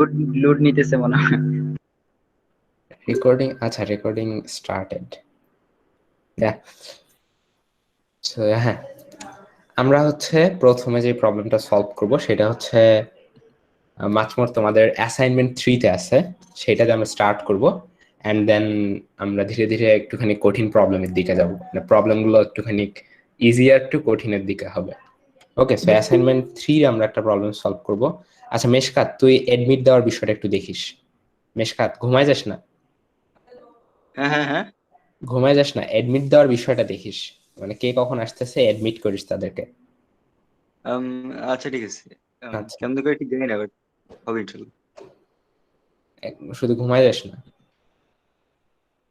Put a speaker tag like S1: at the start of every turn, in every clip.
S1: Load load নিতেছে মনে হয়।
S2: রেকর্ডিং, আচ্ছা রেকর্ডিং স্টার্টেড। হ্যাঁ, আমরা হচ্ছে প্রথমে যে প্রবলেমটা সলভ করব সেটা হচ্ছে মাচমোর তোমাদের অ্যাসাইনমেন্ট 3 তে আছে, সেটাতে আমরা স্টার্ট করব। অ্যান্ড দেন আমরা ধীরে ধীরে একটুখানি কঠিন প্রবলেমের দিকে যাব, মানে প্রবলেমগুলো একটুখানি ইজিয়ার টু কঠিনের দিকে হবে। ওকে, সো অ্যাসাইনমেন্ট 3 আমরা একটা প্রবলেম সলভ করব। আচ্ছা মেশকাত, তুই এডমিট দেওয়ার বিষয়টা একটু দেখিস। মেশকাত, ঘুমায় যাস না,
S1: হ্যাঁ, হ্যাঁ, হ্যাঁ।
S2: ঘুমায় যাস না, এডমিট দেওয়ার বিষয়টা দেখিস। মানে কে কখন আসতেছে এডমিট করিস তাদেরকে।
S1: আম, আচ্ছা, ঠিক আছে।
S2: আচ্ছা,
S1: কেমন করে ঠিক জানি না, বাট হবে ইনশাল্লাহ।
S2: শুধু ঘুমায় যাস না।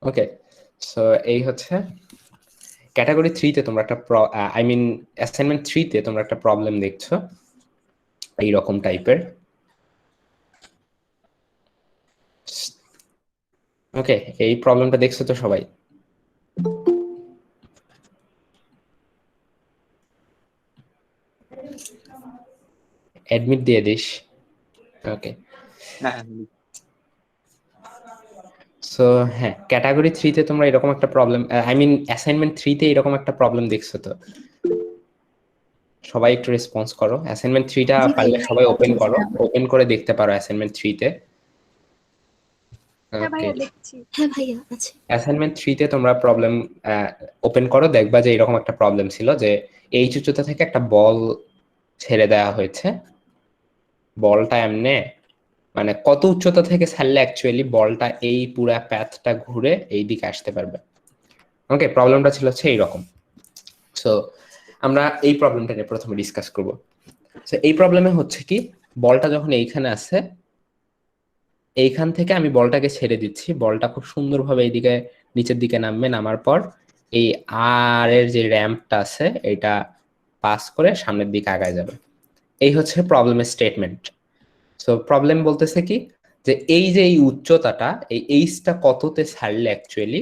S2: ওকে, সো এই হচ্ছে ক্যাটাগরি 3 তে তোমরা একটা আই মিন অ্যাসাইনমেন্ট 3 তে তোমরা একটা প্রবলেম দেখছো এইরকম টাইপের। ওকে, এই প্রবলেমটা দেখছো তো সবাই? অ্যাডমিট দিয়ে দিস। ওকে,
S1: হ্যাঁ, হ্যাঁ,
S2: সো হ্যাঁ, ক্যাটাগরি 3 তে তোমরা এরকম একটা প্রবলেম, আই মিন অ্যাসাইনমেন্ট 3 তে এরকম একটা প্রবলেম দেখছো তো? সবাই একটু রেসপন্স করো। অ্যাসাইনমেন্ট 3টা
S3: জি
S2: পারলে
S3: ভাইয়া
S2: সবাই ওপেন করো,
S3: দেখছিলাম।
S2: ওপেন করে দেখতে পারো অ্যাসাইনমেন্ট 3 তে।
S3: হ্যাঁ
S2: ওকে,
S3: ভাইয়া দেখছি। হ্যাঁ ভাইয়া আছে।
S2: অ্যাসাইনমেন্ট 3 তে তোমরা প্রবলেম ওপেন করো, দেখবা যে এরকম একটা প্রবলেম ছিল যে এইচ উচ্চতা থেকে একটা বল ছেড়ে দেওয়া হয়েছে। বলটা এমনে মানে কত উচ্চতা থেকে ছাড়লে অ্যাকচুয়ালি বলটা এই পুরা প্যাথটা ঘুরে এই দিকে আসতে পারবে। ওকে, প্রবলেমটা ছিল হচ্ছে এইরকম। সো আমরা এই প্রবলেমটা নিয়ে প্রথমে ডিসকাস করব। সো এই প্রবলেমে হচ্ছে কি, বলটা যখন এইখানে আছে, এইখান থেকে আমি বলটাকে ছেড়ে দিচ্ছি, বলটা খুব সুন্দরভাবে এইদিকে নিচের দিকে নামবে, নামার পর এই আর এর যে র্যাম্পটা আছে এটা পাস করে সামনের দিকে আগায় যাবে। এই হচ্ছে প্রবলেমের স্টেটমেন্ট। সো প্রবলেম বলতেছে কি, যে এই যে এই উচ্চতাটা, এই এইচটা কততে ছাড়লে অ্যাকচুয়ালি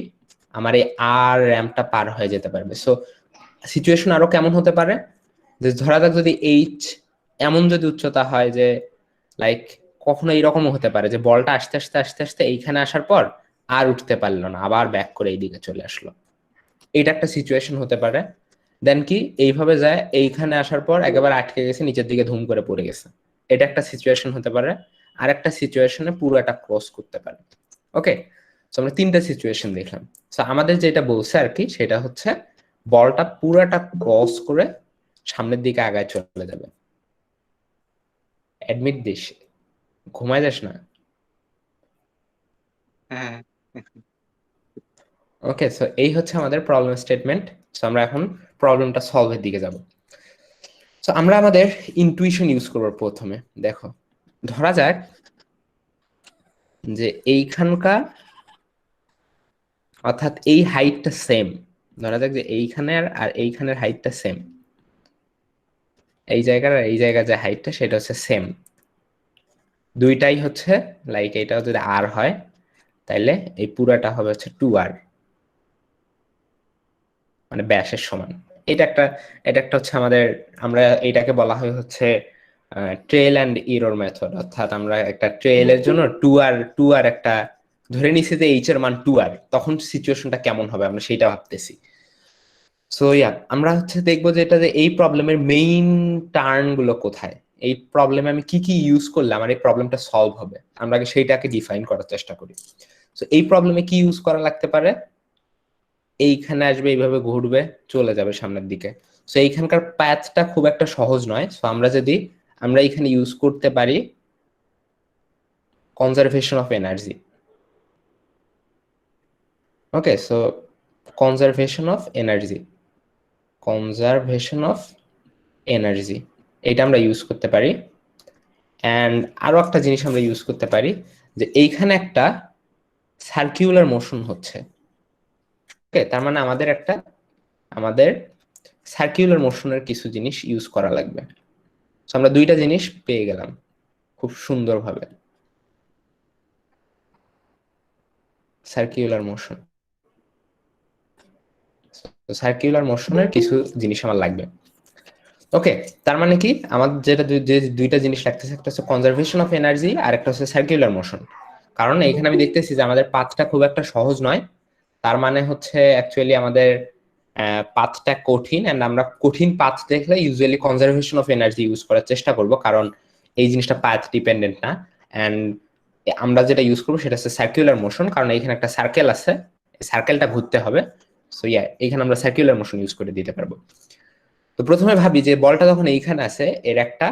S2: আমার এই আর র্যাম্পটা পার হয়ে যেতে পারবে। সো সিচুয়েশন আরো কেমন হতে পারে, যে ধরা যাক যদি এইচ এমন যদি উচ্চতা হয় যে লাইক কখনো এইরকমও হতে পারে যে বলটা আস্তে আস্তে আস্তে আস্তে এইখানে আসার পর আর উঠতে পারলো না, আবার ব্যাক করে এইদিকে চলে আসলো। এটা একটা সিচুয়েশন হতে পারে। দেন কি এইভাবে যায়, এইখানে আসার পর একেবারে আটকে গেছে, নিচের দিকে ধুম করে পড়ে গেছে। এটা একটা সিচুয়েশন হতে পারে। আর একটা সিচুয়েশনে পুরো একটা ক্রস করতে পারে। ওকে, তো আমরা 3টা সিচুয়েশন দেখলাম। তো আমাদের যেটা বলছে আর কি সেটা হচ্ছে বলটা পুরাটা ক্রস করে সামনের দিকে আগায় চলে যাবে। অ্যাডমিট দিস, ঘুমায় যাস না।
S1: হ্যাঁ, হ্যাঁ।
S2: ওকে, সো এই হচ্ছে আমাদের প্রবলেম স্টেটমেন্ট। সো আমরা এখন প্রবলেমটা সলভের দিকে যাব। সো আমরা আমাদের ইনটুইশন ইউজ করব প্রথমে। দেখো, ধরা যাক যে এইখানকার অর্থাৎ এই হাইটটা সেম। ধরা যাক যে এইখানে আর এইখানের হাইটটা সেম। এই জায়গার আর এই জায়গার যে হাইটটা সেটা হচ্ছে সেম। দুইটাই হচ্ছে লাইক এটাও যদি আর হয় তাইলে এই পুরাটা হবে হচ্ছে 2r, মানে ব্যাসের সমান। এটা একটা, এটা একটা হচ্ছে আমাদের, আমরা এটাকে বলা হয় হচ্ছে ট্রেল অ্যান্ড ইরর মেথড। অর্থাৎ আমরা একটা ট্রেলের জন্য টু আর একটা ধরে নিছি যে এইচ এর মান 2r, তখন সিচুয়েশনটা কেমন হবে আমরা সেটা ভাবতেছি। সো ইয়া, আমরা হচ্ছে দেখবো যে এটা যে এই প্রবলেমের মেইন টার্ন গুলো কোথায়, এই প্রবলেমে আমি কি কি ইউজ করলে আমার এই প্রবলেমটা সলভ হবে, আমরা আগে সেইটাকে ডিফাইন করার চেষ্টা করি। সো এই প্রবলেমে কি ইউজ করা লাগতে পারে, এইখানে আসবে, এইভাবে ঘুরবে, চলে যাবে সামনের দিকে। সো এইখানকার প্যাথটা খুব একটা সহজ নয়। সো আমরা যদি আমরা এখানে ইউজ করতে পারি conservation of energy. Okay, so conservation of energy, conservation of energy, এটা আমরা ইউজ করতে পারি। অ্যান্ড আরো একটা জিনিস আমরা ইউজ করতে পারি, যে এইখানে একটা সার্কিউলার মোশন হচ্ছে। ওকে, তার মানে আমাদের সার্কিউলার মোশনের কিছু জিনিস ইউজ করা লাগবে। তো আমরা দুইটা জিনিস পেয়ে গেলাম খুব সুন্দরভাবে। সার্কিউলার মোশন, সার্কিউলার মোশনের কিছু জিনিস আমার লাগবে। ওকে, তার মানে কি আমাদের যেটা যে দুইটা জিনিস লাগতেছে, একটা হচ্ছে কনজারভেশন অফ এনার্জি আর একটা হচ্ছে সার্কুলার মোশন। কারণ এখানে আমি দেখতেছি যে আমাদের পাথটা খুব একটা সহজ নয়, তার মানে হচ্ছে অ্যাকচুয়ালি আমাদের পাথটা কঠিন, এন্ড আমরা কঠিন পাথ দেখলে usually conservation of energy use করার চেষ্টা করব, কারণ এই জিনিসটা পাথ ডিপেন্ডেন্ট না। এন্ড আমরা যেটা ইউজ করবো সেটা হচ্ছে সার্কুলার মোশন, কারণ এখানে একটা সার্কেল আছে, সার্কেলটা ঘুরতে হবে। সো ইয়া, এখানে আমরা সার্কুলার মোশন ইউজ করে দিতে পারবো। তো প্রথমে ভাবি যে বলটা যখন এইখানে আছে, এর একটা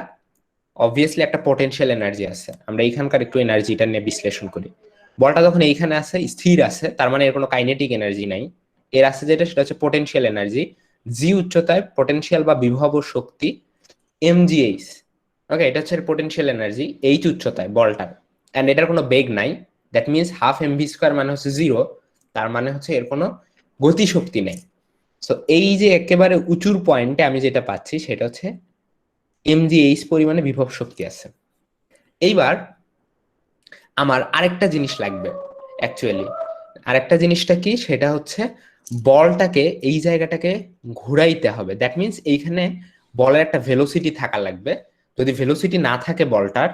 S2: অবভিয়াসলি একটা পটেনশিয়াল এনার্জি আছে। আমরা এইখানকার একটু এনার্জিটা নিয়ে বিশ্লেষণ করি। বলটা যখন এইখানে আছে, স্থির আছে, তার মানে এর কোনো কাইনেটিক এনার্জি নাই। এর আছে যেটা, সেটা হচ্ছে পটেনশিয়াল এনার্জি। জি উচ্চতায় পটেনশিয়াল বা বিভব শক্তি mgh। ওকে, এটা হচ্ছে পটেনশিয়াল এনার্জি এইচ উচ্চতায় বলটার, এন্ড এটার কোনো বেগ নাই। That means half mv square মানে হচ্ছে 0, তার মানে হচ্ছে এর কোনো গতিশক্তি নেই। সো এই যে একেবারে উঁচুর পয়েন্টে আমি যেটা পাচ্ছি সেটা হচ্ছে mgh পরিমাণে বিভব শক্তি আছে। এইবার আমার আরেকটা জিনিস লাগবে অ্যাকচুয়ালি। আরেকটা জিনিসটা কি, সেটা হচ্ছে বলটাকে এই জায়গাটাকে ঘুরাইতে হবে। দ্যাট মিনস এইখানে বলের একটা ভেলোসিটি থাকা লাগবে। যদি ভেলোসিটি না থাকে বলটার,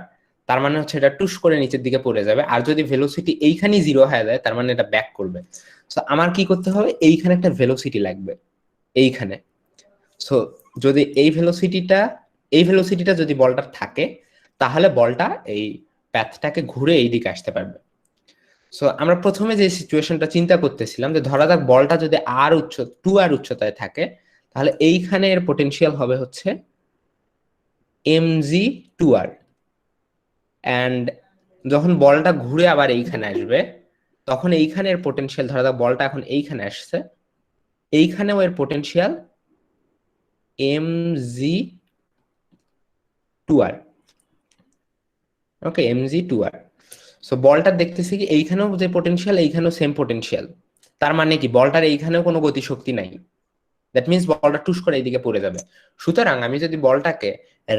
S2: তার মানে হচ্ছে এটা টুস করে নিচের দিকে পড়ে যাবে। আর যদি ভেলোসিটি এইখানেই 0 হয়ে যায়, তার মানে এটা ব্যাক করবে। সো আমার কি করতে হবে, এইখানে একটা ভেলোসিটি লাগবে এইখানে। সো যদি এই ভেলোসিটিটা যদি বলটার থাকে, তাহলে বলটা এই প্যাথটাকে ঘুরে এই দিকে আসতে পারবে। সো আমরা প্রথমে যে সিচুয়েশনটা চিন্তা করতেছিলাম, যে ধরা যাক বলটা যদি আর 2r উচ্চতায় থাকে, তাহলে এইখানে এর পটেনশিয়াল হবে হচ্ছে mg2r। এন্ড যখন বলটা ঘুরে আবার এইখানে আসবে, তখন এইখানের পটেনশিয়াল, ধরা যাক বলটা এখন এইখানে আসছে, এইখানেও এর পটেনশিয়াল mg2r। ওকে, mg2r। সো বলটা দেখতেছি কি এইখানেও যে পটেনশিয়াল, এইখানেও সেম পটেনশিয়াল। তার মানে কি বলটার এইখানেও কোনো গতিশক্তি নাই। দ্যাট মিনস বলটা টুস করে এইদিকে পড়ে যাবে। সুতরাং আমি যদি বলটাকে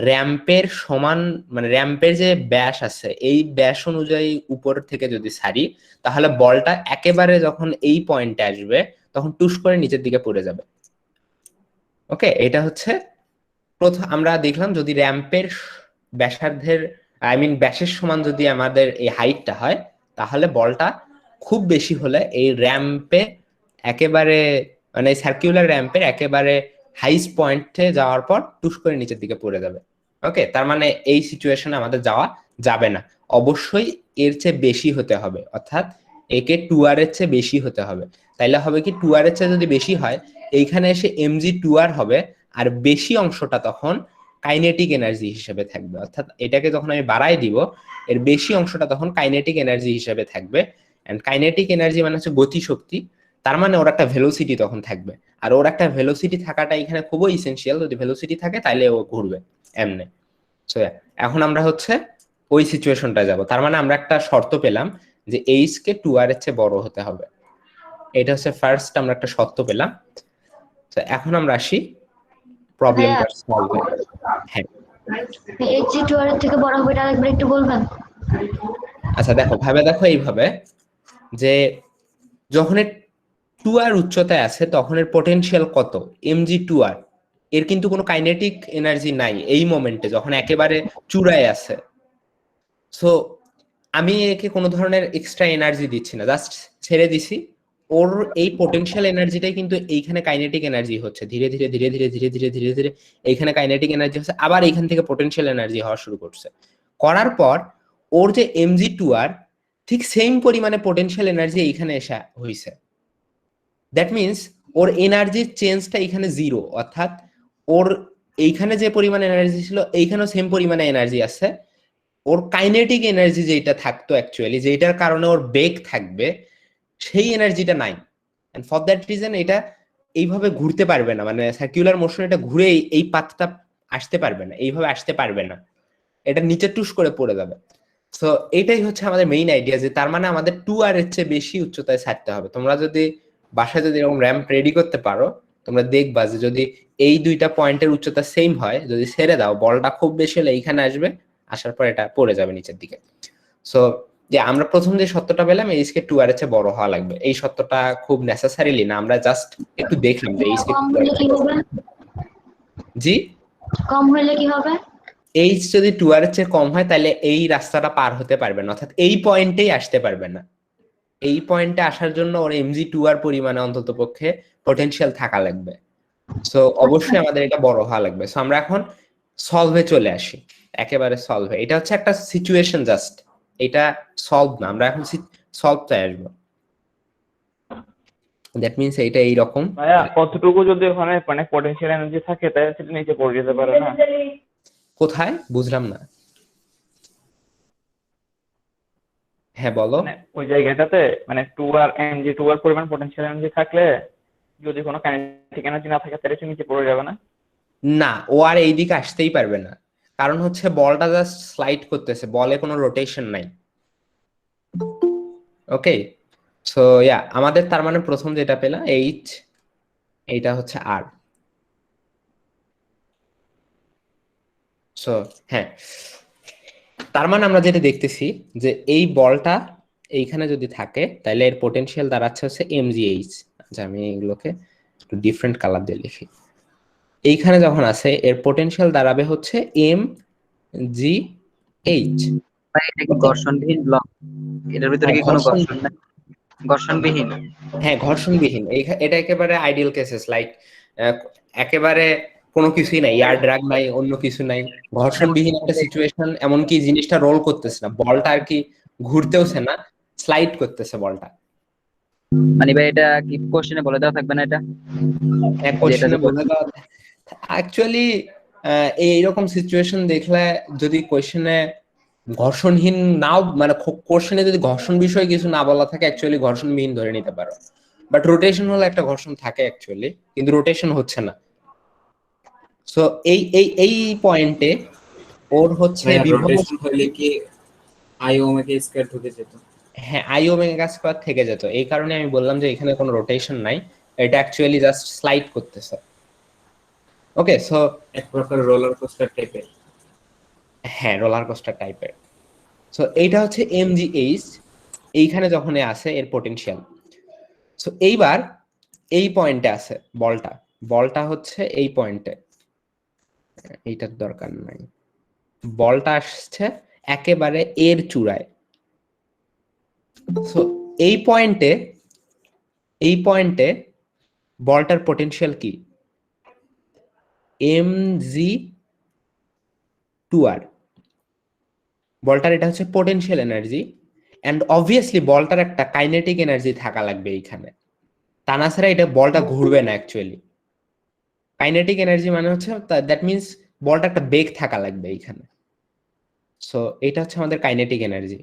S2: র্যাম্পের সমান, মানে র্যাম্পের যে ব্যাস আছে এই ব্যাস অনুযায়ী উপর থেকে যদি ছাড়ি, তাহলে বলটা একেবারে যখন এই পয়েন্টে আসবে, তখন টুস করে নিচের দিকে পড়ে যাবে। ওকে, এটা হচ্ছে প্রথম আমরা দেখলাম, যদি র্যাম্পের ব্যাসার্ধের ব্যাসের সমান যদি আমাদের এই হাইটটা হয়, তাহলে বলটা খুব বেশি হলে এই র্যাম্পে একেবারে, মানে সার্কুলার র্যাম্পের একেবারে হাইস্ট পয়েন্টে যাওয়ার পর টুস করে নিচের দিকে পড়ে যাবে। ওকে, তার মানে এই সিচুয়েশনে আমাদের যাওয়া যাবে না, অবশ্যই এর চেয়ে বেশি হতে হবে, অর্থাৎ একে 2r এর চেয়ে বেশি হতে হবে। তাইলে হবে কি, 2r এর চেয়ে যদি বেশি হয়, এইখানে এসে mg2r হবে, আর বেশি অংশটা তখন কাইনেটিক এনার্জি হিসেবে থাকবে। অর্থাৎ এটাকে যখন আমি বাড়াই দিব, এর বেশি অংশটা তখন কাইনেটিক এনার্জি হিসেবে থাকবে। এন্ড কাইনেটিক এনার্জি মানে হচ্ছে গতি শক্তি, তার মানে ওর একটা ভেলোসিটি তখন থাকবে। আর ওর একটা ভেলোসিটি থাকাটা এখানে খুবই ইসেনশিয়াল। যদি ভেলোসিটি থাকে তাহলে ও ঘুরবে এমনি। সো এখন আমরা হচ্ছে ওই সিচুয়েশনটা যাব। তার মানে আমরা একটা শর্ত পেলাম যে এইচ কে 2r এর চেয়ে বড় হতে হবে। এটা হচ্ছে ফার্স্ট আমরা একটা শর্ত পেলাম। তো এখন আমরা আসি প্রবলেমটা সলভ। হ্যাঁ,
S3: HG2R এর থেকে বড় হবে, এটা একবার একটু বলবেন?
S2: আচ্ছা দেখো, দেখো এইভাবে, যে যখন 2r উচ্চতায় আছে তখন এর পটেনশিয়াল কত, mg2r। এর কিন্তু কোনো কাইনেটিক এনার্জি নাই এই মোমেন্টে, যখন একেবারে চূড়ায় আছে। সো আমি একে কোনো ধরনের এক্সট্রা এনার্জি দিচ্ছি না, জাস্ট ছেড়ে দিছি। ওর এই পটেনশিয়াল এনার্জিটাই কিন্তু এইখানে কাইনেটিক এনার্জি হচ্ছে। ধীরে ধীরে ধীরে ধীরে ধীরে ধীরে ধীরে ধীরে এইখানে কাইনেটিক এনার্জি হচ্ছে, আবার এইখান থেকে পটেনশিয়াল এনার্জি হওয়া শুরু করছে। করার পর ওর যে mg2r, ঠিক সেম পরিমাণে পটেনশিয়াল এনার্জি এইখানে এসে হইছে। দ্যাট মিনস ওর এনার্জির চেঞ্জটা এখানে 0, অর্থাৎ ওর এইখানে যে পরিমাণে এনার্জি ছিল এইখানেও সেম পরিমাণে এনার্জি আছে। ওর কাইনেটিক এনার্জি যেটা থাকতো অ্যাকচুয়ালি, যেটার কারণে ওর বেগ থাকবে, সেই এনার্জিটা নাই। এন্ড ফর দ্যাট রিজন এটা এইভাবে ঘুরতে পারবে না, মানে সার্কুলার মোশন এটা ঘুরে এই পাথটা আসতে পারবে না, এইভাবে আসতে পারবে না, এটা নিচে টুস করে পড়ে যাবে। সো এটাই হচ্ছে আমাদের মেইন আইডিয়া, যে তার মানে আমাদের 2r এর চেয়ে বেশি উচ্চতায় ছাড়তে হবে। তোমরা যদি বাসায় যদি এরকম র্যাম্প রেডি করতে পারো, তোমরা দেখবা যে যদি এই দুইটা পয়েন্টের উচ্চতা সেম হয়, যদি ছেড়ে দাও, বলটা খুব বেশি হলে এইখানে আসবে, আসার পর এটা পড়ে যাবে নিচের দিকে। সো যে আমরা প্রথম যে সত্যটা পেলাম, এইচ কে 2r এর চেয়ে বড় হওয়া লাগবে, এই সত্যটা খুব নেসেসারিলি না, আমরা জাস্ট একটু দেখলাম যে এইচ কে 2r। জি
S3: কম হলে কি হবে?
S2: এইচ যদি 2r এর চেয়ে কম হয় তাহলে এই রাস্তাটা পার হতে পারবে না, অর্থাৎ এই পয়েন্টেই আসতে পারবে না। এই পয়েন্টে আসার জন্য ওর mg2r পরিমাণে অন্তত পক্ষে পটেনশিয়াল থাকা লাগবে। সো অবশ্যই আমাদের এটা বড় হওয়া লাগবে। সো আমরা এখন সলভে চলে আসি, একেবারে সলভে। এটা হচ্ছে একটা সিচুয়েশন জাস্ট, এটা সলভ না, আমরা এখন সলভতে আসবো। দ্যাট মিনস এইটা এইরকম।
S4: ভাইয়া কতটুকু যদি ওখানে মানে পটেনশিয়াল এনার্জি থাকে তাহলে সেটা নিচে পড়ে যেতে পারে না?
S2: কোথায় বুঝলাম না। হ্যাঁ বলো।
S4: মানে ওই জায়গাটাতে মানে 2r mg 2r পরিমাণ পটেনশিয়াল এনার্জি থাকলে যদি কোনো কাইনেটিক এনার্জি না থাকে তাহলে সে নিচে পড়ে যাবে না?
S2: না, ও আর এইদিকে আসতেই পারবে না, কারণ হচ্ছে বলটা জাস্ট স্লাইড করতেছে, বলে কোনো রোটেশন নাই। ওকে, সো ইয়া আমাদের তার মানে প্রথম যেটা পেলাম এইচ, এইটা হচ্ছে আর। সো হ্যাঁ, তার মানে আমরা যেটা দেখতেছি যে এই বলটা এইখানে যদি থাকে তাহলে এর পোটেনশিয়াল দাঁড়াচ্ছে হচ্ছে mgh। আচ্ছা আমি এগুলোকে একটু ডিফারেন্ট কালার দিয়ে লিখি। এইখানে যখন আছে এর পোটেনশিয়াল দাঁড়াবে হচ্ছে mgh।
S1: ভাই এটা কি ঘর্ষণবিহীন ব্লক? এটার ভিতরে
S2: হ্যাঁ
S1: কি কোনো ঘর্ষণ নাই? ঘর্ষণবিহীন?
S2: হ্যাঁ ঘর্ষণবিহীন। এটা একেবারে আইডিয়াল কেসেস, লাইক একেবারে কোনো কিছুই নাই, এয়ার ড্রাগ নাই, অন্য কিছু নাই, ঘর্ষণবিহীন একটা সিচুয়েশন। এমনকি জিনিসটা রোল করতেছে না, বলটা আর কি ঘুরতেওছে না, স্লাইড করতেছে বলটা।
S1: মানে ভাই এটা কি কোশ্চেনে বলে দেওয়া থাকবে না এটা?
S2: এক
S1: যে এটা
S2: কোশ্চেনে
S1: যে
S2: বলে দেওয়া অ্যাকচুয়ালি এইরকম সিচুয়েশন দেখলে যদি কোশ্চেনে ঘর্ষণহীন নাও, মানে কোশ্চেনে যদি ঘর্ষণ বিষয়ে কিছু না বলা থাকে অ্যাকচুয়ালি ঘর্ষণবিহীন ধরে নিতে পারো। বাট রোটেশন হলে একটা ঘর্ষণ থাকে অ্যাকচুয়ালি, কিন্তু রোটেশন হচ্ছে না। সো এই পয়েন্টে ওর হচ্ছে বিভব,
S5: রোটেশন হলে কি আই ওমেগা স্কয়ার থেকে যেত?
S2: হ্যাঁ আই ওমেগা স্কয়ার থেকে যেত। এই কারণে আমি বললাম যে এখানে কোনো রোটেশন নাই, এটা অ্যাকচুয়ালি জাস্ট স্লাইড করতেছে। ওকে, সো
S5: এক প্রকার রোলার কোস্টার টাইপের।
S2: হ্যাঁ রোলার কোস্টার টাইপের। সো এইটা হচ্ছে mgh, এইখানে যখন আসে এর পোটেনশিয়াল। সো এইবার এই পয়েন্টে আছে বলটা, বলটা হচ্ছে এই পয়েন্টে, এইটার দরকার নাই, বলটা আসছে একেবারে এর চূড়ায়। সো এই পয়েন্টে, এই পয়েন্টে বলটার পোটেনশিয়াল কি? mg2r। বলটার এটা হচ্ছে পোটেনশিয়াল এনার্জি, এন্ড অবভিয়াসলি বলটার একটা কাইনেটিক এনার্জি থাকা লাগবে এইখানে, তা না ছাড়া এটা বলটা ঘুরবে না অ্যাকচুয়ালি। কাইনেটিক এনার্জি মানে হচ্ছে দ্যাট মিনস বলটা একটা বেগ থাকা লাগবে এইখানে। সো এটা হচ্ছে আমাদের কাইনেটিক এনার্জি।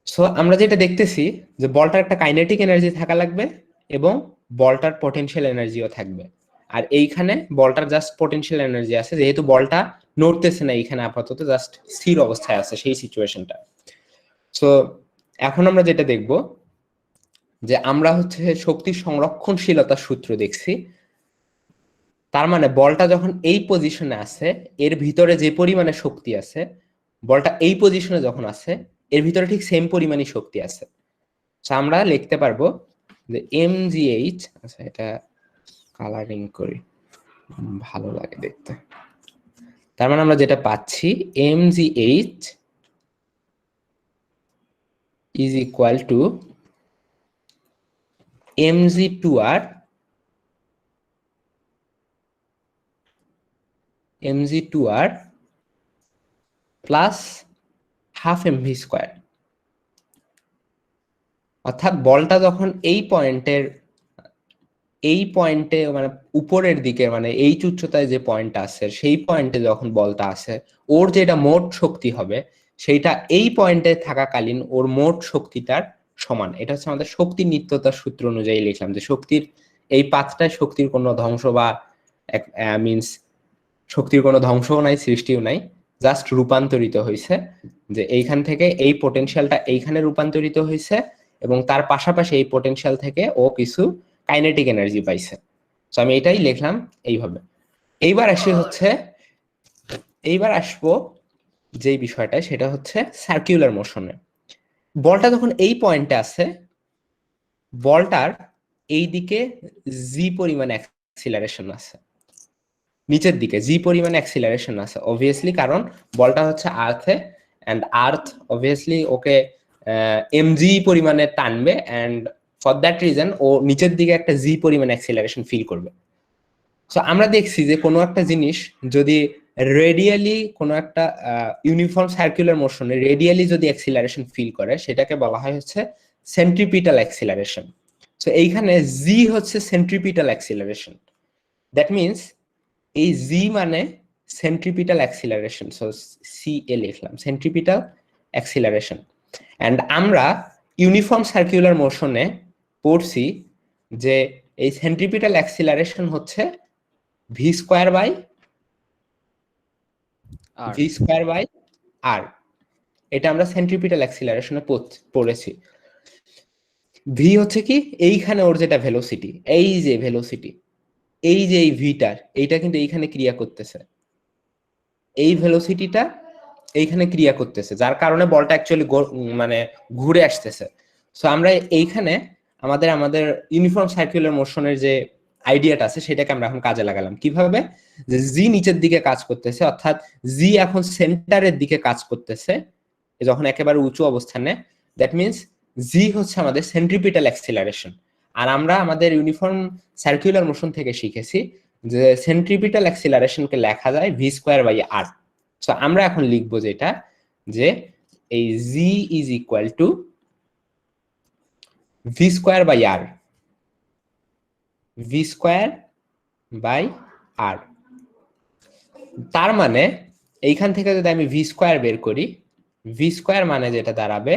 S2: সো আমরা যেটা দেখতেছি যে বলটার একটা কাইনেটিক এনার্জি থাকা লাগবে এবং বলটার পটেনশিয়াল এনার্জিও থাকবে। আর এইখানে বলটার জাস্ট পটেনশিয়াল এনার্জি আছে, যেহেতু বলটা নড়তেছে না এইখানে, আপাতত জাস্ট স্থির অবস্থায় আছে সেই সিচুয়েশনটা। সো এখন আমরা যেটা দেখব যে আমরা হচ্ছে শক্তির সংরক্ষণশীলতার সূত্র দেখছি। তার মানে বলটা যখন এই পজিশনে আছে, এর ভিতরে যে পরিমাণে শক্তি আছে, বলটা এই পজিশনে যখন আছে এর ভিতরে ঠিক সেম পরিমাণই শক্তি আছে। আমরা লিখতে পারবো যে mgh, আচ্ছা এটা কালারিং করি, ভালো লাগে দেখতে। তার মানে আমরা যেটা পাচ্ছি mgh is equal to mg2r plus half mv square. অর্থাৎ বলটা যখন এই পয়েন্টে মানে উপরের দিকে, মানে এই উচ্চতায় যে পয়েন্ট আছে সেই পয়েন্টে যখন বলটা আছে, ওর যেটা মোট শক্তি হবে সেইটা এই পয়েন্টে থাকাকালীন ওর মোট শক্তিটার সমান। এটা হচ্ছে আমাদের শক্তির নিত্যতার সূত্র অনুযায়ী লিখলাম যে শক্তির এই পাথটায় শক্তির কোনো ধ্বংস বা মিনস শক্তির কোনো ধ্বংসও নাই, সৃষ্টিও নাই, জাস্ট রূপান্তরিত হয়েছে। যে এইখান থেকে এই পোটেনশিয়ালটা এইখানে রূপান্তরিত হয়েছে এবং তার পাশাপাশি এই পোটেনশিয়াল থেকে ও কিছু কাইনেটিক এনার্জি পাইছে। তো আমি এটাই লিখলাম এইভাবে। এইবার আসবো যেই বিষয়টা, সেটা হচ্ছে সার্কুলার মোশনে। বলটা যখন এই পয়েন্টে আছে, বলটার এই দিকে জি পরিমাণ অ্যাক্সিলারেশন আছে। নিচের দিকে জি পরিমাণ অ্যাক্সিলারেশন আছে অবভিয়াসলি, কারণ বলটা হচ্ছে আর্থে, and earth obviously okay M পরিমাণে টানবে, অ্যান্ড ফর দ্যাট রিজন ও নিচের দিকে একটা জি পরিমাণ অ্যাক্সিলারেশন ফিল করবে। সো আমরা দেখছি যে কোনো একটা জিনিস যদি রেডিয়ালি কোনো একটা ইউনিফর্ম সার্কুলার মোশনে রেডিয়ালি যদি অ্যাক্সিলারেশন ফিল করে সেটাকে বলা হয় হচ্ছে সেন্ট্রিপিটাল অ্যাক্সিলারেশন। সো এইখানে জি হচ্ছে সেন্ট্রিপিটাল অ্যাক্সিলারেশন। দ্যাট মিনস এই জি মানে সেন্ট্রিপিটাল অ্যাক্সিলারেশন, সো সি এ লিখলাম সেন্ট্রিপিটাল অ্যাক্সিলারেশন। অ্যান্ড আমরা ইউনিফর্ম সার্কুলার মোশনে পড়ছি যে এই সেন্ট্রিপিটাল অ্যাক্সিলারেশন হচ্ছে ভি স্কোয়ার বাই আর। এটা আমরা সেন্ট্রিপিটাল অ্যাক্সিলারেশনে পড়েছি। ভি হচ্ছে কি এইখানে ওর যেটা ভেলোসিটি, এই যে ভেলোসিটি, এই যে এই ভিটার এইটা কিন্তু এইখানে ক্রিয়া করতেছে, এই ভেলোসিটিটা এইখানে ক্রিয়া করতেছে, যার কারণে বলটা অ্যাকচুয়ালি মানে ঘুরে আসতেছে। সো আমরা এইখানে আমাদের ইউনিফর্ম সার্কুলার মোশনের যে আইডিয়াটা আছে সেটাকে আমরা এখন কাজে লাগালাম। কিভাবে? যে জি নিচের দিকে কাজ করতেছে, অর্থাৎ জি এখন সেন্টারের দিকে কাজ করতেছে যখন একেবারে উঁচু অবস্থানে, দ্যাট মিনস জি হচ্ছে আমাদের সেন্ট্রিপিটাল অ্যাক্সিলারেশন। আর আমরা আমাদের ইউনিফর্ম সার্কুলার মোশন থেকে শিখেছি যে সেন্ট্রিপিটাল অ্যাক্সিলারেশনকে লেখা যায় V square by R. So আমরা এখন লিখবো যেটা যে এই G is equal to V square by R, V square by R. তার মানে এইখান থেকে যদি আমি ভি স্কোয়ার বের করি, ভি স্কোয়ার মানে যেটা দাঁড়াবে,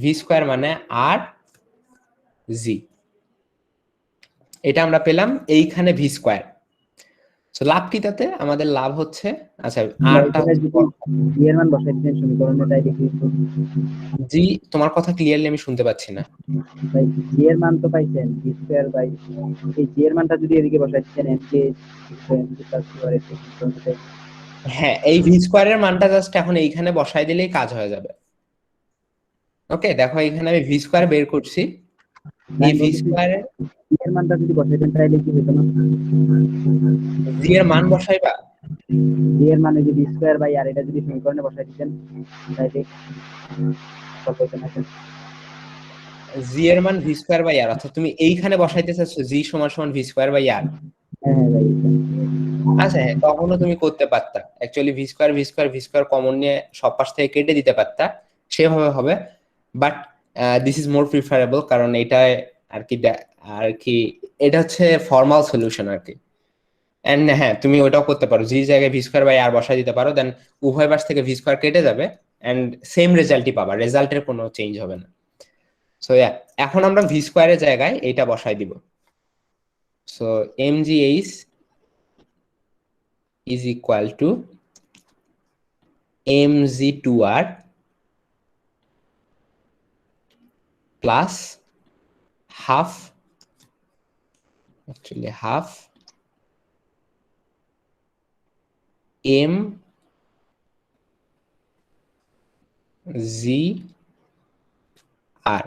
S2: ভি স্কোয়ার মানে আর জি, এটা আমরা পেলাম এইখানে ভি স্কোয়ার। সো লাভ কি তাতে? আমাদের লাভ হচ্ছে, আচ্ছা আরটা
S6: জি এর মান বসাইছেন সমীকরণে, তাই দেখি
S2: জি, তোমার কথা ক্লিয়ারলি আমি শুনতে পাচ্ছি না।
S6: তাই জি এর মান তো পাইছেন ভি স্কয়ার বাই, এই জি এর মানটা যদি এদিকে বসাইছেন এম কে প্লাস স্কয়ার এর সমীকরণে,
S2: হ্যাঁ, এই ভি স্কোয়ারের মানটা জাস্ট এখন এইখানে বসাই দিলেই কাজ হয়ে যাবে। ওকে, দেখো এখানে আমি ভি স্কোয়ার বের করছি, এই ভি স্কোয়ারের
S6: জি এর মানটা যদি বসাইতেন তাইলে কি হতো না?
S2: জি এর মান বসাইবা,
S6: জি এর মানে যদি স্কয়ার বাই আর এটা যদি সমীকরণে বসাই দিতেন তাইলে কত হতো না?
S2: জি এর মান ভি স্কোয়ার বাই আর, অর্থাৎ তুমি এইখানে বসাইতে চাচ্ছো জি সমান সমান ভি স্কোয়ার বাই আর।
S6: হ্যাঁ ভাই,
S2: আচ্ছা হ্যাঁ, তখনও তুমি করতে পারতা অ্যাকচুয়ালি ভি স্কোয়ার কমন নিয়ে সব পাশ থেকে কেটে দিতে পারতা, সেভাবে হবে। But this is more preferable, কারণ এটা আর কি এটা হচ্ছে ফর্মাল সলিউশন আর কি। এন্ড হ্যাঁ, তুমি ওটাও করতে পারো, জি জায়গায় ভি স্কোয়ার বাই আর বসাই দিতে পারো, দেন উভয় পাশ থেকে ভি স্কোয়ার কেটে যাবে এন্ড সেম রেজাল্টই পাবা, রেজাল্টের কোনো চেঞ্জ হবে না। সো এখন আমরা ভি স্কোয়ারের জায়গায় এইটা বসাই দিব। So mgh is equal to mg2r plus half mgr।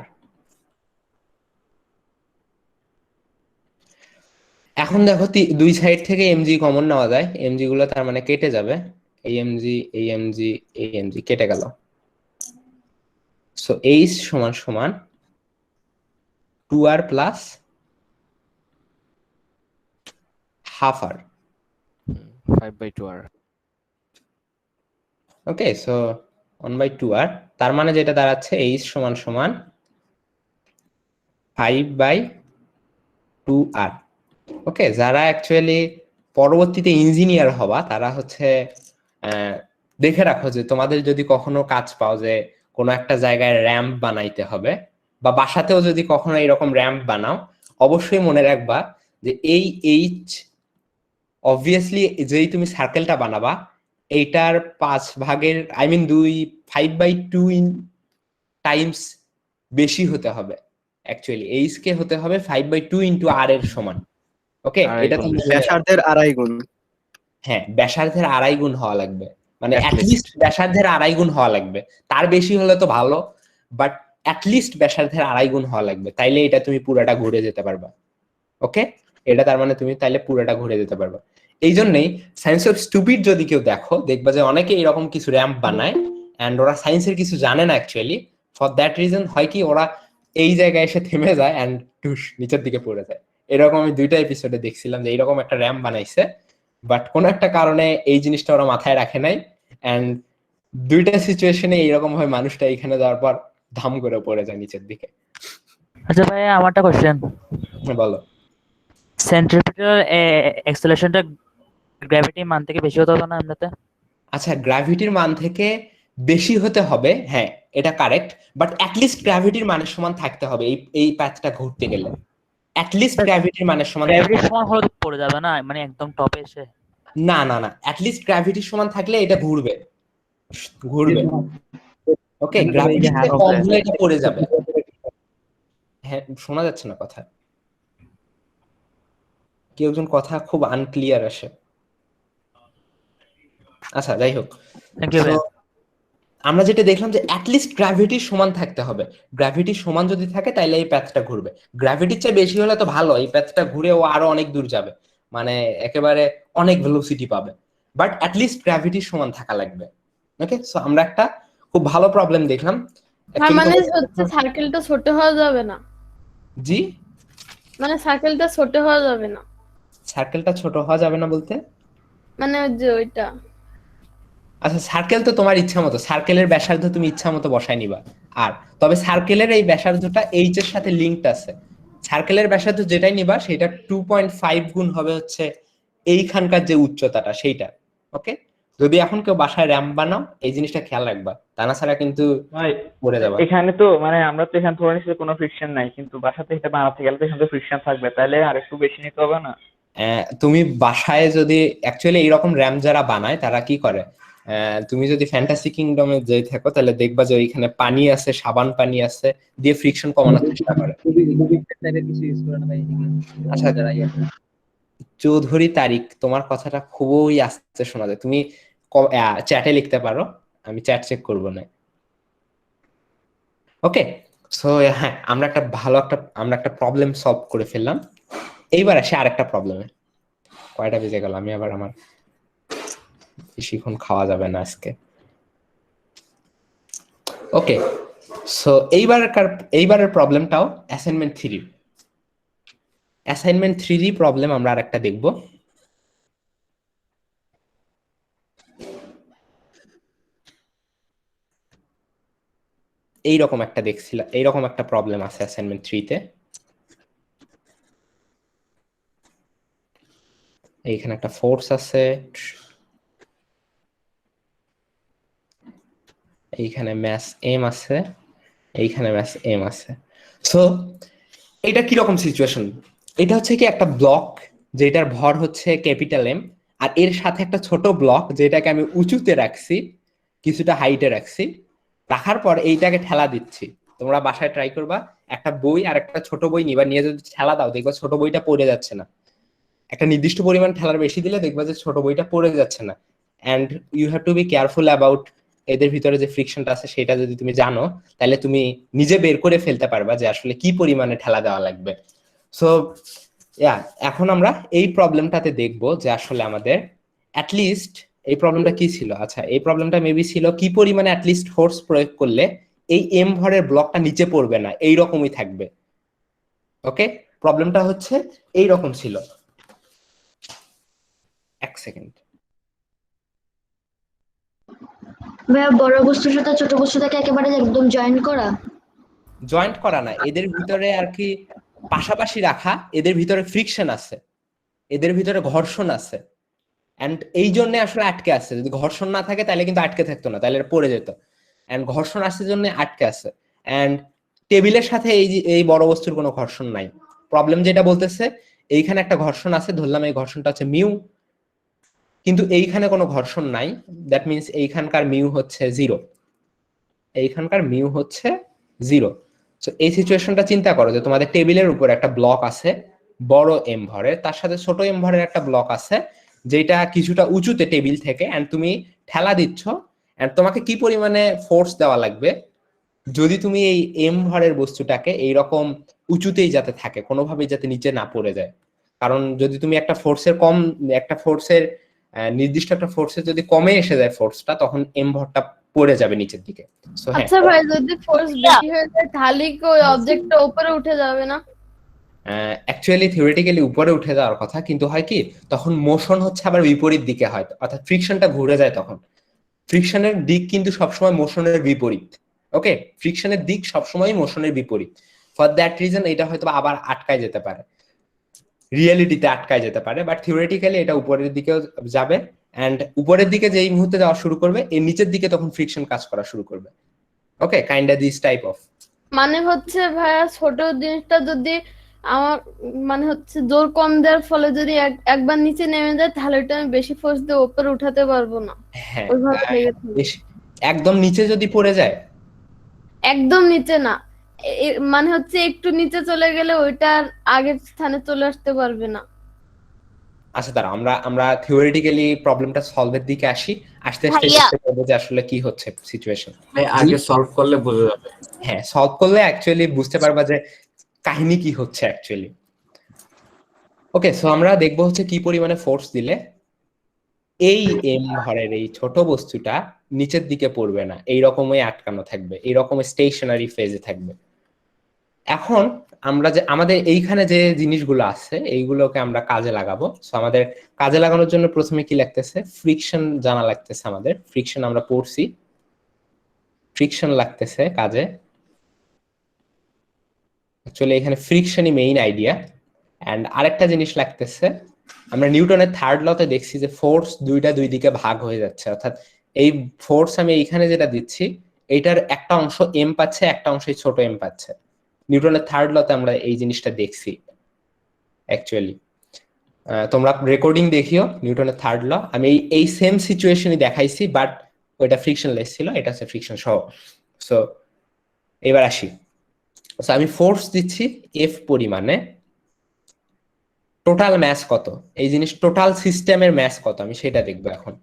S2: এখন দেখো দুই সাইড থেকে এমজি কমন নেওয়া যায়, এমজি গুলো তার মানে কেটে যাবে, এই এমজি কেটে গেল। সো এইচ সমান সমান 2r প্লাস হাফ আর,
S7: 5/2r।
S2: ওকে, সো 1/2r, তার মানে যেটা দাঁড়াচ্ছে এইচ সমান সমান 5/2r। ওকে, যারা অ্যাকচুয়ালি পরবর্তীতে ইঞ্জিনিয়ার হবা তারা হচ্ছে দেখে রাখো যে তোমাদের যদি কখনো কাজ পাও যে কোনো একটা জায়গায় র্যাম্প বানাইতে হবে, বা বাসাতেও যদি কখনো এরকম র্যাম্প বানাও, অবশ্যই মনে রাখবা যে এই এইচ অবভিয়াসলি যেই তুমি সার্কেলটা বানাবা এইটার 5 ভাগের 5/2 টাইমস বেশি হতে হবে, অ্যাকচুয়ালি এইচ কে হতে হবে 5/2 ইন্টু আর এর সমান। ওকে, এটা
S8: ব্যাসার্ধের আড়াই গুণ।
S2: হ্যাঁ, ব্যাসার্ধের আড়াই গুণ হওয়া লাগবে, মানে অ্যাটলিস্ট ব্যাসার্ধের আড়াই গুণ হওয়া লাগবে, তার বেশি হলে তো ভালো, বাট অ্যাটলিস্ট ব্যাসার্ধের আড়াই গুণ হওয়া লাগবে, তাইলে এটা তুমি পুরোটা ঘুরে যেতে পারবা। ওকে, এটা তার মানে তুমি তাইলে পুরোটা ঘুরে যেতে পারবা। এই জন্যই সায়েন্স অফ স্টুপিড যদি কেউ দেখো, দেখবা যে অনেকে এরকম কিছু র্যাম্প বানায় অ্যান্ড ওরা সায়েন্সের কিছু জানে না অ্যাকচুয়ালি। ফর দ্যাট রিজন হয় কি, ওরা এই জায়গায় এসে থেমে যায় অ্যান্ড টুস নিচের দিকে পড়ে যায়। এরকম আমি 2টা এপিসোডে দেখছিলাম যে এইরকম একটা র্যাম্প বানাইছে, বাট কোন একটা কারণে এই জিনিসটা ওরা মাথায় রাখে নাই অ্যান্ড 2টা সিচুয়েশনে এইরকম হয় মানুষটা এখানে যাওয়ার পর ধাম করে পড়ে যায় নিচের দিকে।
S8: আচ্ছা ভাই, আমার একটা কোশ্চেন,
S2: বলো।
S8: সেন্ট্রিপিটাল অ্যাক্সেলারেশনটা গ্র্যাভিটির মান থেকে বেশি হতে হবে না এমনিতে?
S2: আচ্ছা, গ্র্যাভিটির মান থেকে বেশি হতে হবে, হ্যাঁ এটা কারেক্ট, বাট অ্যাটলিস্ট গ্র্যাভিটির মানের সমান থাকতে হবে এই পাথটা ঘুরতে গেলে। অ্যাটলিস্ট গ্র্যাভিটির মানের সমান
S8: গ্র্যাভিটির সমান হলে তো পড়ে যাবে না, মানে একদম টপে এসে?
S2: না না না, অ্যাটলিস্ট গ্র্যাভিটির সমান থাকলে এটা ঘুরবে। ওকে, গ্র্যাভিটির থেকে কম হলে এটা পড়ে যাবে। হ্যাঁ, শোনা যাচ্ছে না কথা, কেউ একজন কথা খুব আনক্লিয়ার আসে। আচ্ছা যাই হোক,
S8: থ্যাংক ইউ ভাই।
S2: আমরা যেটা দেখলাম যে অ্যাটলিস্ট গ্র্যাভিটির সমান থাকতে হবে। গ্র্যাভিটির সমান যদি থাকে তাহলে এই প্যাথটা ঘুরবে। গ্র্যাভিটির চেয়ে বেশি হলে তো ভালো, এই প্যাথটা ঘুরে ও আরো অনেক দূর যাবে, মানে একেবারে অনেক ভেলোসিটি পাবে, বাট অ্যাটলিস্ট গ্র্যাভিটির সমান থাকা লাগবে। ওকে, সো আমরা একটা খুব ভালো প্রবলেম দেখলাম।
S9: তার মানে হচ্ছে সার্কেলটা ছোট হওয়া যাবে না?
S2: জি,
S9: মানে সার্কেলটা ছোট হওয়া যাবে না?
S2: সার্কেলটা ছোট হওয়া যাবে না বলতে?
S9: মানে ওই যে ওইটা।
S2: আচ্ছা, সার্কেল তো তোমার ইচ্ছা মতো, সার্কেলের ব্যাসার্ধ তুমি ইচ্ছা মতো বসায় নিবা। আর তবে সার্কেলের এই ব্যাসার্ধটা এইচ এর সাথে লিঙ্কড আছে। সার্কেলের ব্যাসার্ধ যেটাই নিবা সেটা 2.5 গুণ হবে হচ্ছে এইখানকার যে উচ্চতাটা সেইটা। ওকে, যদি এখন কেউ বাসায় র্যাম্প বানাও এই জিনিসটা খেয়াল রাখবা, তা না ছাড়া কিন্তু
S4: ভাই
S2: পড়ে যাবা।
S4: এখানে তো মানে আমরা তো এখানে ধরে নিচ্ছি কোনো ফ্রিকশন নাই, কিন্তু বাসাতে এটা বানাতে গেলে তো এখানে ফ্রিকশন থাকবে, তাহলে আর একটু বেশি নিতে হবে না?
S2: তুমি বাসায় যদি অ্যাকচুয়ালি এইরকম র্যাম্প যারা বানায় তারা কি করে, তুমি যদি ফ্যান্টাসি কিংডমে যেয়ে থাকো তাহলে দেখবা যে ওইখানে পানি আছে, সাবান পানি আছে, দিয়ে ফ্রিকশন কমানোর চেষ্টা করে।
S6: কিছু ইউজ করে না ভাই এদিকে?
S2: আচ্ছা, চৌধুরী তারিক, তোমার কথাটা খুবই আস্তে শোনা যায়, তুমি চ্যাটে লিখতে পারো, আমি চ্যাট চেক করবো না। ওকে, সো হ্যাঁ, আমরা একটা প্রবলেম সলভ করে ফেললাম। এইবার আসে আরেকটা প্রবলেমে। কয়টা বেজে গেল, আমি আবার আমার বেশিক্ষণ খাওয়া যাবে না আজকে। ওকে, সো এইবারের প্রবলেমটাও অ্যাসাইনমেন্ট 3। অ্যাসাইনমেন্ট 3 প্রবলেম আমরা আরেকটা দেখব। এইরকম একটা প্রবলেম আছে অ্যাসাইনমেন্ট 3 তে। এইখানে একটা ফোর্স আছে, এইখানে ম্যাস এম আছে, এইখানে ম্যাস এম আছে। সো এটা কিরকম সিচুয়েশন? এটা হচ্ছে কি একটা ব্লক যেটার ভর হচ্ছে ক্যাপিটাল এম, আর এর সাথে একটা ছোট ব্লক যেটাকে আমি উঁচুতে রাখছি, কিছুটা হাইটে রাখছি। রাখার পর এইটাকে ঠেলা দিচ্ছি। তোমরা বাসায় ট্রাই করবা, একটা বই আর একটা ছোট বই নিবা, নিয়ে যদি ঠেলা দাও দেখবা ছোট বইটা পড়ে যাচ্ছে না। একটা নির্দিষ্ট পরিমাণ ঠেলার বেশি দিলে দেখবা যে ছোট বইটা পড়ে যাচ্ছে না। And you have to be careful about এদের ভিতরে যে ফ্রিকশনটা আছে সেটা যদি তুমি জানো তাহলে তুমি নিজে বের করে ফেলতে পারবা যে আসলে কি পরিমাণে ঠেলা দেওয়া লাগবে। সো এখন আমরা এই প্রবলেমটাতে দেখবো যে আসলে আমাদের অ্যাটলিস্ট এই প্রবলেমটা কি ছিল। আচ্ছা, এই প্রবলেমটা মেবি ছিল কি পরিমাণে অ্যাটলিস্ট ফোর্স প্রয়োগ করলে এই এম ভরের ব্লকটা নিচে পড়বে না, এই রকমই থাকবে। ওকে, প্রবলেমটা হচ্ছে এই রকম ছিল। এক সেকেন্ড।
S3: ভাইয়া, বড় বস্তুর সাথে ছোট বস্তুটাকে একেবারে একদম জয়েন করা
S2: না, এদের ভিতরে আর কি পাশাপাশি রাখা, এদের ভিতরে ফ্রিকশন আছে, এদের ভিতরে ঘর্ষণ আছে, এন্ড এই জন্য আসলে আটকে আছে। যদি ঘর্ষণ না থাকে তাহলে কিন্তু আটকে থাকতো না, তাহলে পড়ে যেত। এন্ড ঘর্ষণ আসছে জন্য আটকে আছে। এন্ড টেবিলের সাথে এই বড় বস্তুর কোনো ঘর্ষণ নাই। প্রবলেম যেটা বলতেছে এইখানে একটা ঘর্ষণ আছে, ধরলাম এই ঘর্ষণটা হচ্ছে মিউ, কিন্তু এইখানে কোনো ঘর্ষণ নাই। দ্যাট মিনস এইখানকার মিউ হচ্ছে 0, এইখানকার মিউ হচ্ছে 0। সো এই সিচুয়েশনটা চিন্তা করো যে তোমাদের টেবিলের উপর একটা ব্লক আছে বড় এম ভরের, তার সাথে ছোট এম ভরের একটা ব্লক আছে যেটা কিছুটা উঁচুতে টেবিল থেকে, এন্ড তুমি ঠেলা দিচ্ছ। এন্ড তোমাকে কি পরিমাণে ফোর্স দেওয়া লাগবে যদি তুমি এই এম ভরের বস্তুটাকে এইরকম উঁচুতেই যাতে থাকে, কোনোভাবেই যাতে নিচে না পড়ে যায়। কারণ যদি তুমি একটা ফোর্সের নির্দিষ্ট একটা ফোর্সের যদি কমে এসে যায় ফোর্সটা, তখন এম ভরটা পড়ে যাবে নিচের দিকে। সো হ্যাঁ,
S9: আচ্ছা ভাই, যদি ফোর্স বেশি হয়ে যায় তাহলে কি ওই অবজেক্টটা উপরে উঠে যাবে না?
S2: অ্যাকচুয়ালি থিওরিটিক্যালি উপরে উঠে যাওয়ার কথা, কিন্তু হয় কি তখন মোশন হচ্ছে আবার বিপরীত দিকে হয়, অর্থাৎ ফ্রিকশনটা ঘুরে যায়। তখন ফ্রিকশনের দিক কিন্তু সবসময় মোশনের বিপরীত। ওকে, ফ্রিকশনের দিক সবসময় মোশনের বিপরীত। ফর দ্যাট রিজন এটা হয়তো আবার আটকায় যেতে পারে, রিয়েলিটিতে আটকায় যেতে পারে, বাট থিওরিটিক্যালি এটা উপরের দিকেও যাবে। অ্যান্ড উপরের দিকে যেই মুহূর্তে যাওয়া শুরু করবে, এর নিচের দিকে তখন ফ্রিকশন কাজ করা শুরু করবে। ওকে, কাইন্ডা দিস টাইপ অফ।
S9: মানে হচ্ছে ভাইয়া, ছোট জিনিসটা যদি আমার মানে হচ্ছে জোর কম দেওয়ার ফলে যদি একবার নিচে নেমে যায়, তাহলে এটা আমি বেশি ফোর্স দিয়ে উপরে উঠাতে পারবো না।
S2: হ্যাঁ,
S9: ওইভাবে লেগে থাকবে।
S2: একদম নিচে যদি পড়ে যায়,
S9: একদম নিচে না, মানে হচ্ছে একটু নিচে চলে গেলে ওইটার আগের স্থানে চলে আসতে পারবে না।
S2: আচ্ছা দাঁড়া, আমরা থিওরিটিক্যালি প্রবলেমটা সলভের দিকে আসি, আস্তে আস্তে
S3: ভাইয়া।
S2: দেখতে পাবো যে আসলে কি হচ্ছে সিচুয়েশন।
S5: ভাই আগে সলভ করলে বোঝা যাবে।
S2: হ্যাঁ, সলভ করলে অ্যাকচুয়ালি বুঝতে পারবা যে কাহিনী কি হচ্ছে অ্যাকচুয়ালি। ওকে, সো আমরা দেখবো হচ্ছে কি পরিমাণে ফোর্স দিলে এই এম ভরের এই ছোট বস্তুটা নিচের দিকে পড়বে না, এইরকমই আটকানো থাকবে, এইরকম স্টেশনারি ফেজে থাকবে। এখন আমাদের এইখানে যে জিনিসগুলো আছে এইগুলোকে আমরা কাজে লাগাবো। সো আমাদের কাজে লাগানোর জন্য প্রথমে কি লাগতেছে, ফ্রিকশন জানা লাগতেছে। আমাদের ফ্রিকশন আমরা পড়ছি, ফ্রিকশন লাগতেছে কাজে। অ্যাকচুয়ালি এখানে ফ্রিকশনই মেইন আইডিয়া। অ্যান্ড আরেকটা জিনিস লাগতেছে, আমরা নিউটনের থার্ড লতে দেখছি যে ফোর্স দুই দিকে ভাগ হয়ে যাচ্ছে, অর্থাৎ এই ফোর্স আমি এইখানে যেটা দিচ্ছি এইটার একটা অংশ এম পাচ্ছে, একটা অংশ ছোট এম পাচ্ছে। নিউটনের থার্ড লতে আমরা এই জিনিসটা দেখছি অ্যাকচুয়ালি। তোমরা রেকর্ডিং দেখিও নিউটনের থার্ড ল, আমি এই সেম সিচুয়েশনই দেখাইছি, বাট ওইটা ফ্রিকশনলেস ছিল, এটা হচ্ছে ফ্রিকশন সহ। সো এবার আসি, আমি ফোর্স দিচ্ছি এফ পরিমাণে, টোটাল ম্যাস কত, এই জিনিস টোটাল সিস্টেমের ম্যাস কত আমি সেটা দেখবো এখন।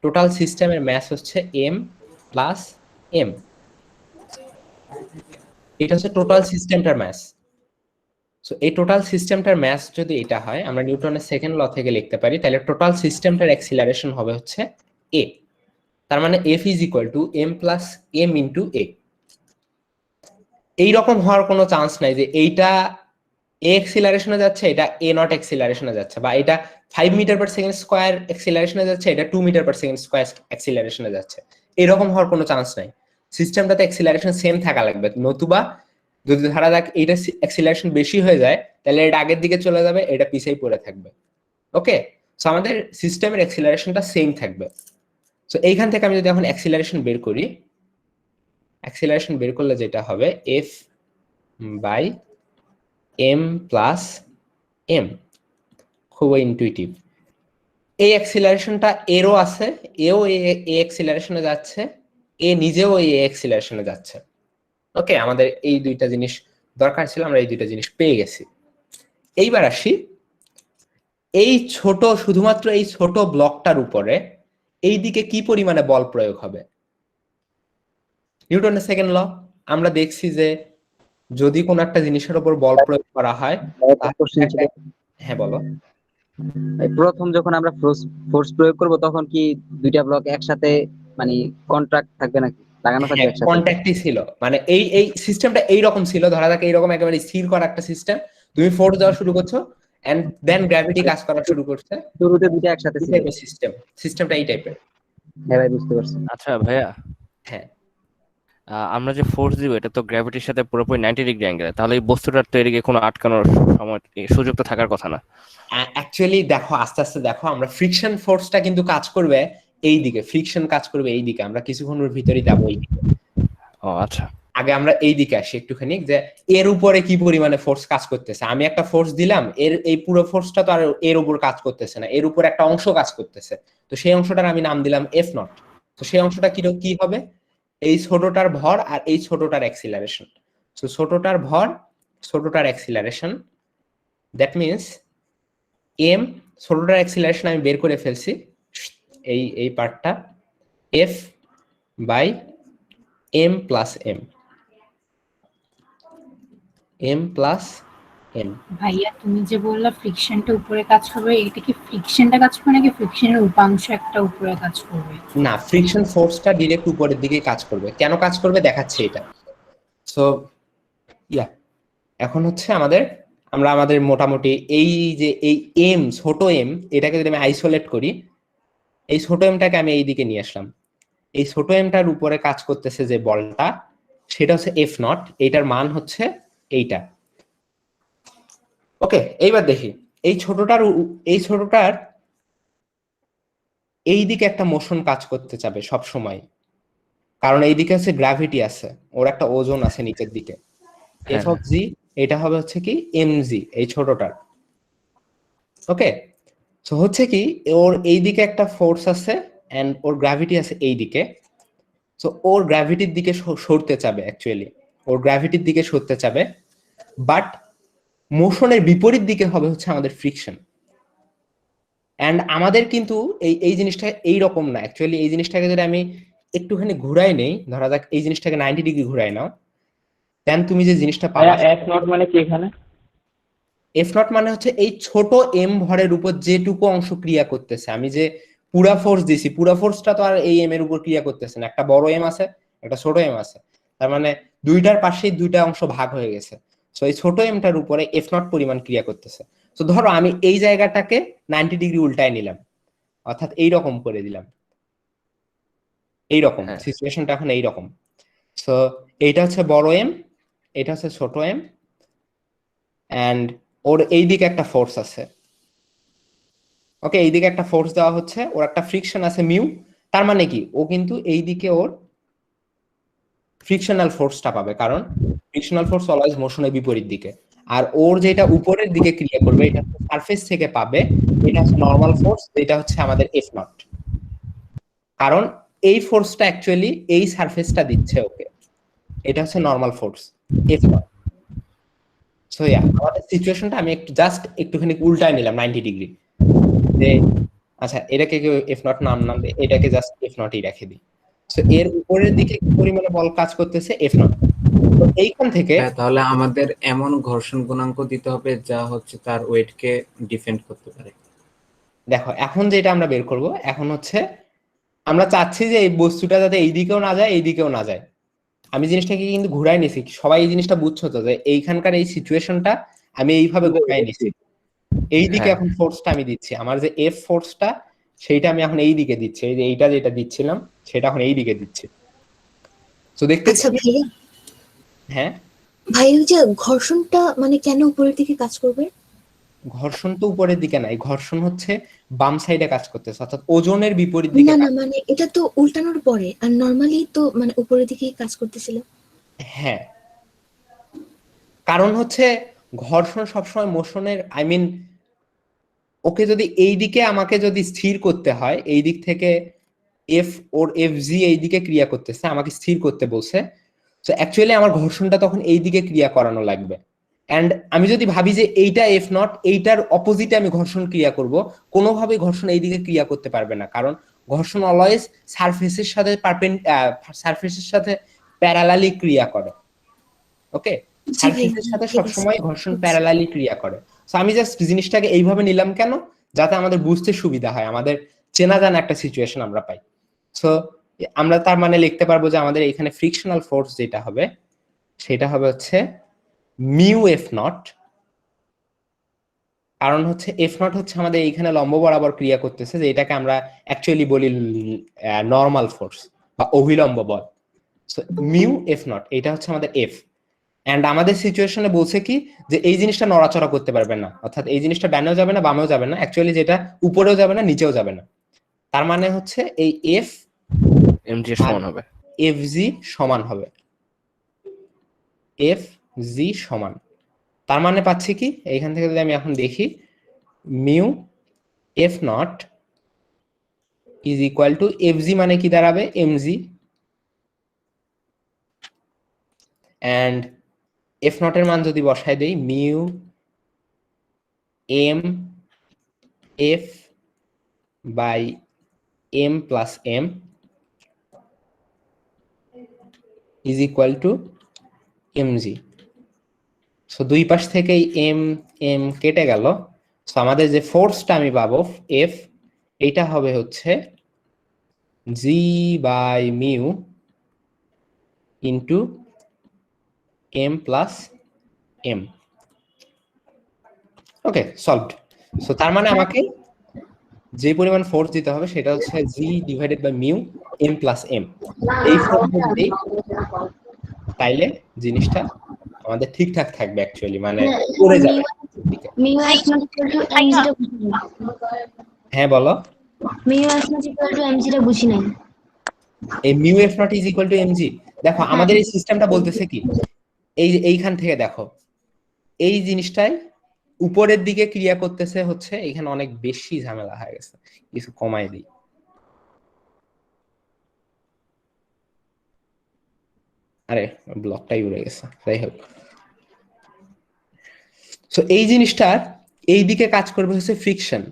S2: টোটাল সিস্টেমের ম্যাস হচ্ছে এম প্লাস এম, এটা হচ্ছে টোটাল সিস্টেমটার ম্যাস। সো এই টোটাল সিস্টেমটার ম্যাস যদি এটা হয়, আমরা নিউটনের সেকেন্ড ল থেকে লিখতে পারি, তাহলে টোটাল সিস্টেমটার অ্যাক্সিলারেশন হবে হচ্ছে এ। তার মানে F is equal to M plus M into A. এইরকম হওয়ার কোনো চান্স নাই যে এইটা এ এক্সিলারেশনে যাচ্ছে, এটা এ নট এক্সিলারেশনে যাচ্ছে, বা এটা 5 মিটার পার সেকেন্ড স্কোয়ার এক্সিলারেশনে যাচ্ছে, এটা 2 মিটার পার সেকেন্ড স্কোয়ার এক্সিলারেশনে যাচ্ছে। এরকম হওয়ার কোনো চান্স নাই। সিস্টেমটাতে এক্সিলারেশন সেম থাকা লাগবে, নতুবা যদি ধরা যাক এইটা এক্সিলারেশন বেশি হয়ে যায়, তাহলে এটা আগের দিকে চলে যাবে, এটা পিছেই পড়ে থাকবে। ওকে, সো আমাদের সিস্টেমের এক্সিলারেশনটা সেম থাকবে। সো এইখান থেকে আমি যদি এখন অ্যাক্সিলারেশন বের করি, অ্যাক্সিলারেশন বের করলে যেটা হবে F by M plus M, খুবই ইনটুইটিভ। এই অ্যাক্সিলারেশনটা এরও আছে, এও এ অ্যাক্সিলারেশনে যাচ্ছে, এ নিজেও এই অ্যাক্সিলারেশনে যাচ্ছে। ওকে, আমাদের এই দুইটা জিনিস দরকার ছিল, আমরা এই দুইটা জিনিস পেয়ে গেছি। এইবার আসি এই ছোট, শুধুমাত্র এই ছোট ব্লকটার উপরে এই দিকে কি পরিমাণে বল প্রয়োগ হবে। নিউটনের সেকেন্ড ল আমরা দেখছি যে যদি কোনো একটা জিনিসের উপর বল প্রয়োগ করা হয়, হ্যাঁ বলো।
S6: প্রথম যখন আমরা ফোর্স প্রয়োগ করব তখন কি দুইটা ব্লক একসাথে মানে কন্ট্রাক্ট থাকবে নাকি, লাগানো থাকবে একসাথে?
S2: কন্ট্যাক্টই ছিল, মানে এই সিস্টেমটা এইরকম ছিল, ধরা যাক এইরকম একেবারে স্থির করা একটা সিস্টেম, তুমি ফোর্স দেওয়া শুরু করছো এন্ড দেন গ্র্যাভিটি কাজ করা শুরু করছে,
S6: শুরুতে দুইটা একসাথে ছিল।
S2: সিস্টেমটা এই টাইপের।
S6: হ্যাঁ ভাই, বুঝতে পারছি।
S7: আচ্ছা ভাইয়া,
S2: হ্যাঁ,
S7: আমরা যে ফোর্স দিব এটা তো গ্র্যাভিটির সাথে পুরোপুরি 90 ডিগ্রি অ্যাঙ্গেলে, তাহলে এই বস্তুটার তো এদিকে কোনো আটকানোর সময় সুযোগ তো থাকার কথা না।
S2: অ্যাকচুয়ালি দেখো, আস্তে আস্তে দেখো, আমরা ফ্রিকশন ফোর্সটা কিন্তু কাজ করবে এই দিকে, ফ্রিকশন কাজ করবে এই দিকে, আমরা কিছুক্ষণের ভিতরেই যাবো এই দিকে।
S7: ও আচ্ছা,
S2: আগে আমরা এই দিকে আসি একটুখানি, যে এর উপরে কি পরিমাণে ফোর্স কাজ করতেছে। আমি একটা ফোর্স দিলাম, এর এই পুরো ফোর্সটা তো আর এর উপর কাজ করতেছে না, এর উপর একটা অংশ কাজ করতেছে, তো সেই অংশটার আমি নাম দিলাম এফ নট। তো সেই অংশটা কি হবে, এই ছোটটার ভর আর এই ছোটটার অ্যাক্সিলারেশন। সো ছোটটার ভর, ছোটটার অ্যাক্সিলারেশন, দ্যাট মিনস এম, ছোটটার অ্যাক্সিলারেশন আমি বের করে ফেলছি, এই পার্টটা F by M plus M, M plus M.
S10: ভাইয়া তুমি যে বললা ফ্রিকশনটা উপরে কাজ করবে, এটা কি ফ্রিকশনটা কাজ করবে নাকি ফ্রিকশনের উপাংশ একটা উপরে কাজ করবে?
S2: না, ফ্রিকশন ফোর্সটা ডিরেক্ট উপরের দিকে কাজ করবে। কেন কাজ করবে দেখাচ্ছি এটা। সো ইয়া, এখন হচ্ছে আমরা আমাদের মোটামুটি এই যে এই এম, ছোট এম, এটাকে যদি আমি আইসোলেট করি, এই ছোট এমটাকে আমি এই দিকে নিয়ে আসলাম। এই ছোট এমটার উপরে কাজ করতেছে যে বলটা, সেটা হচ্ছে এফ নট, এইটার মান হচ্ছে এইটা। ওকে, এইবার দেখি এই ছোটটার এই দিকে একটা মোশন কাজ করতে চাবে সব সময়, কারণ এই দিকে হচ্ছে গ্র্যাভিটি আছে, ওর একটা ওজন আছে নিচের দিকে। এফ অফ জি এটা হবে হচ্ছে কি এম জি, এই ছোটটার। ওকে, তো হচ্ছে কি ওর এই দিকে একটা ফোর্স আছে এন্ড ওর গ্র্যাভিটি আছে এই দিকে। সো ওর গ্র্যাভিটির দিকে সরতে চাবে, অ্যাকচুয়ালি ওর গ্র্যাভিটির দিকে সরতে চাবে, বাট মোশনের বিপরীত দিকে হবে হচ্ছে আমাদের ফ্রিকশন। এন্ড আমাদের কিন্তু এই জিনিসটা এইরকম না, অ্যাকচুয়ালি এই জিনিসটাকে যদি আমি একটুখানি ঘুরাই নেই, ধরা যাক এই জিনিসটাকে 90 ডিগ্রি ঘুরাই নাও, দেন তুমি যে জিনিসটা পাবা।
S4: এফ নট মানে কি এখানে?
S2: এফ নট মানে হচ্ছে এই ছোট এম ভরের উপর যেটুকু অংশ ক্রিয়া করতেছে। আমি যে পুরা ফোর্স দিছি, পুরা ফোর্সটা তো আর এই এম এর উপর ক্রিয়া করতেছে না, একটা বড় এম আছে, একটা ছোট এম আছে, তার মানে দুইটার পাশেই দুইটা অংশ ভাগ হয়ে গেছে। সো এই ছোট এমটার উপরে এফ নট পরিমাণ ক্রিয়া করতেছে। তো ধরো আমি এই জায়গাটাকে 90 ডিগ্রি উল্টায় নিলাম, অর্থাৎ এইরকম করে দিলাম, এইরকম সিচুয়েশনটা এখন এইরকম। সো এইটা হচ্ছে বড় এম, এটা হচ্ছে ছোট এম, এন্ড ওর এইদিকে একটা ফোর্স আছে। ওকে, এইদিকে একটা ফোর্স দেওয়া হচ্ছে, ওর একটা ফ্রিকশন আছে মিউ, তার মানে কি ও কিন্তু এইদিকে ওর ফ্রিকশনাল ফোর্সটা পাবে, কারণ ফ্রিকশনাল ফোর্স অলওয়েজ মোশনের বিপরীত দিকে। আর ওর যেটা উপরের দিকে ক্রিয়া করবে এটা সারফেস থেকে পাবে, এটা হচ্ছে নর্মাল ফোর্স, যেটা হচ্ছে আমাদের এফ নট, কারণ এই ফোর্সটা অ্যাকচুয়ালি এই সারফেসটা দিচ্ছে ওকে, এটা হচ্ছে normal force F not. So yeah, আমাদের সিচুয়েশনটা আমি জাস্ট একটুখানি উল্টায় নিলাম 90 ডিগ্রি, যে আচ্ছা এটাকে কেউ এফ নট নাম এটাকে জাস্ট এফ নটই রেখে দিই। সো এর উপরের দিকে কি পরিমাণে বল কাজ করতেছে এফ নট। তো এইখান থেকে
S5: তাহলে আমাদের এমন ঘর্ষণ গুণাঙ্ক দিতে হবে যা হচ্ছে তার ওয়েটকে ডিফেন্ড করতে পারে।
S2: দেখো এখন যেটা আমরা বের করব, এখন হচ্ছে আমরা চাচ্ছি যে এই বস্তুটা যাতে এই দিকেও না যায় এই দিকেও না যায়। আমি জিনিসটাকে কিন্তু ঘুরাই নিছি, সবাই এই জিনিসটা বুঝছো তো, যে এইখানকার এই সিচুয়েশনটা আমি এইভাবে ঘুরাই নিছি, এই দিকে এখন ফোর্সটা আমি দিচ্ছি, আমার যে এফ ফোর্সটা সেইটা আমি এখন এই দিকে দিচ্ছি, এই যে এইটা যেটা দিচ্ছিলাম সেটা এখন এই দিকে দিচ্ছি। তো দেখতে
S11: আচ্ছা ভাইয়া,
S2: হ্যাঁ
S11: ভাই ওই যে ঘর্ষণটা মানে কেন উপরের দিকে কাজ করবে?
S2: ঘর্ষণ তো উপরের দিকে নাই, ঘর্ষণ হচ্ছে বাম সাইডে কাজ করতেছে, অর্থাৎ ওজনের বিপরীত দিকে।
S11: না না, মানে এটা তো উল্টানোর পরে, আর নরমালি তো মানে উপরের দিকেই কাজ করতেছিল।
S2: হ্যাঁ, কারণ হচ্ছে ঘর্ষণ সবসময় মোশনের, আই মিন ওকে যদি এই দিকে আমাকে যদি স্থির করতে হয়, এই দিক থেকে ওর এফ জি এই দিকে ক্রিয়া করতেছে, আমাকে স্থির করতে বলছে, তো অ্যাকচুয়ালি আমার ঘর্ষণটা তখন এই দিকে ক্রিয়া করানো লাগবে। এন্ড আমি যদি ভাবি যে এইটা এফ নট, এইটার অপোজিটে আমি ঘর্ষণ ক্রিয়া করব, কোনোভাবেই ঘর্ষণ এই দিকে ক্রিয়া করতে পারবে না, কারণ ঘর্ষণ অলওয়েজ সারফেসের সাথে প্যারালালি ক্রিয়া করে। ওকে, সারফেসের সাথে সবসময় ঘর্ষণ প্যারালালি ক্রিয়া করে। সো আমি জাস্ট জিনিসটাকে এইভাবে নিলাম কেন, যাতে আমাদের বুঝতে সুবিধা হয়, আমাদের চেনা জানা একটা সিচুয়েশন আমরা পাই। সো আমরা তার মানে লিখতে পারবো যে আমাদের এখানে ফ্রিকশনাল ফোর্স যেটা হবে সেটা হবে হচ্ছে মিউ এফ নট, কারণ হচ্ছে এফ নট হচ্ছে আমাদের এইখানে লম্ব বরাবর ক্রিয়া করতেছে, যে এটাকে আমরা অ্যাকচুয়ালি বলি নর্মাল ফোর্স বা অভিলম্ব বল। সো মিউ এফ নট এটা হচ্ছে আমাদের এফ। এন্ড আমাদের সিচুয়েশনে বলছে কি যে এই জিনিসটা নড়াচড়া করতে পারবে না, অর্থাৎ এই জিনিসটা ডানেও যাবে না বামেও যাবে না, অ্যাকচুয়ালি যেটা উপরেও যাবে না নিচেও যাবে না। তার মানে হচ্ছে এই এফ
S7: এম জি সমান হবে,
S2: এফ জি সমান হবে, এফ জি সমান। তার মানে পাচ্ছি কি, এইখান থেকে যদি আমি এখন দেখি mu F not is equal to F G মানে কি দাঁড়াবে M G, and F not এর মান যদি বসায় দেই mu M F by M plus M is equal to M G. So দুই পাশ থেকেই এম এম কেটে গেল। সো আমাদের যে ফোর্সটা আমি পাবো এফ, এইটা হবে হচ্ছে G by mu into M plus M. Okay, solved. So তার মানে আমাকে যে পরিমাণ ফোর্স দিতে হবে সেটা হচ্ছে G divided by mu M plus M. এই ফর্মুলা দিলেই তাইলে জিনিসটা আমাদের ঠিকঠাক থাকবে অ্যাকচুয়ালি, মানে পড়ে যাবে।
S3: Mu F not equal to MG টা বুঝি নাই।
S2: হ্যাঁ বলো।
S3: Mu F not equal to MG টা বুঝি নাই।
S2: এই mu F not is equal two MG, দেখো আমাদের এই সিস্টেমটা বলতেছে কি, এইখান থেকে দেখো এই জিনিসটাই উপরের দিকে ক্রিয়া করতেছে হচ্ছে, এখানে অনেক বেশি ঝামেলা হয়ে গেছে, কিছু কমাই দিই। আরে ব্লকটাই উড়ে গেছে, যাই হোক। সো এই জিনিসটার এই দিকে কাজ করবে হচ্ছে ফ্রিকশন,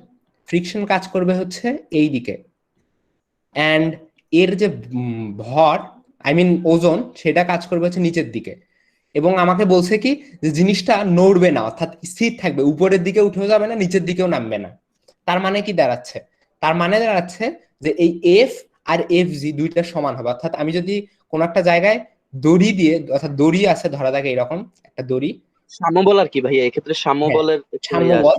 S2: ফ্রিকশন কাজ করবে হচ্ছে এই দিকে, অ্যান্ড এর যে ভর আই মিন ওজন সেটা কাজ করবে হচ্ছে নিচের দিকে। এবং আমাকে বলছে কি যে জিনিসটা নড়বে না, অর্থাৎ স্থির থাকবে, উপরের দিকে উঠেও যাবে না নিচের দিকেও নামবে না। তার মানে কি দাঁড়াচ্ছে? তার মানে দাঁড়াচ্ছে যে এই এফ আর এফ জি দুইটা সমান হবে। অর্থাৎ আমি যদি কোন একটা জায়গায় দড়ি দিয়ে, অর্থাৎ দড়ি আছে ধরা থাকে এরকম একটা দড়ি,
S12: সাম্যবল আর কি ভাইয়া এক্ষেত্রে সাম্যবলের
S2: সাম্যবল।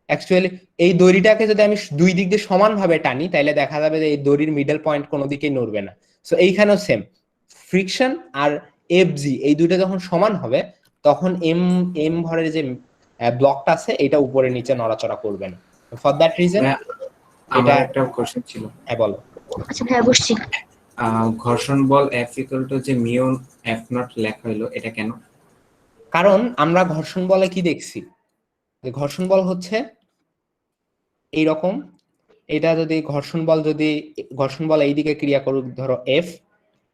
S2: অ্যাকচুয়ালি এই দড়িটাকে যদি আমি দুই দিক দিয়ে সমান ভাবে টানি তাহলে দেখা যাবে যে এই দড়ির মিডল পয়েন্ট কোনো দিকেই নড়বে না। সো এইখানেও সেম, ফ্রিকশন আর এফ জি এই দুইটা যখন সমান হবে তখন এম এম ভরের যে ব্লকটা আছে এটা উপরে নিচে নড়াচড়া করবে না। ফর দ্যাট রিজন
S5: এটা একটা কোশ্চেন ছিল।
S2: হ্যাঁ বলো।
S3: আচ্ছা ভাই বসছি।
S5: ঘর্ষণ বল F ইকুয়াল টু যে মিউ F নট লেখা হলো, এটা কেন?
S2: কারণ আমরা ঘর্ষণ বলে কি দেখছি, যে ঘর্ষণ বল হচ্ছে এইরকম, এটা যদি ঘর্ষণ বল এইদিকে ক্রিয়া করুক, ধরো এফ,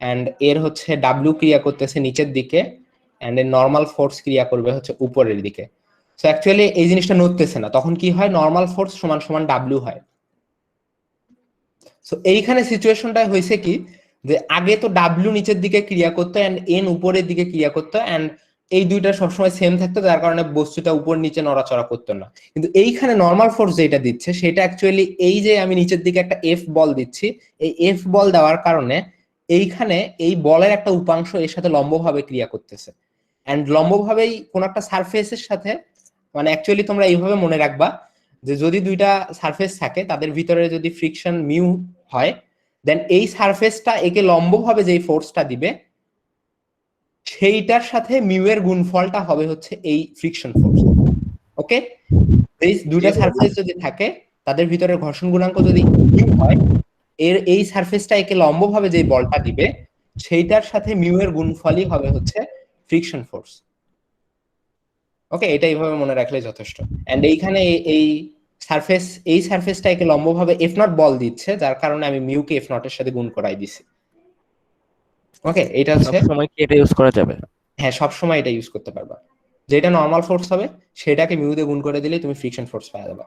S2: এন্ড এর হচ্ছে ডাব্লিউ ক্রিয়া করতেছে নিচের দিকে, এন্ড এর নর্মাল ফোর্স ক্রিয়া করবে হচ্ছে উপরের দিকে। সো অ্যাকচুয়ালি এই জিনিসটা নড়তেছে না, তখন কি হয়, নর্মাল ফোর্স সমান সমান ডাব্লিউ হয়। সো এইখানে সিচুয়েশনটা হয়েছে কি যে আগে তো ডাব্লিউ নিচের দিকে ক্রিয়া করতো এন্ড এন উপরের দিকে ক্রিয়া করতো, এন্ড এই দুইটা সবসময় সেম থাকতো, যার কারণে বস্তুটা উপর নিচে নড়াচড়া করতো না। কিন্তু এইখানে নর্মাল ফোর্স যেটা দিচ্ছে সেটা অ্যাকচুয়ালি এই যে আমি নিচের দিকে একটা এফ বল দিচ্ছি, এই এফ বল দেওয়ার কারণে এইখানে এই বলের একটা উপাংশ এর সাথে লম্বভাবে ক্রিয়া করতেছে, এন্ড লম্বভাবেই কোন একটা সারফেসের সাথে, মানে অ্যাকচুয়ালি তোমরা এইভাবে মনে রাখবা যে যদি দুইটা সারফেস থাকে তাদের ভিতরে যদি ফ্রিকশন মিউ হয়, দেন এই সারফেসটা একে লম্বভাবে যেই ফোর্সটা দিবে সেইটার সাথে মিউ এর গুণফলটা হবে হচ্ছে এই ফ্রিকশন ফোর্স। ওকে, এই দুইটা সারফেস যদি থাকে তাদের ভিতরে ঘর্ষণ গুণাঙ্ক যদি মিউ হয়, এর এই সারফেসটা একে লম্বভাবে যে বলটা দিবে সেইটার সাথে মিউ এর গুণফলই হবে হচ্ছে ফ্রিকশন ফোর্স। ওকে, এটা এইভাবে মনে রাখলে যথেষ্ট। এন্ড এইখানে এই সারফেসটা একে লম্বভাবে এফ নট বল দিচ্ছে, যার কারণে আমি মিউ কে এফ নট এর সাথে গুণ করাই দিছি। ওকে, এটা হচ্ছে
S7: সবসময় কি এটা ইউজ করা যাবে?
S2: হ্যাঁ, সব সময় এটা ইউজ করতে পারবা। যেটা নরমাল ফোর্স হবে সেটাকে মিউ দিয়ে গুণ করে দিলেই তুমি ফ্রিকশন ফোর্স পাওয়া যাবে।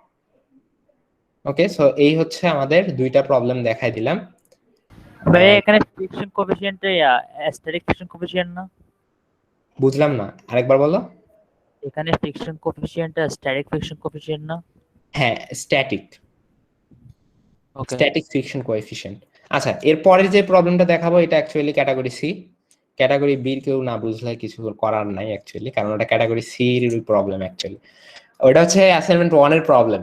S2: ওকে, সো এই হচ্ছে আমাদের দুইটা প্রবলেম দেখাই দিলাম।
S8: ভাই এখানে friction coefficient static friction coefficient না?
S2: বুঝলাম না, আরেকবার বলো।
S8: এখানে friction coefficient static friction coefficient না?
S2: হ্যাঁ, static
S8: okay,
S2: static friction coefficient. আচ্ছা, এর পরের যে প্রবলেমটা দেখাবো এটা actually category C. Category B কেউ না বুঝলে কিছু করার নাই অ্যাকচুয়ালি, কারণ ওটা ক্যাটাগরি সি এর প্রবলেম অ্যাকচুয়ালি। ওটা হচ্ছে অ্যাসাইনমেন্ট 1 এর প্রবলেম।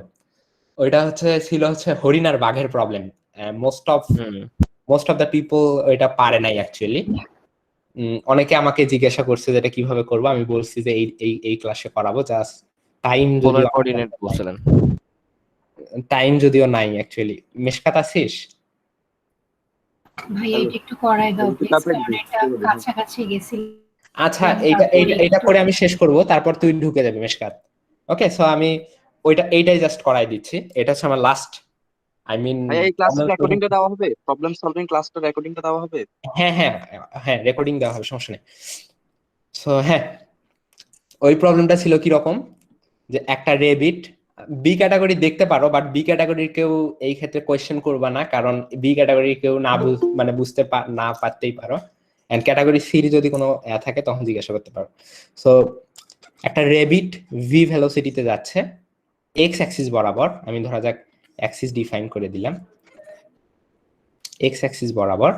S2: ওইটা ছিল হরিণ আর বাঘের problem. Most of the people ওইটা পারে নাই অ্যাকচুয়ালি। অনেকে আমাকে জিজ্ঞাসা করছে যে এটা কিভাবে করবো, আমি বলছি যে এই ক্লাসে করাবো, জাস্ট টাইম যদিও নাই অ্যাকচুয়ালি। মেশকাত আছিস?
S10: ভাইয়া এটা একটু করাই দাও প্লিজ, কারণ এটা কাছাকাছি গেছিল।
S2: আচ্ছা, এইটা করে আমি শেষ করব, তারপর তুই ঢুকে যাবি মেশকাত। ওকে, সো আমি এইটাই জাস্ট করাই দিচ্ছি। এটা হচ্ছে আমার লাস্ট, আই মিন
S12: এই ক্লাসের রেকর্ডিংটা দেওয়া হবে, প্রবলেম সলভিং ক্লাসটা রেকর্ডিংটা দেওয়া হবে।
S2: হ্যাঁ রেকর্ডিং দেওয়া হবে, সমস্যা নেই। সো হ্যাঁ, ওই প্রবলেমটা ছিল কি রকম, যে একটা রেবিট বি ক্যাটাগরি দেখতে পারো, বাট বি ক্যাটাগরির কেউ এই ক্ষেত্রে কোয়েশ্চেন করবা না, কারণ বি ক্যাটাগরির কেউ না মানে বুঝতে না পারতেই পারো, এন্ড ক্যাটাগরি সি যদি কোনো থাকে তখন জিজ্ঞাসা করতে পারো। সো একটা রেবিট ভি ভেলোসিটিতে যাচ্ছে এক্স অ্যাক্সিস বরাবর, আমি ধরা যাক অ্যাক্সিস ডিফাইন করে দিলাম, এক্স অ্যাক্সিস বরাবর,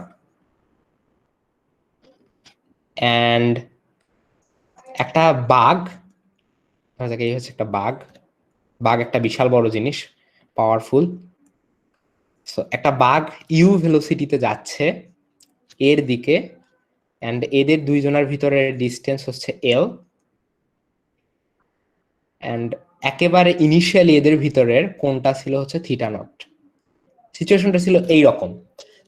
S2: এন্ড একটা বাঘ, ধরা যাক এই হচ্ছে একটা বাঘ, বাঘ একটা বিশাল বড় জিনিস, পাওয়ারফুল। সো একটা বাঘ ইউ ভেলোসিটিতে যাচ্ছে এর দিকে, এন্ড এদের দুইজনের ভিতরের ডিস্টেন্স হচ্ছে এল, এন্ড একেবারে ইনিশিয়ালি এদের ভিতরের কোনটা ছিল হচ্ছে থিটা নট। সিচুয়েশনটা ছিল এইরকম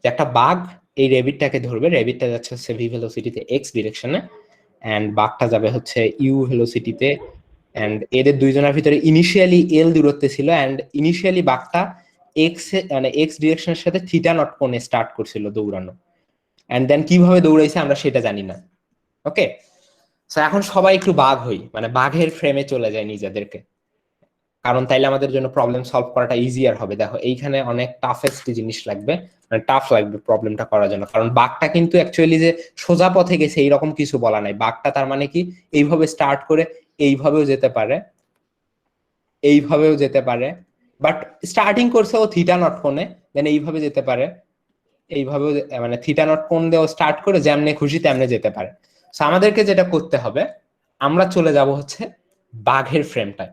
S2: যে একটা বাঘ এই রেবিটটাকে ধরবে, রেবিটটা যাচ্ছে হচ্ছে ভি ভেলোসিটিতে এক্স ডিরেকশনে, এন্ড বাঘটা যাবে হচ্ছে ইউ ভেলোসিটিতে, এন্ড এদের দুইজনের ভিতরে ইনিশিয়ালি এল দূরত্বে ছিল, এন্ড ইনিশিয়ালি বাঘটা এক্স মানে এক্স ডিরেকশনের সাথে থিটা নট কোণে স্টার্ট করছিল দৌড়ানো, এন্ড দেন কিভাবে দৌড়াইছে আমরা সেটা জানি না। ওকে, সো এখন সবাই একটু বাঘ হই, মানে বাঘের ফ্রেমে চলে যায় নিজেদেরকে, কারণ তাইলে আমাদের জন্য প্রবলেম সলভ করাটা ইজিয়ার হবে। দেখো এইখানে অনেক টাফেস্ট জিনিস লাগবে, মানে টাফ লাগবে প্রবলেমটা করার জন্য, কারণ বাঘটা কিন্তু অ্যাকচুয়ালি যে সোজা পথে গেছে এইরকম কিছু বলা নাই। বাঘটা তার মানে কি এইভাবে স্টার্ট করে এইভাবেও যেতে পারে, এইভাবেও যেতে পারে, বাট স্টার্টিং করছে ও থিটা নট কোণে, দেন এইভাবে যেতে পারে, এইভাবেও মানে থিটা নট কোণ দিয়েও স্টার্ট করে যেমনে খুশি তেমনে যেতে পারে। সো আমাদেরকে যেটা করতে হবে, আমরা চলে যাব হচ্ছে বাঘের ফ্রেমটায়।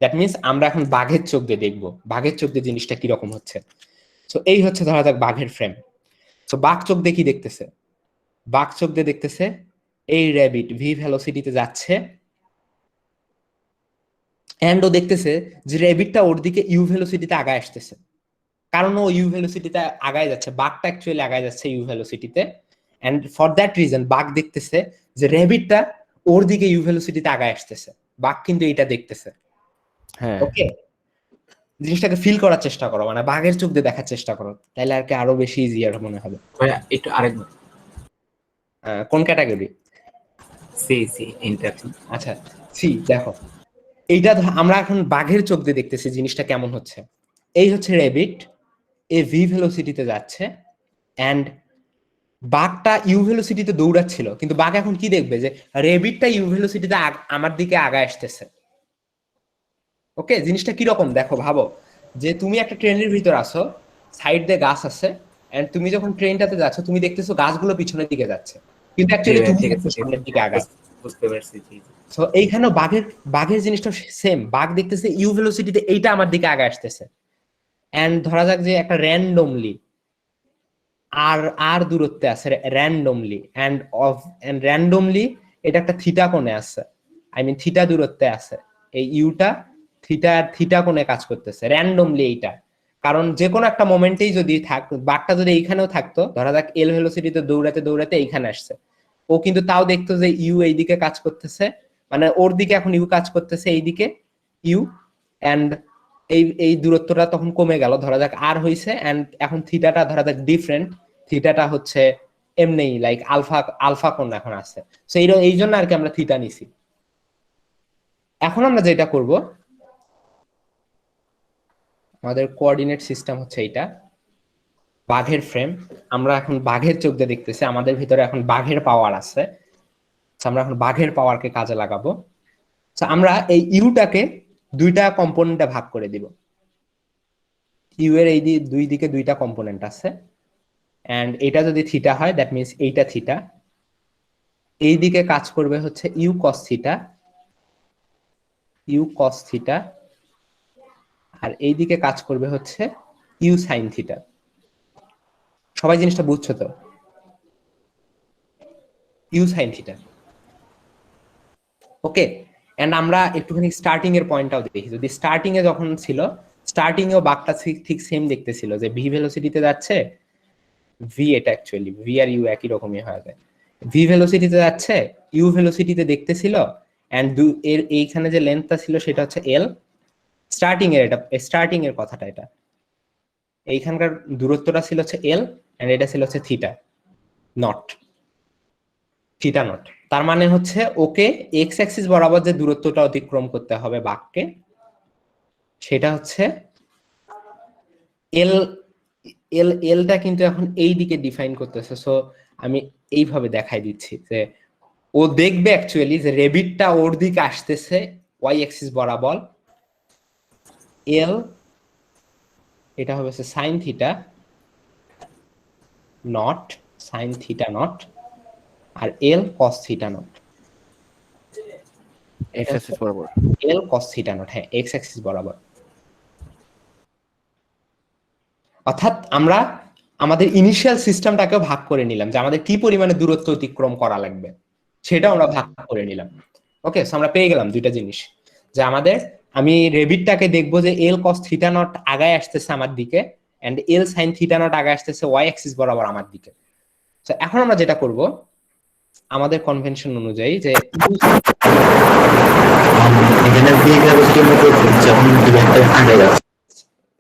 S2: দ্যাট মিনস আমরা এখন বাঘের চোখ দিয়ে দেখবো বাঘের চোখ দিয়ে জিনিসটা কিরকম হচ্ছে। সো এই হচ্ছে ধরা যাক বাঘের ফ্রেম। সো বাঘ চোখ দিয়ে কি দেখতেছে, বাঘ চোখ দিয়ে দেখতেছে এই র্যাবিট ভি ভেলোসিটিতে যাচ্ছে, এন্ড ও দেখতেছে যে র্যাবিটটা ওর দিকে ইউ ভেলোসিটিতে আগায় আসতেছে, কারণ ও ইউ ভেলোসিটিতে আগায় যাচ্ছে, বাঘটা অ্যাকচুয়ালি আগায় যাচ্ছে ইউ ভেলোসিটিতে, এন্ড ফর দ্যাট রিজন বাঘ দেখতেছে যে র্যাবিটটা ওর দিকে ইউ ভেলোসিটিতে আগায় আসতেছে, বাঘ কিন্তু এটা দেখতেছে।
S7: হ্যাঁ,
S2: ওকে, জিনিসটাকে ফিল করার চেষ্টা করো, মানে বাঘের চোখ দিয়ে দেখার চেষ্টা করো, তাহলে আর কি আরো বেশি ইজিয়ার মনে হবে।
S5: ভাইয়া একটু আরেকবার।
S2: কোন ক্যাটাগরি?
S5: C C inter.
S2: আচ্ছা সি, দেখো এইটা আমরা এখন বাঘের চোখ দিয়ে দেখতেছি জিনিসটা কেমন হচ্ছে। এই হচ্ছে র্যাবিট, এ ভি ভেলোসিটিতে যাচ্ছে, এন্ড বাঘটা ইউ ভেলোসিটিতে দৌড়াচ্ছিল, কিন্তু বাঘ এখন কি দেখবে যে র্যাবিটটা ইউ ভেলোসিটিতে আমার দিকে আগায় আসতেছে। ওকে, জিনিসটা কিরকম দেখো, ভাবো যে তুমি একটা ট্রেনের ভিতর আছো, সাইড দিয়ে গাছ আছে, এন্ড তুমি যখন ট্রেনটাতে যাচ্ছ তুমি দেখতেছো গাছগুলো পিছনের দিকে যাচ্ছে, কিন্তু অ্যাকচুয়ালি তুমি সামনের দিকে আগায়।
S5: বুঝতে পারছি।
S2: সো এইখানেও বাঘের জিনিসটা সেম, বাঘ দেখতেছে ইউ ভেলোসিটিতে এইটা আমার দিকে আগায় আসতেছে, এন্ড ধরা যাক যে একটা র্যান্ডমলি আর দূরত্বে আছে র্যান্ডমলি, এন্ড র্যান্ডমলি এটা একটা থিটা কোণে আছে, আই মিন থিটা দূরত্বে আছে, এই ইউটা থিটা কোণে কাজ করতেছে র্যান্ডমলি এইটা, কারণ যে কোনো একটা মোমেন্টেই যদি বাঘটা যদি এইখানেও থাকতো, ধরা যাক এল ভেলোসিটিতে দৌড়াতে দৌড়াতে এইখানে আসছে, ও কিন্তু তাও দেখতো যে ইউ এইদিকে কাজ করতেছে, মানে ওর দিকে এখন ইউ কাজ করতেছে এইদিকে ইউ, এন্ড এই দূরত্বটা তখন কমে গেল, ধরা যাক আর হইছে, এন্ড এখন থিটাটা ধরা যাক ডিফারেন্ট, থিটাটা হচ্ছে এমনি লাইক আলফা কোণ এখন আছে। সো এই জন্য আর কি আমরা থিটা নিছি। এখন আমরা যেটা করব, আমাদের কোঅর্ডিনেট সিস্টেম হচ্ছে এইটা, বাঘের ফ্রেম, আমরা এখন বাঘের চোখ দিয়ে দেখতেছি, আমাদের ভিতরে এখন বাঘের পাওয়ার আছে, আমরা এখন বাঘের পাওয়ারকে কাজে লাগাবো। আমরা এই ইউটাকে দুইটা কম্পোনেন্টে ভাগ করে দিব, ইউ এর এই দুই দিকে দুইটা কম্পোনেন্ট আছে, এন্ড এটা যদি থিটা হয় দ্যাট মিনস এইটা থিটা, এই দিকে কাজ করবে হচ্ছে ইউ কস থিটা, আর এই দিকে কাজ করবে হচ্ছে ইউ সাইন থিটা। সবাই জিনিসটা বুঝছো তো? U sine theta. Okay, and আমরা একটুখানি স্টার্টিং এর পয়েন্টটাও দেখি, যদি স্টার্টিং এ যখন ছিল, স্টার্টিং এও বাঘটা ঠিক সেম দেখতেছিল যে ভি ভেলোসিটিতে যাচ্ছে, ভি এটা অ্যাকচুয়ালি ভি আর ইউ একই রকমই হয়ে যায়, ভি ভেলোসিটিতে যাচ্ছে ইউ ভেলোসিটিতে দেখতেছিল, এন্ড এর এইখানে যে লেন্থটা ছিল সেটা হচ্ছে এল, স্টার্টিং এর, এটা স্টার্টিং এর কথাটা, এটা এইখানকার দূরত্বটা ছিল হচ্ছে এল, এন্ড এটা ছিল হচ্ছে থিটা নট। তার মানে হচ্ছে ওকে এক্স অ্যাক্সিস বরাবর যে দূরত্বটা অতিক্রম করতে হবে বাঘকে, সেটা হচ্ছে এলটা কিন্তু এখন এই দিকে ডিফাইন করতেছে। সো আমি এইভাবে দেখাই দিচ্ছি যে ও দেখবে অ্যাকচুয়ালি যে রেবিটটা ওর দিকে আসতেছে ওয়াই অ্যাক্সিস বরাবর, এল এটা হবে sine theta not, sine theta not, আর L cos theta not,
S7: X axis বরাবর।
S2: এল কস থিটা নট, হ্যাঁ এক্স অ্যাক্সিস বরাবর। অর্থাৎ আমরা আমাদের ইনিশিয়াল সিস্টেমটাকেও ভাগ করে নিলাম যে আমাদের কি পরিমাণে দূরত্ব অতিক্রম করা লাগবে সেটা আমরা ভাগ করে নিলাম। ওকে, সো আমরা পেয়ে গেলাম দুইটা জিনিস, যে আমাদের আমি রেবিটটাকে দেখবো যে এল কস থিটা নট আগায় আসতেছে আমার দিকে, and L sine theta not আগায় আসতেছে ওয়াই অ্যাক্সিস বরাবর আমার দিকে। তো এখন আমরা যেটা করব আমাদের কনভেনশন অনুযায়ী যে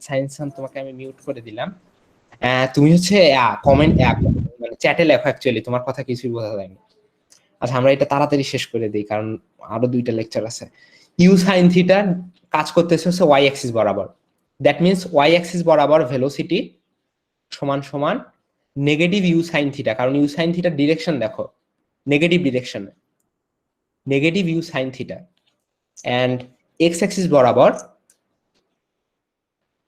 S2: সায়েন্সান তোমাকে আমি মিউট করে দিলাম, তুমি হচ্ছে কমেন্ট মানে চ্যাটে লেখো, অ্যাকচুয়ালি তোমার কথা কিছুই বোঝা যায়নি। আচ্ছা আমরা এটা তাড়াতাড়ি শেষ করে দিই কারণ আরো দুইটা লেকচার আছে। ইউ সাইন থিটা কাজ করতেছে হচ্ছে ওয়াই অ্যাক্সিস বরাবর, দ্যাট মিন্স ওয়াই অ্যাক্সিস বরাবর ভেলোসিটি সমান সমান নেগেটিভ ইউ সাইন থিটা, কারণ ইউ সাইন থিটার ডিরেকশন দেখো নেগেটিভ ডিরেকশনে, negative U sine theta, and X axis বরাবর,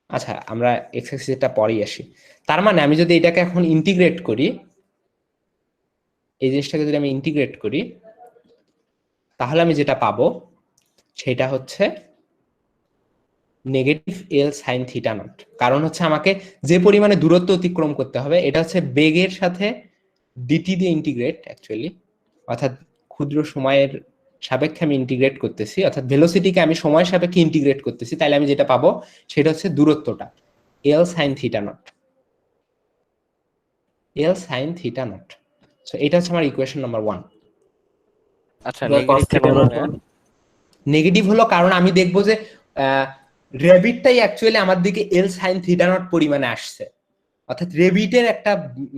S2: আচ্ছা আমরা এক্স অ্যাক্সিসটা পরেই আসি। তার মানে আমি যদি এটাকে এখন ইন্টিগ্রেট করি, এই জিনিসটাকে যদি আমি ইন্টিগ্রেট করি তাহলে আমি যেটা পাবো সেটা হচ্ছে negative L sine theta not. কারণ হচ্ছে আমাকে যে পরিমাণে দূরত্ব অতিক্রম করতে হবে এটা হচ্ছে বেগের সাথে ডিটি দিয়ে ইন্টিগ্রেট অ্যাকচুয়ালি, অর্থাৎ ক্ষুদ্র সময়ের সাপেক্ষে আমি ইন্টিগ্রেট করতেছি, অর্থাৎ ভেলোসিটিকে আমি সময় সাপেক্ষে ইন্টিগ্রেট করতেছি, তাহলে আমি যেটা পাবো সেটা হচ্ছে দূরত্বটা এল sine theta not, L sine theta not. So এটা হচ্ছে আমার ইকুয়েশন নাম্বার 1।
S7: আচ্ছা
S2: নেগেটিভ হলো কারণ আমি দেখবো যে রেবিটটাই অ্যাকচুয়ালি আমার দিকে এল সাইন থিটা নট পরিমাণে আসছে, অর্থাৎ রেবিটের একটা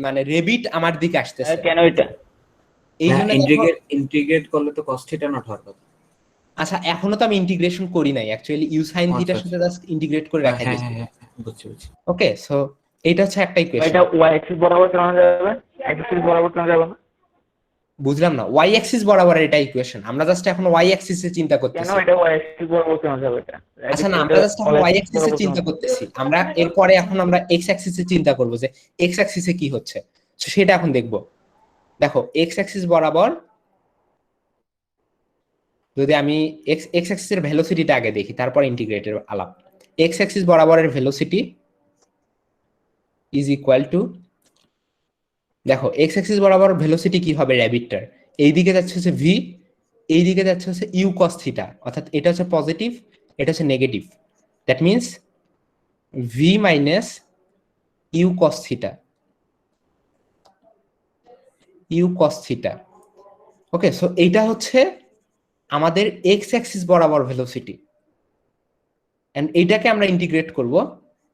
S2: মানে রেবিট আমার দিকে আসতেছে।
S4: কেন এটা
S2: এই জন্য
S5: ইন্টিগ্রেট করলে তো cos থিটা নট হওয়ার কথা।
S2: আচ্ছা এখনো তো আমি ইন্টিগ্রেশন করি নাই, অ্যাকচুয়ালি ইউ সাইন থিটার সাথে জাস্ট ইন্টিগ্রেট করে রাখা দিয়েছি।
S5: বুঝছি বুঝছি।
S2: ওকে, সো এইটা হচ্ছে একটা ইকুয়েশন।
S4: এটা ওয়াই অ্যাক্সিস বরাবর কেন যাবে, এক্স অ্যাক্সিস বরাবর কেন যাবে না?
S2: বুঝলাম না, ওয়াই অ্যাক্সিস বরাবর এটা ইকুয়েশন, আমরা জাস্ট এখন ওয়াই অ্যাক্সিস এ চিন্তা করতেছি।
S4: কেন এটা ওয়াই অ্যাক্সিস বরাবর কেন যাবে এটা?
S2: আচ্ছা না, আমরা জাস্ট এখন ওয়াই অ্যাক্সিস এ চিন্তা করতেছি, আমরা এরপরে এখন আমরা এক্স অ্যাক্সিস এ চিন্তা করব যে এক্স অ্যাক্সিস এ কি হচ্ছে, তো সেটা এখন দেখব। দেখো এক্স অ্যাক্সিস বরাবর যদি আমি এক্স অ্যাক্সিস এর ভেলোসিটিটা আগে দেখি তারপর ইন্টিগ্রেটের আলাপ। এক্স অ্যাক্সিস বরাবরের ভেলোসিটি ইজ ইকুয়াল টু, দেখো এক্স অ্যাক্সিস বরাবর ভেলোসিটি কি হবে র্যাবিটটার, এই দিকে যাচ্ছে হচ্ছে ভি, এই দিকে যাচ্ছে হচ্ছে ইউ কস থিটা, অর্থাৎ এটা হচ্ছে পজিটিভ এটা হচ্ছে negative, that means V minus U cos theta, U cos theta. Okay, so এইটা হচ্ছে আমাদের এক্স অ্যাক্সিস বরাবর ভেলোসিটি, এন্ড এইটাকে আমরা ইন্টিগ্রেট করব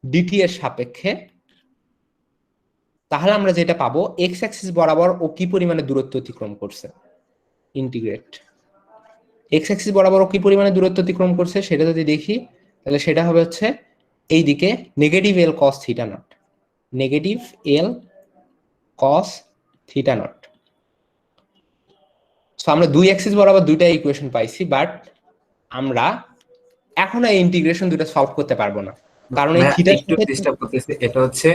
S2: ডিটি এর সাপেক্ষে, তাহলে আমরা যেটা পাবো এক্স অ্যাক্সিস বরাবর ও কি পরিমাণে দূরত্ব অতিক্রম করছে, ইন্টিগ্রেট এক্স অ্যাক্সিস বরাবর ও কি পরিমাণে দূরত্ব অতিক্রম করছে সেটা যদি দেখি তাহলে সেটা হবে হচ্ছে এই দিকে negative L cos theta not, negative L cos theta not. So আমরা দুই অ্যাক্সিস বরাবর দুইটা ইকুয়েশন পাইছি, বাট আমরা এখন এই ইন্টিগ্রেশন দুটো সলভ করতে পারবো না, কারণ এই থিটা
S5: একটু ডিস্টার্ব করতেছে। এটা হচ্ছে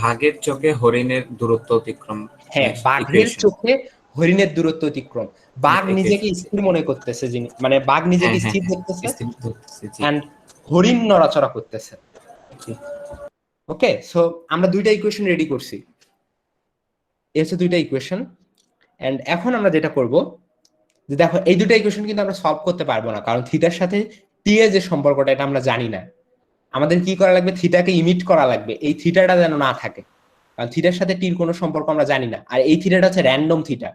S5: ভাগের চোখে হরিণের দূরত্ব অতিক্রম।
S2: হ্যাঁ, বাঘের চোখে হরিণের দূরত্ব অতিক্রম, বাঘ নিজেকে স্থির মনে করতেছে, মানে বাঘ নিজেকে স্থির দেখতেছে এন্ড হরিণ নড়াচড়া করতেছে। ওকে, সো আমরা দুইটা ইকুয়েশন রেডি করছি, এই হচ্ছে দুইটা ইকুয়েশন। এন্ড এখন আমরা যেটা করব যে দেখো এই দুটো ইকুয়েশন কিন্তু আমরা সলভ করতে পারবো না, কারণ থিটার সাথে টি এর যে সম্পর্কটা এটা আমরা জানি না। আমাদের কি করা লাগবে, থিটাকে ইমিট করা লাগবে, এই থিটাটা যেন না থাকে, কারণ থিটার সাথে টির কোনো সম্পর্ক আমরা জানি না, আর এই থিটাটা হচ্ছে র্যান্ডম থিটা,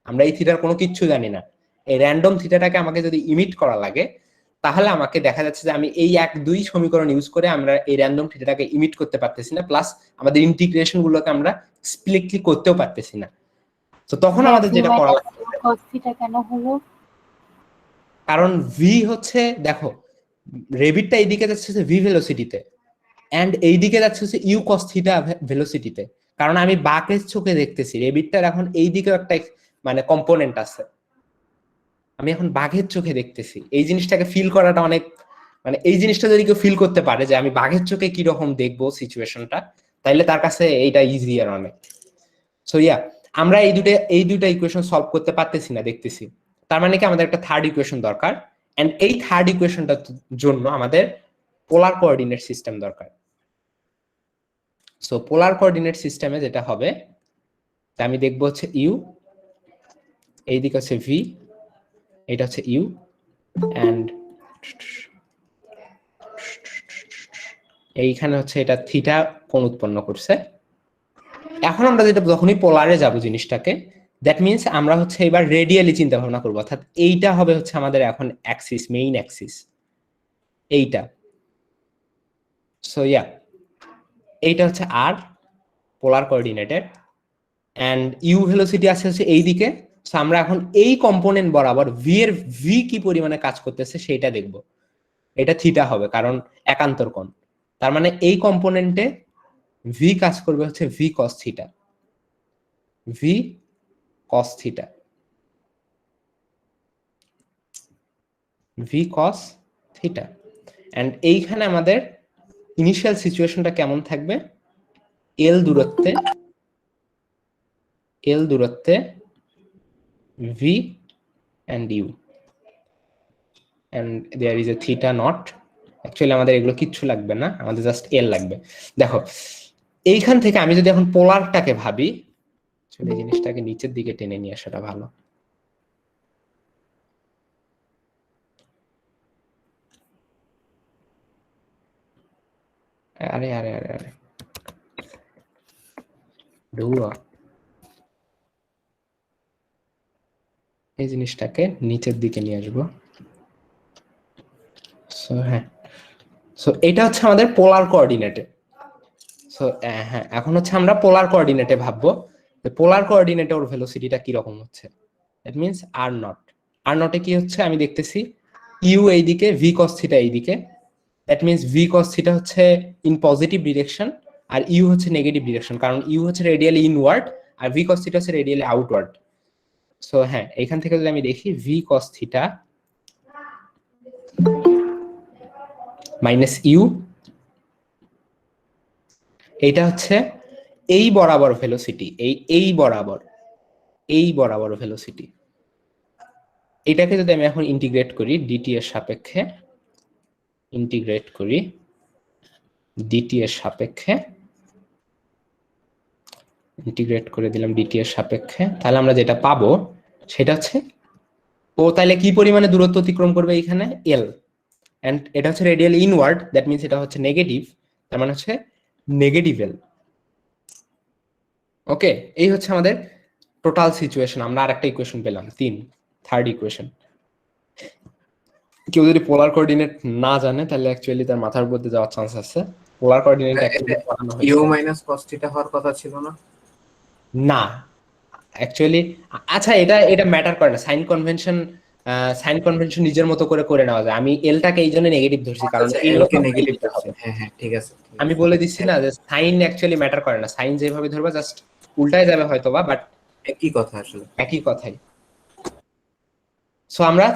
S2: আমরা এই থিটার কোনো কিচ্ছু জানি না। এই র্যান্ডম থিটাটাকে আমাকে যদি ইমিট করা লাগে তাহলে আমাকে দেখা যাচ্ছে যে আমি এই 1-2 সমীকরণ ইউজ করে আমরা এই র্যান্ডম থিটাটাকে ইমিট করতে পারতেছি না, প্লাস আমাদের ইন্টিগ্রেশন গুলোকে আমরা স্প্লিটলি করতেও পারতেছি না। তো তখন আমাদের যেটা করা লাগবে,
S10: cos থিটা কেন হলো?
S2: কারণ ভি হচ্ছে, দেখো রেবিটটা এইদিকে যাচ্ছে ভি ভেলোসিটিতে এন্ড এইদিকে যাচ্ছে হচ্ছে ইউ কস থিটা ভেলোসিটিতে, কারণ আমি বাঁকের চোখে দেখতেছি রেবিটটার এখন এইদিকে একটা মানে কম্পোনেন্ট আছে, আমি এখন বাঘের চোখে দেখতেছি। এই জিনিসটাকে ফিল করাটা অনেক, মানে এই জিনিসটা যদি কেউ ফিল করতে পারে যে আমি বাঘের চোখে কি রকম দেখবো সিচুয়েশনটা, তাইলে তার কাছে এইটা ইজিয়ার অনেক। সো ইয়া, আমরা এই দুইটা ইকুয়েশন সলভ করতে পারতেছি না, দেখতেছি। তার মানে কি আমাদের একটা থার্ড ইকুয়েশন দরকার, এন্ড এই থার্ড ইকুয়েশনটার জন্য আমাদের পোলার কোঅর্ডিনেট সিস্টেম দরকার। সো পোলার কোঅর্ডিনেট সিস্টেমে যেটা হবে, আমি দেখবো হচ্ছে ইউ, এইদিকে হচ্ছে ভি, এটা হচ্ছে ইউ, এন্ড এইখানে হচ্ছে এটা থিটা কোণ উৎপন্ন করছে। এখন আমরা যেটা যখনই পোলারে যাব জিনিসটাকে, দ্যাট মিনস আমরা হচ্ছে এবার রেডিয়ালি চিন্তা ভাবনা করবো, অর্থাৎ এইটা হবে হচ্ছে আমাদের এখন অ্যাক্সিস, মেইন অ্যাক্সিস এইটা। সো ইয়া, এইটা হচ্ছে আর পোলার কোঅর্ডিনেটের, এন্ড ইউ ভেলোসিটি আছে হচ্ছে এইদিকে। সো আমরা এখন এই কম্পোনেন্ট বরাবর ভি কি পরিমাণে কাজ করতেছে সেইটা দেখব। এটা থিটা হবে কারণ একান্তর কোণ, তার মানে এই কম্পোনেন্টে ভি কাজ করবে হচ্ছে V cos theta, V cos theta, V cos theta. And এইখানে আমাদের ইনিশিয়াল সিচুয়েশনটা কেমন থাকবে, এল দূরত্বে V and u and there is a theta naught. Actually আমাদের এগুলো কিচ্ছু লাগবে না, আমাদের জাস্ট এল লাগবে। দেখো এইখান থেকে আমি যদি এখন পোলারটাকে ভাবি, চলে এই জিনিসটাকে নিচের দিকে টেনে নিয়ে আসাটা ভালো। আরে আরে আরে আরে ধুয়া, এই জিনিসটাকে নিচের দিকে নিয়ে আসবো। সো হ্যাঁ, সো এটা হচ্ছে আমাদের পোলার কোঅর্ডিনেটে। সো হ্যাঁ, এখন হচ্ছে আমরা পোলার কোঅর্ডিনেটে ভাববো, পোলার কোঅর্ডিনেটে ওর ভেলোসিটিটা কি রকম হচ্ছে। দ্যাট মিন্স আর নটে কি হচ্ছে আমি দেখতেছি ইউ এইদিকে, ভি কস থিটা এইদিকে। That means V cos theta হচ্ছে ইন পজিটিভ ডিরেকশন আর ইউ হচ্ছে নেগেটিভ ডিরেকশন, কারণ ইউ হচ্ছে রেডিয়ালি ইনওয়ার্ড আর ভি কস থিটা হচ্ছে রেডিয়ালি আউটওয়ার্ড। সো হ্যাঁ, এইখান থেকে যদি আমি দেখি V cos theta minus U, এইটা হচ্ছে এই বরাবর ভেলোসিটি, এই বরাবর ভেলোসিটি। এটাকে যদি আমি এখন ইন্টিগ্রেট করি ডিটি এর সাপেক্ষে, ইন্টিগ্রেট করে দিলাম ডিটি এর সাপেক্ষে, তাহলে আমরা যেটা পাবো সেটা হচ্ছে ও তাহলে কি পরিমাণে দূরত্ব অতিক্রম করবে এখানে, এল, এন্ড এটা হচ্ছে রেডিয়ালি ইনওয়ার্ড, দ্যাট মিন্স এটা হচ্ছে নেগেটিভ, তার মানে হচ্ছে নেগেটিভ এল। ওকে, এই হচ্ছে আমাদের টোটাল সিচুয়েশন। আমরা আরেকটা ইকুয়েশন পেলাম, থার্ড ইকুয়েশন। কেউ যদি পোলার কোঅর্ডিনেট না জানে তাহলে অ্যাকচুয়ালি তার মাথার উপর দিয়ে যাওয়ার চান্স আছে। Polar coordinate
S5: u minus cos theta হওয়ার কথা ছিল না?
S2: না অ্যাকচুয়ালি, আচ্ছা এটা ম্যাটার করে না, সাইন কনভেনশন নিজের মতো করে নেওয়া যায়। আমি এলটাকে এই জন্য নেগেটিভ ধরছি কারণ
S5: এলকে নেগেটিভ ধরছি। হ্যাঁ হ্যাঁ ঠিক আছে,
S2: আমি বলে দিচ্ছি না যে সাইন অ্যাকচুয়ালি ম্যাটার করে না, সাইন যেভাবে ধরবা জাস্ট উল্টায় যাবে হয়তোবা, বাট
S5: একই কথা আসলে,
S2: একই কথাই। সো আমরা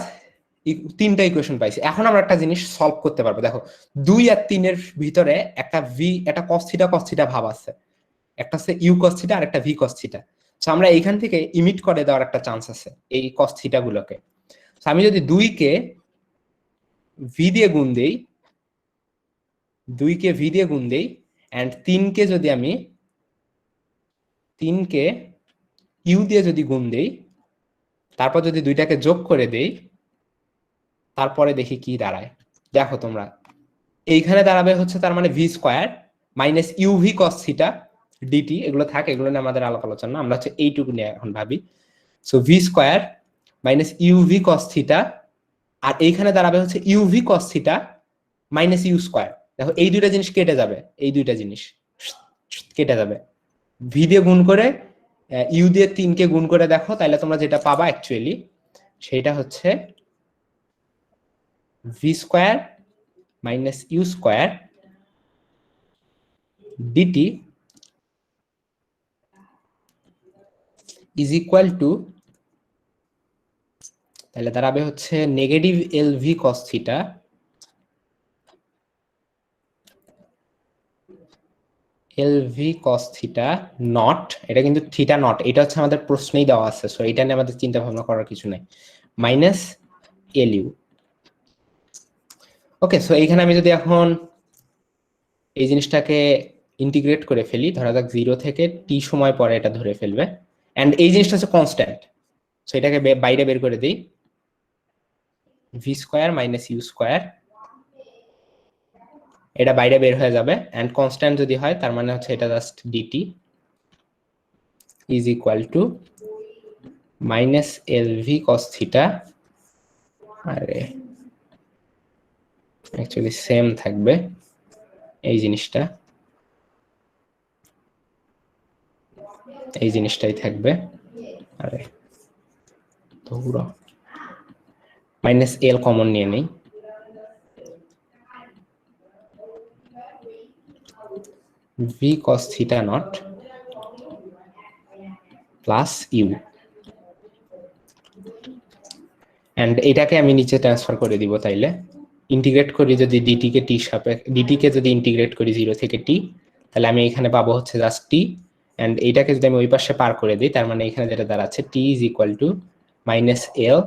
S2: তিনটা ইকুয়েশন পাইছি। এখন আমরা একটা জিনিস সলভ করতে পারবো। দেখো 2 আর 3 এর ভিতরে একটা cos থিটা ভাব আছে, একটা হচ্ছে ইউ cos থিটা আর একটা ভি cos থিটা। সো আমরা এইখান থেকে ইমিট করে দেওয়ার একটা চান্স আছে এই cos থিটা গুলোকে। সো আমি যদি 2 কে ভি দিয়ে গুণ দেই, এন্ড 3 কে যদি আমি 3 কে ইউ দিয়ে যদি গুণ দেই, তারপর যদি দুইটাকে যোগ করে দেই, তারপরে দেখি কি দাঁড়ায়। দেখো তোমরা এইখানে দাঁড়াবে হচ্ছে তার মানে v square minus UV cos theta dt, এগুলো থাকে, এগুলো নিয়ে আমাদের আলাপ আলোচনা, আমরা হচ্ছে এইটুকু নিয়ে এখন ভাবি। So V square minus UV cos theta, আর এইখানে দাঁড়াবে হচ্ছে UV cos theta minus you square. দেখো এই দুইটা জিনিস কেটে যাবে, ভি দিয়ে গুণ করে ইউ দিয়ে 3 কে গুণ করে দেখো, তাহলে তোমরা যেটা পাবা অ্যাকচুয়ালি সেটা হচ্ছে v square minus you square dt is equal to, তাহলে দাঁড়াবে হচ্ছে negative lv cos theta lv cos theta naught, এটা কিন্তু থিটা নট, এটা হচ্ছে আমাদের প্রশ্নেই দেওয়া আছে, সো এটা নিয়ে আমাদের চিন্তা ভাবনা করার কিছু নাই, মাইনাস এল ইউ। ওকে, সো এইখানে আমি যদি এখন এই জিনিসটাকে ইন্টিগ্রেট করে ফেলি, ধরা যাক 0 থেকে t সময় পরে এটা ধরে ফেলবে, এন্ড এই জিনিসটা হচ্ছে কনস্ট্যান্ট, সো এটাকে বাইরে বের করে দিই, v square minus u square, এটা বাইরে বের হয়ে যাবে, এন্ড কনস্ট্যান্ট যদি হয় তার মানে হচ্ছে এটা just dt is equal to minus L V cos theta, আরে অ্যাকচুয়ালি সেম থাকবে এই জিনিসটা, এই জিনিসটাই থাকবে, আরে ধরো মাইনাস এল কমন নিয়ে নেই, v cos theta naught plus u, and এটাকে আমি নিচে ট্রান্সফার করে দিব, তাইলে ইন্টিগ্রেট করি যদি ডিটি কে টি সাপেক্ষে, ডিটি কে যদি ইন্টিগ্রেট করি 0 থেকে টি, তাহলে আমি এখানে পাবো হচ্ছে জাস্ট টি, এন্ড এইটাকে যদি আমি ওই পাশে পার করে দিই, তার মানে এখানে যেটা দাঁড়াচ্ছে T is equal to minus L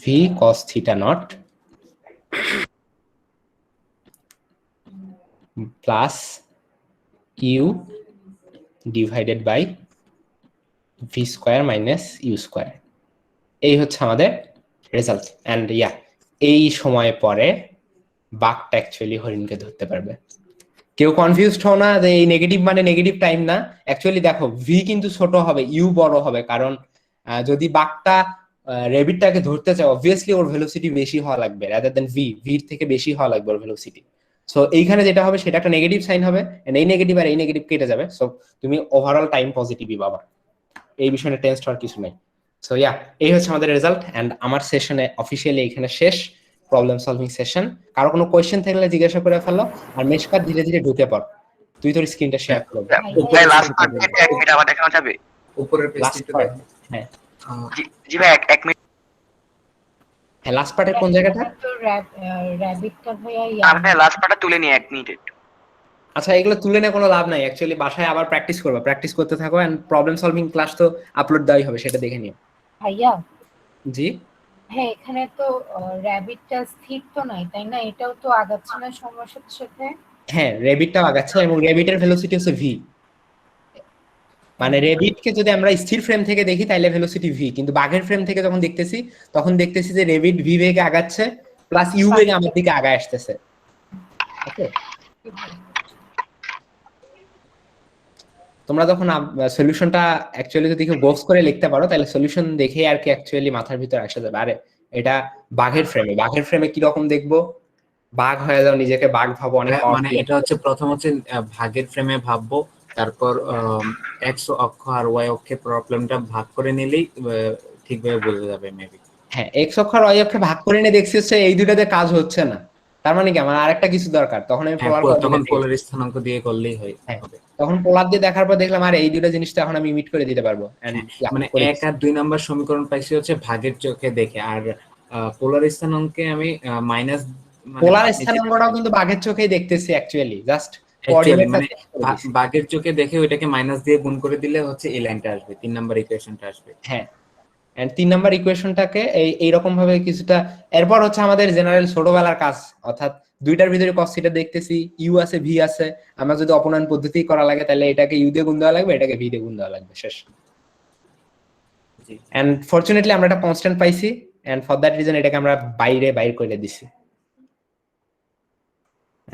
S2: V cos theta naught plus U divided by V square minus you square. এই হচ্ছে আমাদের রেজাল্ট, এন্ড ইয়া এই সময় পরে বাঘটা অ্যাকচুয়ালি হরিণকে ধরতে পারবে। কেউ কনফিউজড হও না যে এই নেগেটিভ মানে নেগেটিভ টাইম না, অ্যাকচুয়ালি দেখো ভি কিন্তু ছোট হবে, ইউ বড় হবে, কারণ যদি বাঘটা রেবিটটাকে ধরতে চায় অবভিয়াসলি ওর ভেলোসিটি বেশি হওয়া লাগবে রাদার দেন ভি, ভির থেকে বেশি হওয়া লাগবে ওর ভেলোসিটি। সো এইখানে যেটা হবে সেটা একটা নেগেটিভ সাইন হবে, এই নেগেটিভ আর এই নেগেটিভ কেটে যাবে, সো তুমি ওভারঅল টাইম পজিটিভই পাবা, এই বিষয়ে টেনসড হওয়ার কিছু নাই। সো ইয়া এই হচ্ছে আমাদের রেজাল্ট, এন্ড আমার সেশনে অফিসিয়ালি এখানে শেষ প্রবলেম সলভিং সেশন। কারো কোনো কোয়েশ্চেন থাকলে জিজ্ঞাসা করে ফেলো, আর মেশকাত ধীরে ধীরে ঢুকে পড়, তুই তোর স্ক্রিনটা শেয়ার করো।
S12: ভাই লাস্ট পার্ট থেকে 1 মিনিট আবার দেখানো যাবে?
S5: উপরের পেজটি একটু দেখো।
S2: হ্যাঁ
S12: জি ভাই 1 মিনিট।
S2: হ্যাঁ লাস্ট পার্টের কোন জায়গাটা?
S10: তো র‍্যাবিটটা ভাইয়া
S12: আপনি লাস্ট পার্টটা তুলে নিয়ে 1 মিনিট একটু।
S2: আচ্ছা এগুলো তুলে নিয়ে কোনো লাভ নাই, অ্যাকচুয়ালি বাসায় আবার প্র্যাকটিস করবা, প্র্যাকটিস করতে থাকো, এন্ড প্রবলেম সলভিং ক্লাস তো আপলোড দেওয়াই হবে, সেটা দেখে নিও।
S10: ভাইয়া
S2: জি
S10: হ্যাঁ, এখানে তো র‍্যাবিটটা স্থির তো নাই, তাই না? এটাও তো আগাচ্ছে না সময়ের সাথে সাথে।
S2: হ্যাঁ রেবিটটাও আগাচ্ছে, এবং রেবিটের ভেলোসিটি হচ্ছে ভি, মানে রেবিটকে যদি আমরা স্থির ফ্রেম থেকে দেখি তাহলে ভেলোসিটি ভি, কিন্তু বাঘের ফ্রেম থেকে যখন দেখতেছি তখন দেখতেছি যে রেবিট ভি বেগে আগাচ্ছে প্লাস ইউ বেগে আমার দিকে আগায় আসতেছে। ওকে, তোমরা যখন সলিউশনটা অ্যাকচুয়ালি যদি কেউ গোস করে লিখতে পারো তাহলে সলিউশন দেখে আর কি অ্যাকচুয়ালি মাথার ভিতর আসে যাবে, আরে এটা বাঘের ফ্রেমে, বাঘের ফ্রেমে কি রকম দেখবো, বাঘ হয়ে যাও, নিজেকে বাঘ ভাবো, অনেক
S5: মানে এটা হচ্ছে প্রথম হচ্ছে ভাগের ফ্রেমে ভাববো, তারপর এক্স অক্ষ আর ওয়াই অক্ষে প্রবলেমটা ভাগ করে নিলেই ঠিকভাবে বোঝা যাবে মেবি।
S2: হ্যাঁ এক্স অক্ষ আর ওয়াই অক্ষে ভাগ করে নিয়ে দেখছি হচ্ছে এই দুটাতে কাজ হচ্ছে না, তার মানে কি আমার আরেকটা কিছু দরকার, তখন আমি
S5: তখন পোলার স্থানাঙ্ক দিয়ে করলেই হয়।
S2: তখন পোলার দিয়ে দেখার পর দেখলাম আর এই দুটো জিনিসটা এখন আমি ইমিট করে দিতে পারবো।
S5: মানে 1 আর 2 নাম্বার সমীকরণ পাইছি হচ্ছে ভাগের চোখে দেখে, আর পোলার স্থানাঙ্কে আমি মাইনাস,
S2: পোলার স্থানাঙ্কটাও কিন্তু বাঘের চোখেই দেখতেছি অ্যাকচুয়ালি, জাস্ট
S5: মানে বাঘের চোখে দেখে ওইটাকে মাইনাস দিয়ে গুণ করে দিলে হচ্ছে এই লাইনটা আসবে, 3 নাম্বার ইকুয়েশনটা আসবে।
S2: হ্যাঁ এন্ড 3 নাম্বার ইকুয়েশনটাকে এইরকম ভাবে কিছুটা, এরপর হচ্ছে আমাদের জেনারেল ছোটবেলার কাজ, অর্থাৎ দুইটার ভিতরে cos থিটা দেখতেছি, ইউ আছে ভি আছে, আমরা যদি অপনয়ন পদ্ধতি করা লাগে তাহলে এটাকে ইউ দিয়ে গুণ দেওয়া লাগবে, এটাকে ভি দিয়ে গুণ দেওয়া লাগবে, শেষ। এন্ড ফরচুনেটলি আমরা একটা কনস্ট্যান্ট পাইছি, এন্ড ফর দ্যাট রিজন এটাকে আমরা বাইরে করে দিছি,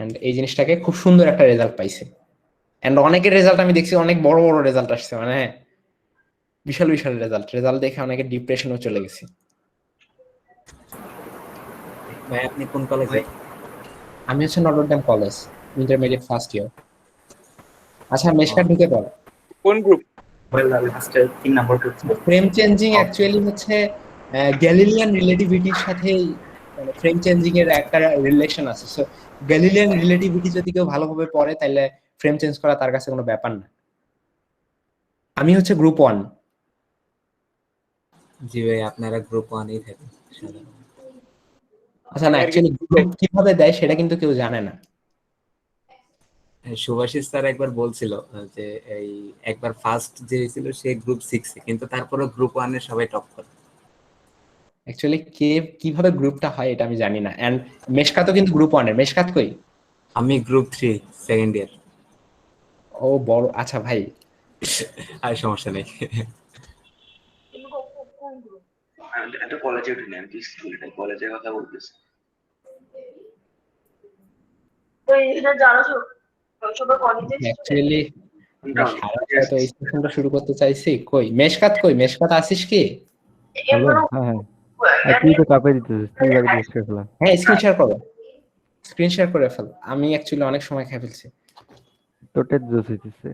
S2: এন্ড এই জিনিসটাকে খুব সুন্দর একটা রেজাল্ট পাইছি। এন্ড অনেকের রেজাল্ট আমি দেখছি অনেক বড় বড় রেজাল্ট আসছে, মানে বিশাল বিশাল রেজাল্ট দেখে অনেকে ডিপ্রেশনও চলে গেছে।
S5: ভাই আপনি কোন কলেজে?
S2: আমি হচ্ছে Notre Dame college, intermediate first year. আচ্ছা মেশকাট ঢুকে পড়।
S12: কোন গ্রুপ?
S6: লাস্টে 3 number group.
S2: Frame changing actually হচ্ছে গ্যালিলিয়ান রিলেটিভিটির সাথে, মানে ফ্রেম চেঞ্জিং এর একটা রিলেশন আছে। সো গ্যালিলিয়ান রিলেটিভিটি যদি কেউ ভালোভাবে পড়ে তাহলে ফ্রেম চেঞ্জ করা তার কাছে কোনো ব্যাপার না। আমি হচ্ছে গ্রুপ 1।
S5: জি ভাই, আপনারা গ্রুপ 1-এই থাকেন সাধারণত।
S2: আচ্ছা না, অ্যাকচুয়ালি গ্রুপ কিভাবে দেয় সেটা কিন্তু কেউ জানে না।
S5: সুভাষিস স্যার একবার বলছিল যে এই একবার ফার্স্ট যে ছিল সে গ্রুপ 6-এ, কিন্তু তারপরেও গ্রুপ 1-এ সবাই টপ করে।
S2: অ্যাকচুয়ালি কিভাবে গ্রুপটা হয় এটা আমি জানি না। এন্ড মেশকাতও কিন্তু গ্রুপ 1-এর। মেশকাত কই?
S5: আমি গ্রুপ 3 সেকেন্ড ইয়ার।
S2: ও বড়, আচ্ছা ভাই।
S5: আর সমস্যা নেই।
S12: একটা কলেজে উঠিনি, আমি কি স্কুলটা কলেজের কথা বলতেছি।
S2: অ্যাকচুয়ালি সারা তো এই সেশনটা শুরু করতে চাইছি। কই মেশকাত, কই মেশকাত আসিস কি?
S13: হ্যালো, হ্যাঁ হ্যাঁ, তুই তো কাপে দিতেছিস, তুই আগে জিজ্ঞেস করে ফেলা।
S2: হ্যাঁ, স্ক্রিন শেয়ার করো, স্ক্রিন শেয়ার করে ফেল। আমি অ্যাকচুয়ালি অনেক সময় খেয়ে ফেলছি।
S13: তোরটা জোস হইতেছে,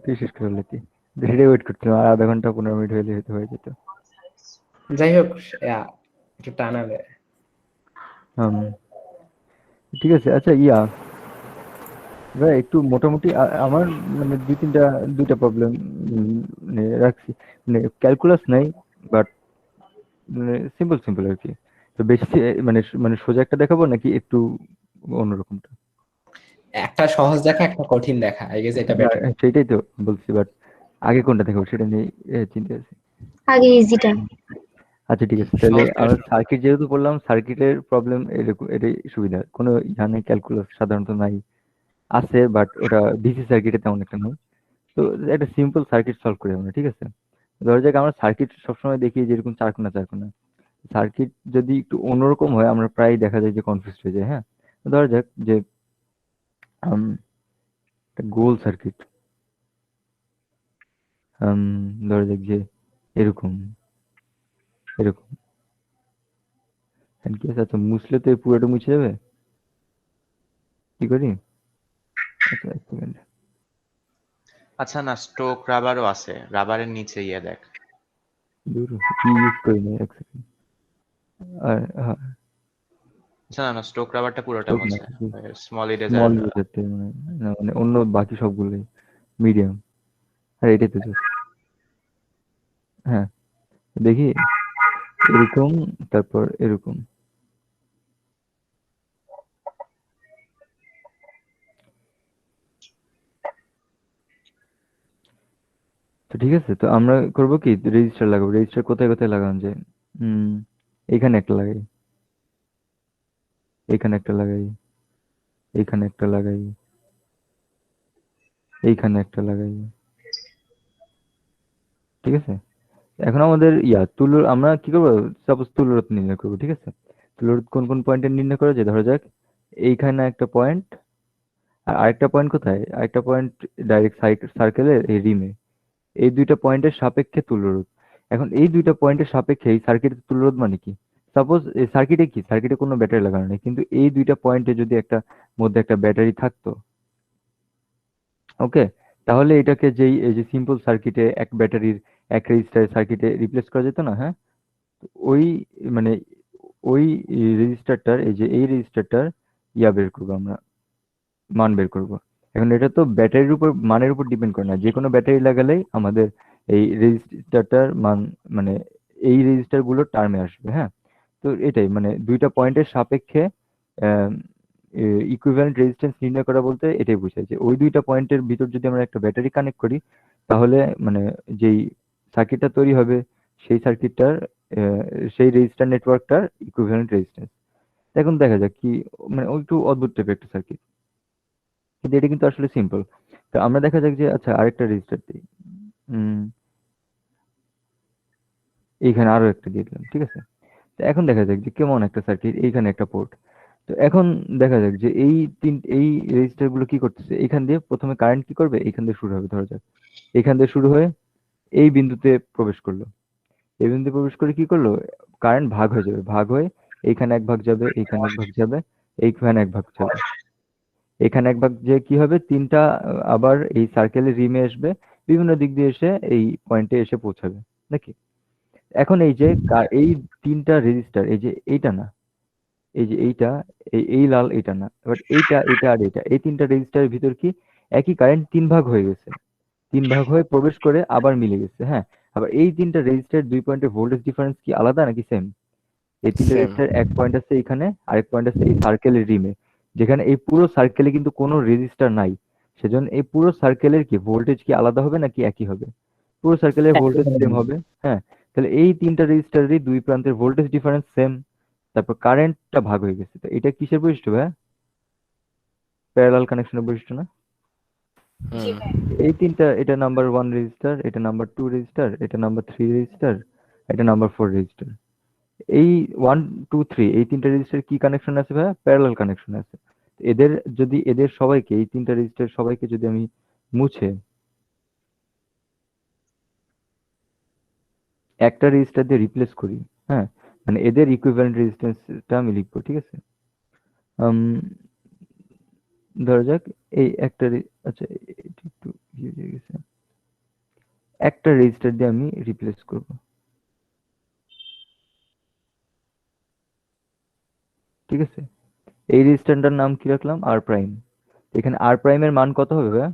S13: তুই শেষ করে লেতি। সেটাই ওয়েট করছিলাম, আর আধা ঘন্টা 15 মিনিট হইলে হয়তো হয়ে যেত।
S2: যাই হোক, একটু টানাবে।
S13: ঠিক আছে। আচ্ছা ভাই একটু মোটামুটি আমার মানে দুইটা প্রবলেম রাখছি। মানে ক্যালকুলাস নাই, বাট মানে সিম্পল আর কি। তো বেশি মানে সোজা একটা দেখাবো নাকি একটু অন্যরকমটা?
S2: একটা সহজ দেখা, একটা কঠিন দেখা, আই গেস এটা বেটার।
S13: সেটাই তো বলছি, বাট আগে কোনটা দেখাবো সেটা নিয়ে চিন্তা আছে।
S3: আগে ইজিটা।
S13: আচ্ছা ঠিক আছে, তাহলে আমরা সার্কিট যেহেতু বললাম, সার্কিটের প্রবলেম এরকম, এটাই সুবিধা। কোনো জানে ক্যালকুলাস সাধারণত নাই, আছে বাট ওটা ডিসি সার্কিটে তেমন একটা নেই। তো একটা সিম্পল সার্কিট সলভ করি আমরা, ঠিক আছে? ধরা যাক আমরা সার্কিট সবসময় দেখি যেরকম চারকোনা। সার্কিট যদি একটু অন্যরকম হয় আমরা প্রায় দেখা যায় যে কনফিউজ হয়ে যায়। হ্যাঁ, ধরা যাক যে একটা গোল সার্কিট, ধরা যাক যে এরকম এরকম। আচ্ছা, মুছলে তো পুরোটা মুছে যাবে, কি করি? আচ্ছা এক সেকেন্ড।
S14: আচ্ছা না, স্টোক রাবারও আছে, রাবারের নিচে দেখ।
S13: দূর কি ইউজ করি না, এক সেকেন্ড। আর হ্যাঁ,
S14: আচ্ছা না, স্টোক রাবারটা পুরোটা মুছে, স্মল
S13: স্মল
S14: ইরেজার।
S13: মানে অন্য বাকি সবগুলোই মিডিয়াম। আর এটাই তো just। হ্যাঁ, দেখি এরকম, তারপর এরকম। তো ঠিক আছে, তো আমরা করবো কি, রেজিস্টার লাগাবো। রেজিস্টার কোথায় কোথায় লাগানো যায়? এখানে একটা লাগাই, এখানে একটা লাগাই, এখানে একটা লাগাই, এইখানে একটা লাগাই, ঠিক আছে? এখন আমাদের আমরা কি করবো, সাপোজ তুলরোধ নির্ণয় করবো, ঠিক আছে? তুলরোধ কোন কোন পয়েন্টে নির্ণয় করা যায়? ধরা যাক এইখানে একটা পয়েন্ট, আর আরেকটা পয়েন্ট কোথায়? আরেকটা পয়েন্ট ডাইরেক্ট সার্কেলের এই রিমে। এই দুইটা পয়েন্টের সাপেক্ষে তুলরোধ। এখন এই দুইটা পয়েন্টের সাপেক্ষে এই সার্কিটের তুলরোধ মানে কি? সাপোজ এই সার্কিটে কি, সার্কিটে কোনো ব্যাটারি লাগানো নেই, কিন্তু এই দুইটা পয়েন্টে যদি মধ্যে একটা ব্যাটারি থাকতো, ওকে, তাহলে এটাকে এই যে সিম্পল সার্কিটে এক ব্যাটারির এক রেজিস্টার সার্কিটে রিপ্লেস করা যেত না? হ্যাঁ, ওই মানে ওই রেজিস্টারটার এই রেজিস্টারটার বের করবো আমরা, মান বের করবো। এখন এটা তো ব্যাটারির উপর, মানের উপর ডিপেন্ড করে না, যে কোনো ব্যাটারি লাগালেই আমাদের এই রেজিস্টারটার মান মানে এই রেজিস্টার গুলোর টার্মে আসবে। হ্যাঁ, তো এটাই মানে দুইটা পয়েন্টের সাপেক্ষে ইকুইভ্যালেন্ট রেজিস্ট্যান্স নির্ণয় করা বলতে এটাই বোঝায় যে ওই দুইটা পয়েন্টের ভিতর যদি আমরা একটা ব্যাটারি কানেক্ট করি, তাহলে মানে যেই সার্কিটটা তৈরি হবে সেই সার্কিটটার সেই রেজিস্টার নেটওয়ার্কটার ইকুইভ্যালেন্ট রেজিস্ট্যান্স। এখন দেখা যাক কি, মানে একটু অদ্ভুত টাইপের একটা সার্কিট, কিন্তু এটা কিন্তু আসলে সিম্পল। তো আমরা দেখা যাক যে আচ্ছা আরেকটা রেজিস্টার দিই, এইখানে আরো একটা দিয়ে দিলাম, ঠিক আছে? তো এখন দেখা যাক যে কেমন একটা সার্কিট, এইখানে একটা পোর্ট। তো এখন দেখা যাক যে এই রেজিস্টার গুলো কি করতেছে, এইখান দিয়ে প্রথমে কারেন্ট কি করবে, এইখান দিয়ে শুরু হবে। ধরা যাক এইখান দিয়ে শুরু হয়ে এই বিন্দুতে প্রবেশ করলো, এই বিন্দুতে প্রবেশ করে কি করলো, কারেন্ট ভাগ হয়ে যাবে, ভাগ হয়ে এইখানে এক ভাগ যাবে, এইখানে এক ভাগ যাবে, এইখানে এক ভাগ যাবে, এখানে এক ভাগ যে কি হবে, তিনটা আবার এই সার্কেলের রিমে আসবে, বিভিন্ন দিক দিয়ে এসে এই পয়েন্টে এসে পৌঁছাবে নাকি? এখন এই যে এই তিনটা রেজিস্টার, এই যে এইটা না, এই যে এইটা, এই লাল এইটা না, বাট এইটা এটা আর এটা, এই তিনটা রেজিস্টারের ভিতর কি একই কারেন্ট তিন ভাগ হয়ে গেছে, তিন ভাগ হয়ে প্রবেশ করে আবার মিলে গেছে। হ্যাঁ, আবার এই তিনটা রেজিস্টার 2 পয়েন্টের ভোল্টেজ ডিফারেন্স কি আলাদা নাকি সেম? এই তিনটা
S7: Same.
S13: রেজিস্টার এক পয়েন্ট আছে এখানে, আরেক পয়েন্ট আছে এই সার্কেলের রিমে, যেখানে এই পুরো সার্কেলে কিন্তু কোনো রেজিস্টার নাই। সেজন্য এই পুরো সার্কেলের কি ভোল্টেজ কি আলাদা হবে নাকি একই হবে? পুরো সার্কেলের ভোল্টেজ সেম হবে। হ্যাঁ, তাহলে এই তিনটা রেজিস্টারেরই দুই প্রান্তের ভোল্টেজ ডিফারেন্স সেম, তারপর কারেন্টটা ভাগ হয়ে গেছে। তো এটা কিসের বৈশিষ্ট্য ভাই? প্যারালাল কানেকশনের বৈশিষ্ট্য না?
S10: জি
S7: হুম।
S10: ভাই।
S13: এই তিনটা, এটা নাম্বার 1 রেজিস্টার, এটা নাম্বার 2 রেজিস্টার, এটা নাম্বার 3 রেজিস্টার, এটা নাম্বার 4 রেজিস্টার। এই 1 2 3 এই তিনটা রেজিস্টার কি কানেকশন আছে ভাই? প্যারালাল কানেকশন আছে। এদের যদি এদের সবাইকে, এই তিনটা রেজিস্টার সবাইকে যদি আমি মুছে একটা রেজিস্টার দিয়ে রিপ্লেস করি, হ্যাঁ, মানে এদের ইকুইভ্যালেন্ট রেজিস্ট্যান্সটা আমি লিখবো, ঠিক আছে? ধরা যাক এই একটা আচ্ছা এটা একটু ইয়ে হয়ে গেছে, একটা রেজিস্টার দিয়ে আমি রিপ্লেস করব, ঠিক আছে? এই রেজিস্ট্যান্সটার নাম কি রাখলাম? আর প্রাইম। এখানে আর প্রাইমের মান কত হবে ভাই?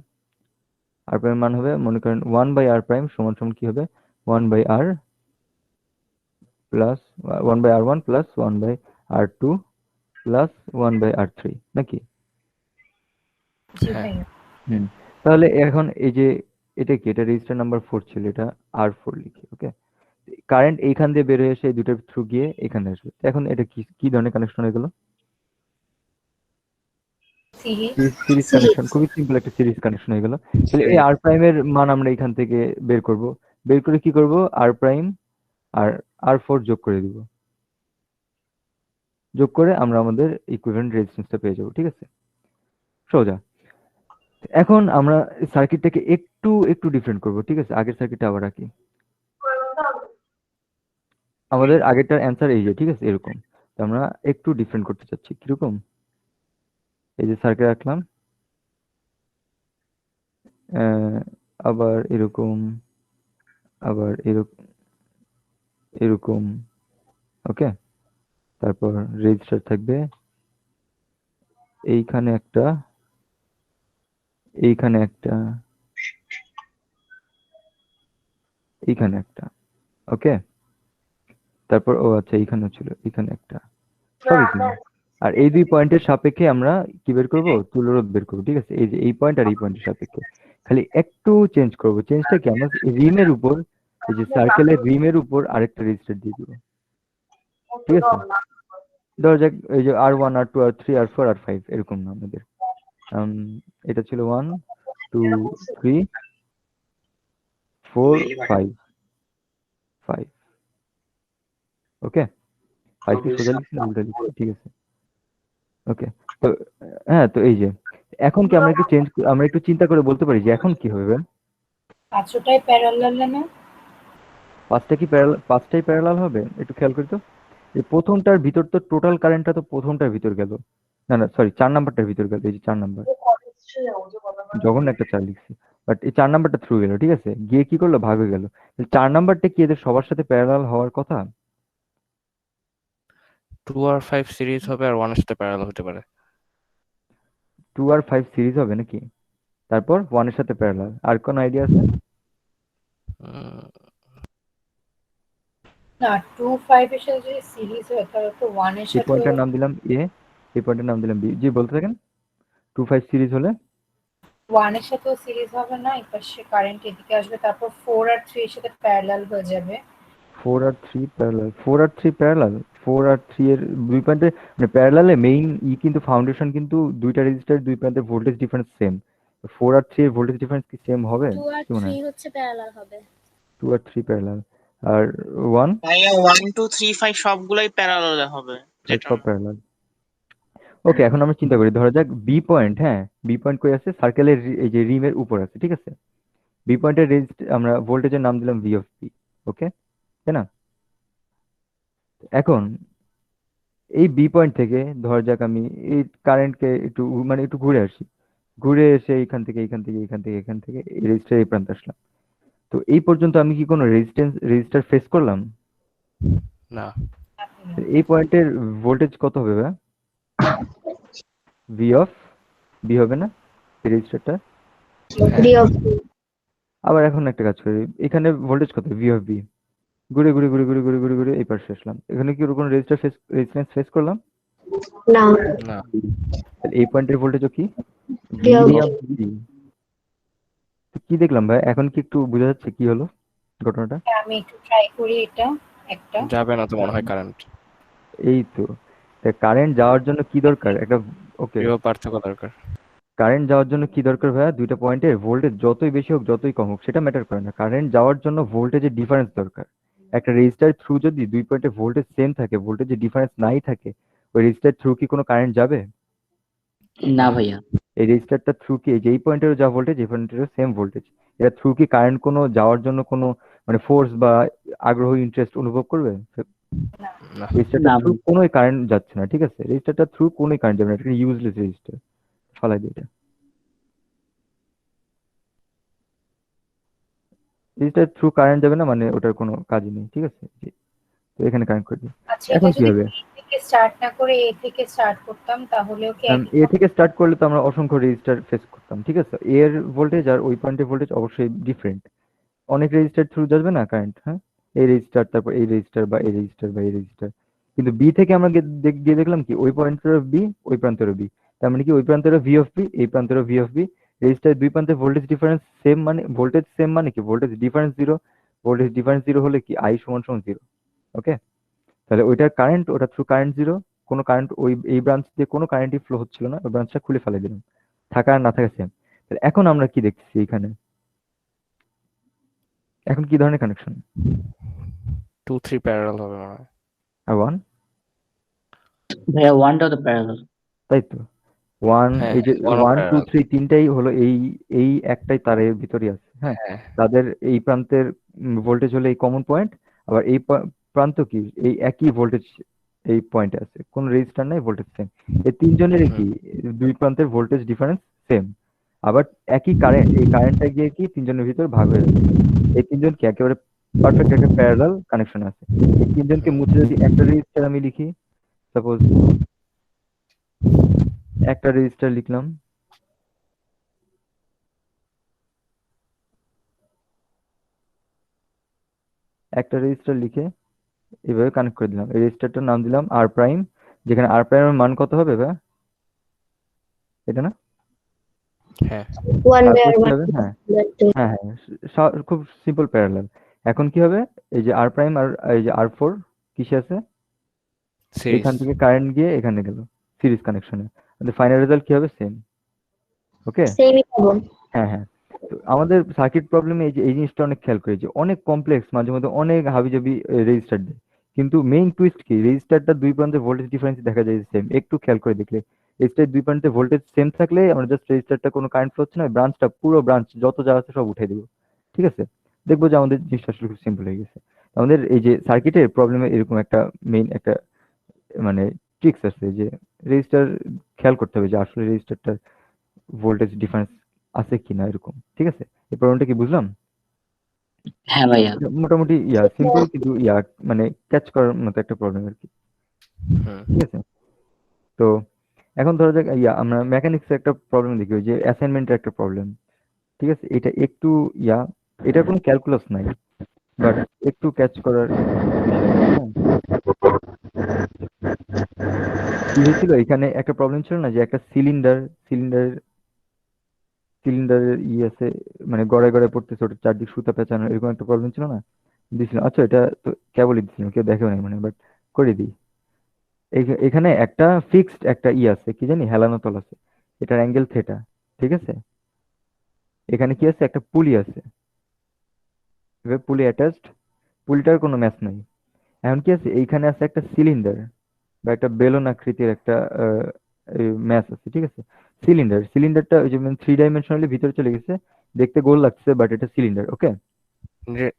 S13: আর প্রাইমের মান হবে, মনে করেন 1 বাই আর প্রাইম সমান সমান কি হবে? 1 by R plus 1 by R 1 plus 1 by R 2 plus 1 by R 3 নাকি?
S10: জি
S7: হ্যাঁ।
S10: ভাই।
S13: হুম, তাহলে এখন এই যে এটা কি, এটা রেজিস্টার নাম্বার 4 ছিল, এটা আর4 লিখি, ওকে? কারেন্ট এইখান দিয়ে বের হয়ে এসে এই দুটোর থ্রু গিয়ে এখানে আসবে। এখন এটা কি কি ধরনের কানেকশন হয়ে গেল?
S10: সিরিজ।
S13: সিরিজ কানেকশন, খুবই সিম্পল একটা সিরিজ কানেকশন হয়ে গেল। তাহলে এই আর প্রাইমের মান আমরা এখান থেকে বের করব, বের করে কি করব? আর প্রাইম আর আর4 যোগ করে দিব, যোগ করে আমরা আমাদের ইকুইভ্যালেন্ট রেজিস্ট্যান্সটা পেয়ে যাব, ঠিক আছে? সোজা। এখন আমরা সার্কিটটাকে একটু একটু ডিফারেন্ট করব, ঠিক আছে? আগের সার্কিটটা আবার রাখি, আমাদের আগেরটার অ্যান্সার এই যে, ঠিক আছে, এরকম। তো আমরা একটু ডিফারেন্ট করতে চাচ্ছি, কিরকম? এই যে সার্কিট রাখলাম, আবার এরকম, আবার এরকম, এরকম, ওকে? তারপর রেজিস্টার থাকবে এইখানে একটা, এইখানে একটা, এইখানে একটা, ওকে? তারপর ও আচ্ছা এইখানেও ছিল, এখানে একটা, সব এখানে। আর এই দুই পয়েন্টের সাপেক্ষে আমরা কি বের করব? তুল্যরোধ বের করবো, ঠিক আছে? এই যে এই পয়েন্ট আর এই পয়েন্টের সাপেক্ষে খালি একটু চেঞ্জ করব। চেঞ্জটা কি? আমরা রিমের উপর, এই যে সার্কেলের রিমের উপর আরেকটা রেজিস্টার দিয়ে দিব, ঠিক আছে? ধরা যাক এই যে আর1 আর2 আর3 আর4 আর5 এরকম না আমাদের। এটা ছিল 1 2 3 4 5 5, ওকে? 5 কি সোজা লিখছি না উল্টা লিখছি? ঠিক আছে, ওকে। তো হ্যাঁ, তো এই যে এখন কি আমরা একটু চেঞ্জ, আমরা একটু চিন্তা করে বলতে পারি যে এখন কি হবে?
S10: পাঁচটাই প্যারালাল না?
S13: পাঁচটাই প্যারালাল হবে। একটু খেয়াল করি তো, এই প্রথমটার ভিতর তো টোটাল কারেন্টটা তো প্রথমটার ভিতর গেল, না না সরি 4 নাম্বারটার ভিতর গেল, এই যে 4 নাম্বার, যখন একটা 4 লিখছি, বাট এই 4 নাম্বারটা থ্রু গেল, ঠিক আছে? গিয়ে কি করলো? ভাগ হয়ে গেল। 4 নাম্বারটা কি এদের সবার সাথে প্যারালাল হওয়ার কথা?
S7: 2 আর 5 সিরিজ হবে আর 1 এর সাথে প্যারালাল হতে পারে।
S13: 2 আর 5 সিরিজ হবে নাকি? তারপর 1 এর সাথে প্যারালাল, আর কোন আইডিয়া আছে?
S10: না 2 5 এর সাথে যদি সিরিজ হয় তাহলে তো 1 এর
S13: এই
S10: সাথে
S13: পয়েন্টের নাম দিলাম এ, এই পয়েন্টের নাম দিলাম বি। জি বলতে থাকেন। 2 5 সিরিজ হলে
S10: 1 এর সাথেও সিরিজ হবে না, এই পাশে কারেন্ট এদিকে আসবে, তারপর 4 আর 3 এর সাথে প্যারালাল হয়ে যাবে।
S13: 4 আর 3 প্যারালাল, 4 আর 3 প্যারালাল, 4 আর 3 এর দুই প্রান্তে মানে প্যারালালে মেইন কিন্তু ফাউন্ডেশন কিন্তু দুইটা রেজিস্টার দুই প্রান্তে ভোল্টেজ ডিফারেন্স সেম। 4 আর 3 এর ভোল্টেজ ডিফারেন্স কি সেম হবে?
S11: 2 আর
S13: কি মনে
S11: 3
S13: হয়?
S11: হচ্ছে প্যারালাল হবে।
S13: 2 আর 3 প্যারালাল, আর 1
S15: ভাইয়া 1 2 3 5 সবগুলাই প্যারালাল হবে যেটা
S13: সব প্যারালাল। ওকে, এখন আমরা চিন্তা করি, ধরা যাক বি পয়েন্ট, হ্যাঁ বি পয়েন্ট কই আছে? সার্কেলের এই যে রিমের উপর আছে, ঠিক আছে? বি পয়েন্টের আমরা ভোল্টেজের নাম দিলাম ভি অফ বি, ওকে? তাই না? এখন এই বি পয়েন্ট থেকে ধরা যাক আমি এই কারেন্টকে একটু মানে একটু ঘুরে আসি, ঘুরে এসে এইখান থেকে এইখান থেকে এইখান থেকে এখান থেকে এই রেজিস্টার এই প্রান্তে আসলাম। তো এই পর্যন্ত আমি কি কোনো রেজিস্টার ফেস করলাম
S7: না?
S13: এই পয়েন্টের ভোল্টেজ কত হবে ভাই? ভি অফ বি হবে না এই রেজিস্টারটা?
S3: B of B.
S13: আবার এখন একটা কাজ করি, এখানে ভোল্টেজ কত ভি অফ বি, ঘুরে ঘুরে ঘুরে ঘুরে ঘুরে ঘুরে ঘুরে এই পাশে আসলাম, এখানে কি ওর কোনো রেজিস্ট্যান্স ফেস করলাম?
S3: না।
S7: না।
S13: তাহলে এই পয়েন্টের ভোল্টেজও কি
S3: v of
S13: v of b. কি দেখলাম ভাই, এখন কি একটু বোঝা যাচ্ছে কি হলো ঘটনাটা?
S10: আমি একটু ট্রাই করি এটা একটা।
S7: যাবে না তো মনে হয় কারেন্ট।
S13: এই তো, কারেন্ট যাওয়ার জন্য কি দরকার একটা, ওকে
S7: বিভব পার্থক্য দরকার।
S13: কারেন্ট যাওয়ার জন্য কি দরকার ভাইয়া, দুইটা পয়েন্টে ভোল্টেজ যতই বেশি হোক যতই কম হোক সেটা ম্যাটার করে না, কারেন্ট যাওয়ার জন্য ভোল্টেজের ডিফারেন্স দরকার। একটা রেজিস্টার থ্রু যদি দুই পয়েন্টে ভোল্টেজ সেম থাকে, ভোল্টেজের ডিফারেন্স নাই থাকে, ওই রেজিস্টার থ্রু কি কোনো কারেন্ট যাবে?
S1: না ভাইয়া।
S13: এই রেজিস্টারটা থ্রু কি এই পয়েন্টেরও যা ভোল্টেজ এই পয়েন্টেরও সেম ভোল্টেজ, এটা থ্রু কি কারেন্ট কোনো যাওয়ার জন্য কোনো মানে ফোর্স বা আগ্রহ ইন্টারেস্ট অনুভব করবে?
S7: না।
S13: রেজিস্টারটা থ্রু কোনোই কারেন্ট যাচ্ছে না, ঠিক আছে, রেজিস্টারটা থ্রু কোনোই কারেন্ট যাবে না, এটা ইউজলেস রেজিস্টার, ফালাই দিই এটা। রেজিস্টার থ্রু কারেন্ট যাবে না মানে ওটার কোনো কাজই নেই, ঠিক আছে। তো এখানে কানেক্ট করে দিই।
S10: আচ্ছা,
S13: এখন
S10: এটা
S13: কি
S10: যদি
S13: হবে?
S10: B থেকে স্টার্ট না করে A থেকে স্টার্ট করতাম তাহলেও কি একই
S13: এ থেকে স্টার্ট করলে তো আমরা অসংখ্য রেজিস্টার ফেস করতাম, ঠিক আছে, এর ভোল্টেজ আর ওই পয়েন্টের ভোল্টেজ অবশ্যই ডিফারেন্ট, অনেক রেজিস্টার থ্রু যাবে না কারেন্ট, হ্যাঁ, এই রেজিস্টার তারপর এই রেজিস্টার বা এই রেজিস্টার বা এই রেজিস্টার। কিন্তু বি থেকে আমরা গিয়ে দেখলাম কি ওই পয়েন্টের বি ওই প্রান্তের বি, তার মানে কি ওই প্রান্তের ভি অফ বি এই প্রান্তের ভি অফ বি, রেজিস্টার দুই প্রান্তের ভোল্টেজ ডিফারেন্স সেম মানে ভোল্টেজ সেম মানে কি voltage difference zero, voltage difference zero হলে কি আই সমান সমান জিরো। ওকে, তাহলে ওইটার কারেন্ট ওটা থ্রু কারেন্ট জিরো, কোনো কারেন্ট ওই এই ব্রাঞ্চ দিয়ে কোনো কারেন্টই ফ্লো হচ্ছিল না, ওই ব্রাঞ্চটা খুলে ফেলে দিলাম, থাকা আর না থাকা সেম। তাহলে এখন আমরা কি দেখছি এখানে, এখন কি ধরনের কানেকশন?
S7: 2-3 প্যারালাল হবে মনে হয়।
S13: আর ওয়ান
S1: ভাইয়া ওয়ানটাও তো প্যারালাল।
S13: তাই তো, ওয়ান
S7: হ্যাঁ,
S13: এই যে
S7: one of
S13: 1 2
S7: parallel।
S13: 3 তিনটাই হলো এই এই একটাই তারের ভিতরই আছে, হ্যাঁ,
S7: হ্যাঁ।
S13: তাদের এই প্রান্তের ভোল্টেজ হলো এই কমন পয়েন্ট, আবার এই প্রান্ত কি এই একই ভোল্টেজ এই পয়েন্টে আছে, কোন রেজিস্টার নাই, ভোল্টেজ সেম, এই তিনজনের কি দুই প্রান্তের ভোল্টেজ ডিফারেন্স সেম, আবার একই কারেন্ট, এই কারেন্টটা গিয়ে কি তিনজনের ভিতর ভাগ হয়ে যাচ্ছে, এই তিনজন কি একেবারে পারফেক্ট একটা প্যারালাল কানেকশন আছে। এই তিনজনকে মুছে যদি একটা রেজিস্টার আমি লিখি, সাপোজ একটা রেজিস্টার লিখলাম, একটা রেজিস্টার লিখে এভাবে কানেক্ট করে দিলাম, এই রেজিস্টারটার নাম দিলাম আর প্রাইম, যেখানে আর প্রাইমের মান কত হবে ভাই, এটা না?
S7: হ্যাঁ।
S13: তারপর কি হবে, হ্যাঁ হ্যাঁ হ্যাঁ খুব সিম্পল প্যারালাল। এখন কি হবে, এই যে আর প্রাইম আর এই যে আর ফোর কিসে আছে, এখান থেকে কারেন্ট গিয়ে এখানে গেল সিরিজ কানেকশনে, ফাইনাল রেজাল্ট কি হবে সেম। ওকে,
S3: সেমই পাবো।
S13: হ্যাঁ হ্যাঁ, তো আমাদের সার্কিট প্রবলেমে এই যে এই জিনিসটা অনেক খেয়াল করি যে অনেক কমপ্লেক্স, মাঝে মধ্যে অনেক হাবিজাবি রেজিস্টার দেয়, কিন্তু মেইন টুইস্ট কি রেজিস্টারটা দুই প্রান্তে ভোল্টেজ ডিফারেন্স দেখা যায় সেম, একটু খেয়াল করে দেখলে রেজিস্টার দুই প্রান্তে ভোল্টেজ সেম থাকলে আমরা জাস্ট রেজিস্টারটা কোনো কারেন্ট ফ্লো হচ্ছে না, ব্রাঞ্চটা পুরো ব্রাঞ্চ যত যা আছে সব উঠে দেবো, ঠিক আছে, দেখবো যে আমাদের জিনিসটা আসলে খুব সিম্পল হয়ে গেছে। আমাদের এই যে সার্কিটের প্রবলেমে এরকম একটা মেইন একটা মানে ট্রিক্স আছে যে রেজিস্টার খেয়াল করতে হবে যে আসলে রেজিস্টারটার ভোল্টেজ ডিফারেন্স আছে কিনা এরকম, ঠিক আছে। এই প্রবলেমটা কি বুঝলাম?
S1: হ্যাঁ ভাইয়া।
S13: মোটামুটি সিম্পল কিন্তু মানে ক্যাচ করার মতো একটা প্রবলেম আর কি, ঠিক আছে। তো এখন ধরা যাক আমরা মেকানিক্সের একটা প্রবলেম দেখি, ওই যে অ্যাসাইনমেন্টের একটা প্রবলেম, ঠিক আছে, এটা একটু এটা কোনো ক্যালকুলাস নাই বাট একটু ক্যাচ করার বিষয়, হ্যাঁ। কি হয়েছিল এখানে একটা প্রবলেম ছিল না যে একটা সিলিন্ডারের আছে মানে গড়ায় গড়ায় পড়তেছে, ওটা চারদিক সুতা পেঁচানো এরকম একটা প্রবলেম ছিল না, দিছিলাম, আচ্ছা এটা তো কেবলই দিছিলাম, কেউ দেখেও নাই মানে, বাট করে দিই। এখানে একটা ফিক্সড একটা আছে কি জানি হেলানো তল আছে, এটার অ্যাঙ্গেল থেটা, ঠিক আছে, এখানে কি আছে একটা পুলি আছে, এবার পুলি অ্যাটাচড, পুলিটার কোনো ম্যাচ নাই। এখন কি আছে এইখানে আছে একটা সিলিন্ডার বা একটা বেলুন আকৃতির একটা ম্যাচ আছে, ঠিক আছে, সিলিন্ডারটা ওই যে 3 ডাইমেনশনালি ভিতরে চলে গেছে, দেখতে গোল লাগছে বাট এটা সিলিন্ডার। ওকে,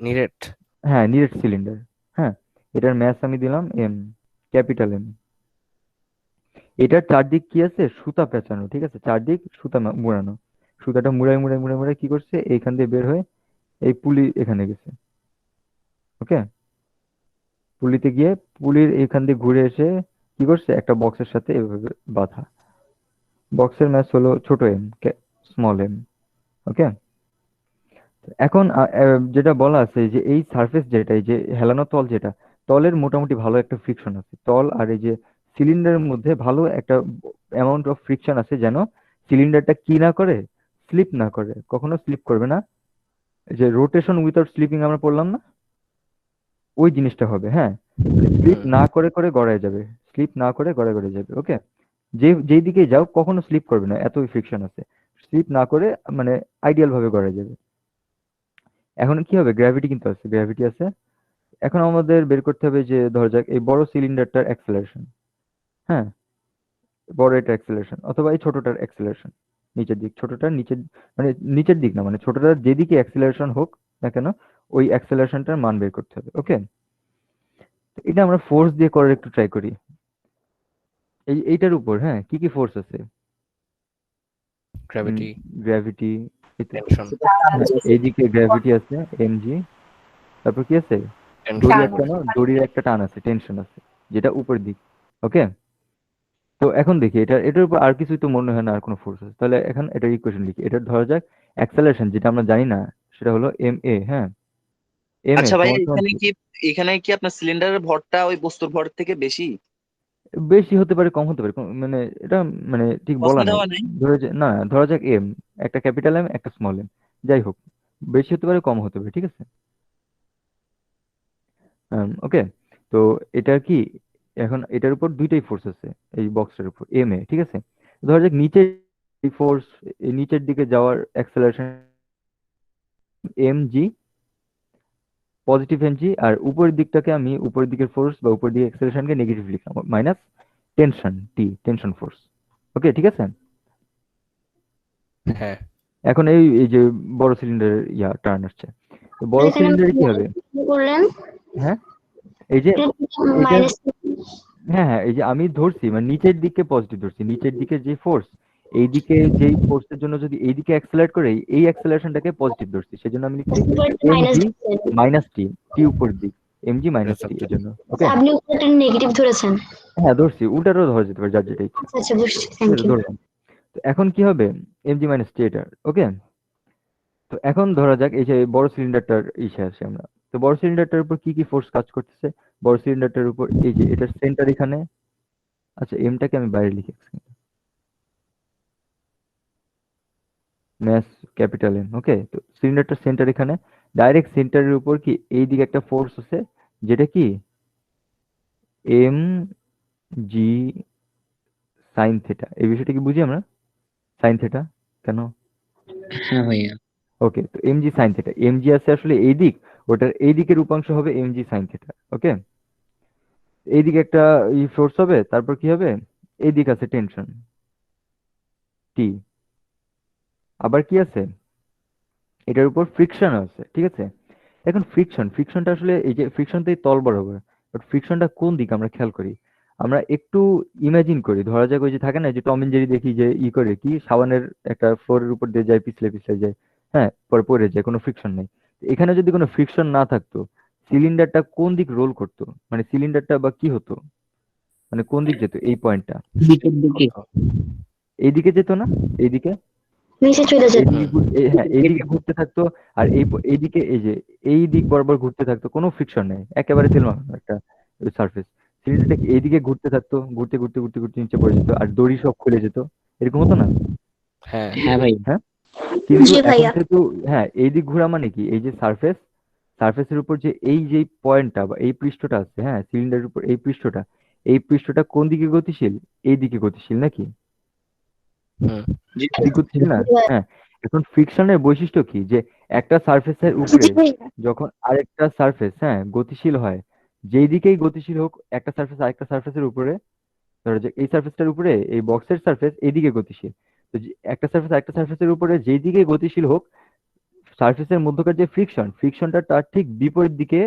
S7: নিরেট,
S13: হ্যাঁ নিরেট সিলিন্ডার, হ্যাঁ, এটার ম্যাচ আমি দিলাম এম, ক্যাপিটাল এম। এটার চারদিক কি আছে সুতা পেঁচানো, ঠিক আছে, চারদিক সুতা মুড়ানো, সুতাটা মুড়াই মুড়াই মুড়াই মুড়াই কি করছে এইখান দিয়ে বের হয়ে এই পুলি এখানে গেছে। ওকে, পুলিতে গিয়ে পুলির এখান দিয়ে ঘুরে এসে কি করছে একটা বক্সের সাথে এভাবে বাঁধা, বক্সের ম্যাচ হলো ছোট এম, স্মল এম। ওকে, এখন যেটা বলা আছে যে এই সারফেস যেটা, এই যে হেলানো তল যেটা, তলের মোটামুটি ভালো একটা ফ্রিকশন আছে, তল আর এই যে সিলিন্ডারের মধ্যে ভালো একটা অ্যামাউন্ট অফ ফ্রিকশন আছে, যেন সিলিন্ডারটা কি না করে, স্লিপ না করে, কখনো স্লিপ করবে না। এই যে রোটেশন উইথাউট স্লিপিং আমরা পড়লাম না, ওই জিনিসটা হবে। হ্যাঁ, স্লিপ না করে করে গড়ায় যাবে, স্লিপ না করে গড়ে গড়ে যাবে। ওকে, যেই দিকে যাও কখনো স্লিপ করবে না, এতই ফ্রিকশন আছে, স্লিপ না করে মানে আইডিয়াল ভাবে গড়ে যাবে। এখন কি হবে, গ্র্যাভিটি কিন্তু আছে, গ্র্যাভিটি আছে। এখন আমাদের বের করতে হবে যে ধরা যাক এই বড় সিলিন্ডারটার অ্যাক্সেলারেশন, হ্যাঁ, বড় এটা অ্যাক্সেলারেশন, অথবা এই ছোটটার অ্যাক্সেলারেশন, নিচের দিক, ছোটটার নিচের, মানে নিচের দিক না, মানে ছোটটার যেদিকে অ্যাক্সেলারেশন হোক না কেন ওই অ্যাক্সেলারেশনটার মান বের করতে হবে। ওকে, এটা আমরা ফোর্স দিয়ে করার একটু ট্রাই করি। এইটার উপর হ্যাঁ কি কি ফোর্স আছে?
S7: গ্র্যাভিটি,
S13: গ্র্যাভিটি,
S7: টেনশন,
S13: এইদিকে গ্র্যাভিটি আছে এমজি, তারপর কি আছে, দড়ির একটা না, দড়ির একটা টান আছে, টেনশন আছে, যেটা উপরের দিক। ওকে, তো এখন দেখি এটার উপর আর কিছুই তো মনে হয় না আর কোনো ফোর্স আছে, তাহলে এখন এটার ইকুয়েশন লিখি। এটা ধরা যাক অ্যাক্সেলারেশন, যেটা আমরা জানি না, সেটা হলো এম এ। হ্যাঁ, এম এ
S15: আচ্ছা ভাই, এখানে কি আপনার সিলিন্ডারের ভরটা ওই বস্তুর ভর থেকে বেশি?
S13: বেশি হতে পারে, কম হতে পারে, মানে এটা মানে ঠিক বলা
S15: প্রশ্ন
S13: নাই।
S15: দেওয়া নেই?
S13: ধরা যাক এম, একটা ক্যাপিটাল এম একটা স্মল এম, যাই হোক, বেশি হতে পারে কম হতে পারে, ঠিক আছে। ওকে, তো এটা কি, এখন এটার উপর দুইটাই ফোর্স আছে, এই বক্সটার উপর এম এ, ঠিক আছে। ধরা যাক নিচে ফোর্স, নিচের দিকে যাওয়ার acceleration M G, positive M G, আর উপরের দিকটাকে আমি উপরের দিকের ফোর্স বা উপরের দিকে অ্যাক্সেলারেশনকে নেগেটিভ লিখলাম, minus tension T, tension force. Okay, ঠিক আছে।
S7: হ্যাঁ,
S13: এখন এই যে বড় সিলিন্ডার টার্ন আসছে, তো বড় সিলিন্ডারে কি হবে? হ্যাঁ, এই যে হ্যাঁ এই যে আমি ধরছি মানে নিচের দিকে পজিটিভ ধরছি, নিচের দিকে যে ফোর্স, এইদিকে যেই ফোর্সের জন্য যদি এইদিকে অ্যাক্সেলারেট করে, এই অ্যাক্সেলারেশনটাকে পজিটিভ ধরছি, সেজন্য আমি লিখছি এমজি মাইনাস টি, টি উপরের দিক, এমজি মাইনাস টি, এর জন্য। ওকে,
S3: আপনি উপরটা নেগেটিভ ধরেছেন?
S13: হ্যাঁ ধরছি, উল্টারও ধরা যেতে পারে, যার যেটা ইচ্ছে।
S3: আচ্ছা বুঝছি, থ্যাংক ইউ।
S13: ধরলাম। তো এখন কি হবে, এমজি মাইনাস টি এটা। ওকে, তো এখন ধরা যাক এই যে বড় সিলিন্ডারটার ইসে আসে আমরা, তো বড় সিলিন্ডারটার উপর কি কি ফোর্স কাজ করতেছে? বড় সিলিন্ডারটার উপর এই যে এটার সেন্টার এখানে, আচ্ছা এমটাকে আমি বাইরে লিখে ম্যাস ক্যাপিটাল এম। ওকে, তো সিলিন্ডারটার সেন্টার এখানে, ডাইরেক্ট সেন্টারের উপর কি এই দিকে একটা ফোর্স আছে, যেটা কি এম জি সাইন থেটা। এই বিষয়টা কি বুঝি আমরা, সাইন থেটা কেন?
S1: হ্যাঁ ভাইয়া।
S13: ওকে, তো এম জি সাইন থেটা, এম জি আছে আসলে এই দিক, ওটার এই দিকের উপাংশ হবে M G sine theta. Okay, এইদিকে একটা ফোর্স হবে, তারপর কি হবে, এই দিক আছে টেনশন টি, আবার কি আছে, এটার উপর ফ্রিকশন আছে, ঠিক আছে। এখন ফ্রিকশনটা আসলে এই যে ফ্রিকশন তো এই তল বরাবর, বাট ফ্রিকশনটা কোন দিকে আমরা খেয়াল করি, আমরা একটু ইমাজিন করি। ধরা যাক ওই যে থাকে না যে টম এন্ড জেরি দেখি যে করে কি সাবানের একটা ফ্লোরের উপর দিয়ে যায়, পিছলে পিছলে যায়, হ্যাঁ পরে পড়ে যায়, কোনো ফ্রিকশন নেই। এখানে যদি কোনো ফ্রিকশন না থাকতো, সিলিন্ডারটা কোন দিক রোল করতো, মানে সিলিন্ডারটা বা কি হতো, মানে কোন দিক যেত, এই পয়েন্টটা এইদিকে যেত না, এইদিকে
S3: নিচে চলে যেত।
S13: হ্যাঁ এইদিকে ঘুরতে থাকতো, আর এইদিকে এই যে এই দিক বরাবর ঘুরতে থাকতো, কোনো ফ্রিকশন নেই, একেবারে তেলমাখানো একটা সারফেস। সিলিন্ডারটা এইদিকে ঘুরতে থাকতো, ঘুরতে ঘুরতে ঘুরতে ঘুরতে নিচে পড়ে যেত, আর দড়ি সব খুলে যেত, এরকম হতো না?
S7: হ্যাঁ
S1: হ্যাঁ ভাই।
S13: হ্যাঁ, কিন্তু এখন কিন্তু হ্যাঁ এই দিক ঘোরা মানে কি, এই যে সারফেসের উপর যে এই যে পয়েন্টটা বা এই পৃষ্ঠটা আছে, হ্যাঁ সিলিন্ডারের উপর এই পৃষ্ঠটা কোন দিকে গতিশীল, এই দিকে গতিশীল নাকি? গতিশীল না? হ্যাঁ, এখন ফ্রিকশনের বৈশিষ্ট্য কি, যে একটা সারফেসের উপরে যখন আরেকটা সারফেস হ্যাঁ গতিশীল হয়, যেই দিকেই গতিশীল হোক, একটা সারফেস আরেকটা সারফেসের উপরে, ধরো যে এই সারফেসটার উপরে এই বক্সের সারফেস এইদিকে গতিশীল, তো একটা সারফেস আরেকটা সারফেসের উপরে যেই দিকে গতিশীল হোক, সারফেসের মধ্যকার যে ফ্রিকশনটা তার ঠিক বিপরীত দিকে